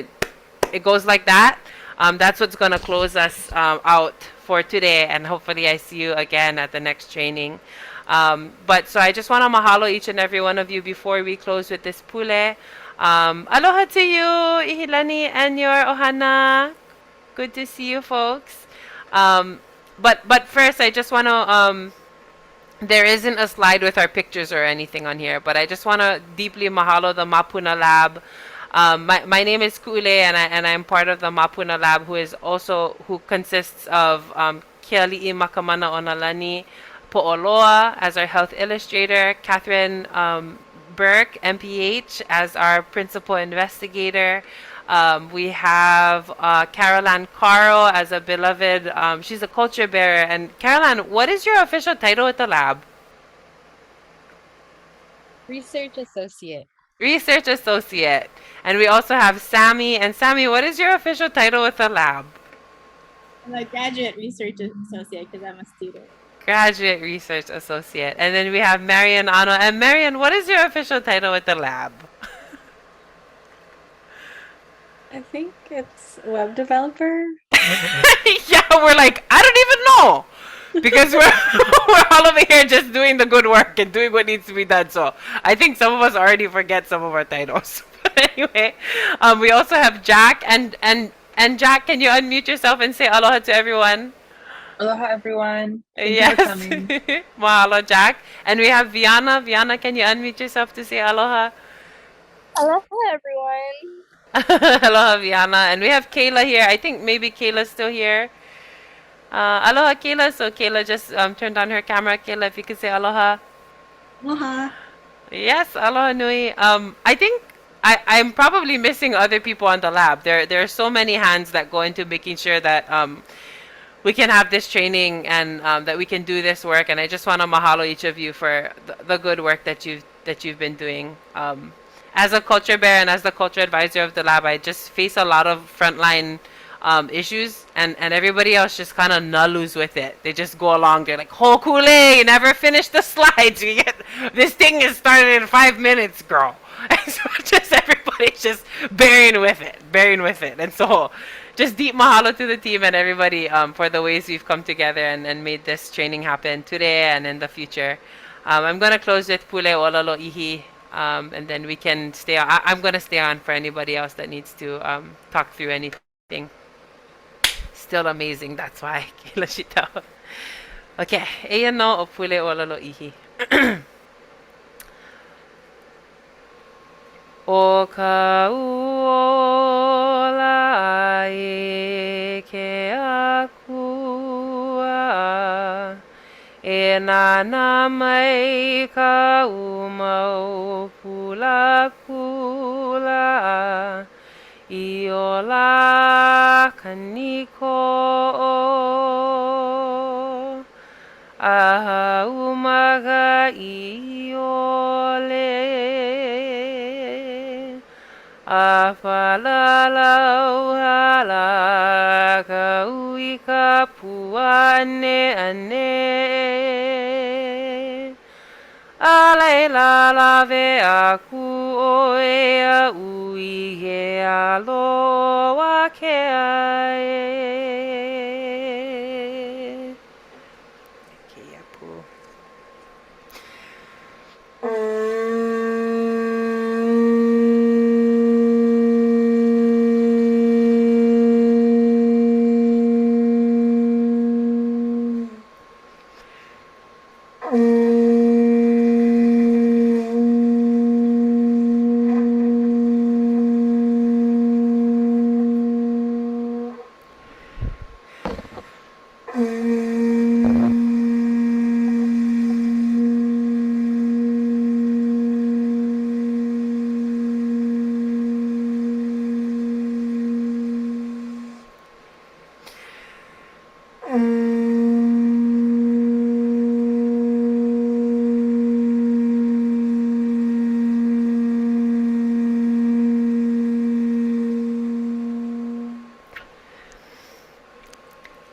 it goes like that. That's what's going to close us out for today, and hopefully I see you again at the next training. But so I just want to mahalo each and every one of you before we close with this pule. Aloha to you, Ihilani and your ohana. Good to see you, folks. But first, I just want to, there isn't a slide with our pictures or anything on here, but I just want to deeply mahalo the Mapuna Lab. My name is Ku'ulei, and I'm part of the Mapuna Lab, who consists of Keali'i Makamana Onalani Po'oloa as our health illustrator, Catherine Burke, MPH, as our principal investigator. We have Caroline Caro as a beloved, she's a culture bearer. And Caroline, what is your official title at the lab? Research associate. Research associate. And we also have Sammy. And Sammy, what is your official title with the lab? I'm a graduate research associate because I'm a student. Graduate research associate. And then we have Marian Ano. And Marian, what is your official title with the lab? I think it's web developer. Yeah, we're like, I don't even know. Because we're all over here just doing the good work and doing what needs to be done. So I think some of us already forget some of our titles. But anyway, we also have Jack and Jack, can you unmute yourself and say aloha to everyone? Aloha, everyone. Thank you Yes. for coming. Mahalo, Jack. And we have Viana. Viana, can you unmute yourself to say aloha? Aloha, everyone. Aloha, Viana. And we have Kayla here. I think maybe Kayla's still here. Aloha, Kayla. So Kayla just turned on her camera. Kayla, if you could say aloha. Aloha. Yes, aloha nui. I think I'm probably missing other people on the lab. There are so many hands that go into making sure that we can have this training and that we can do this work. And I just want to mahalo each of you for the good work that you've been doing. As a culture bear and as the culture advisor of the lab, I just face a lot of frontline issues, and everybody else just kind of nalus with it. They just go along. They're like, "Oh, Kuʻulei, you never finished the slides. You get this thing is started in 5 minutes, girl." And so just everybody's just bearing with it. And so just deep mahalo to the team and everybody for the ways we've come together and made this training happen today and in the future. I'm gonna close with Pule Olalo Ihi. And then we can stay on. I'm going to stay on for anybody else that needs to talk through anything. Still amazing, that's why. Okay, eia no o Pule Olalo Ihi. O ka uola e ke akua e nana mai ka umau pula pula i o la kaniko aha umaga i ole a whalalau hala ka ui ka puane ane a leila lave aku o e a ui he aloha ke ae ke apu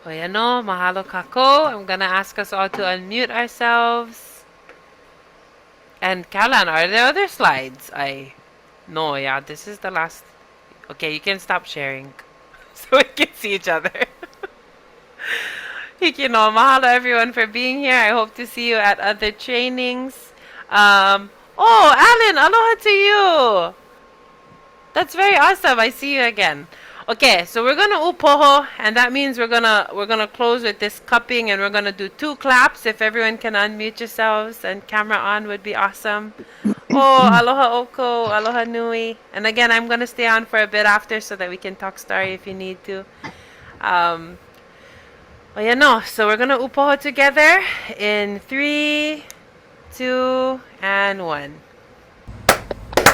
Oyano, mahalo kako. I'm gonna ask us all to unmute ourselves. And Kalan, are there other slides? No, yeah, this is the last. Okay, you can stop sharing so we can see each other. Mahalo everyone for being here. I hope to see you at other trainings. Oh, Alan, aloha to you. That's very awesome. I see you again. Okay, so we're gonna upoho, and that means we're gonna close with this cupping, and we're gonna do 2 claps. If everyone can unmute yourselves and camera on, would be awesome. Oh, aloha oko, aloha nui. And again, I'm gonna stay on for a bit after so that we can talk story if you need to. So we're gonna upoho together in 3, 2, and 1.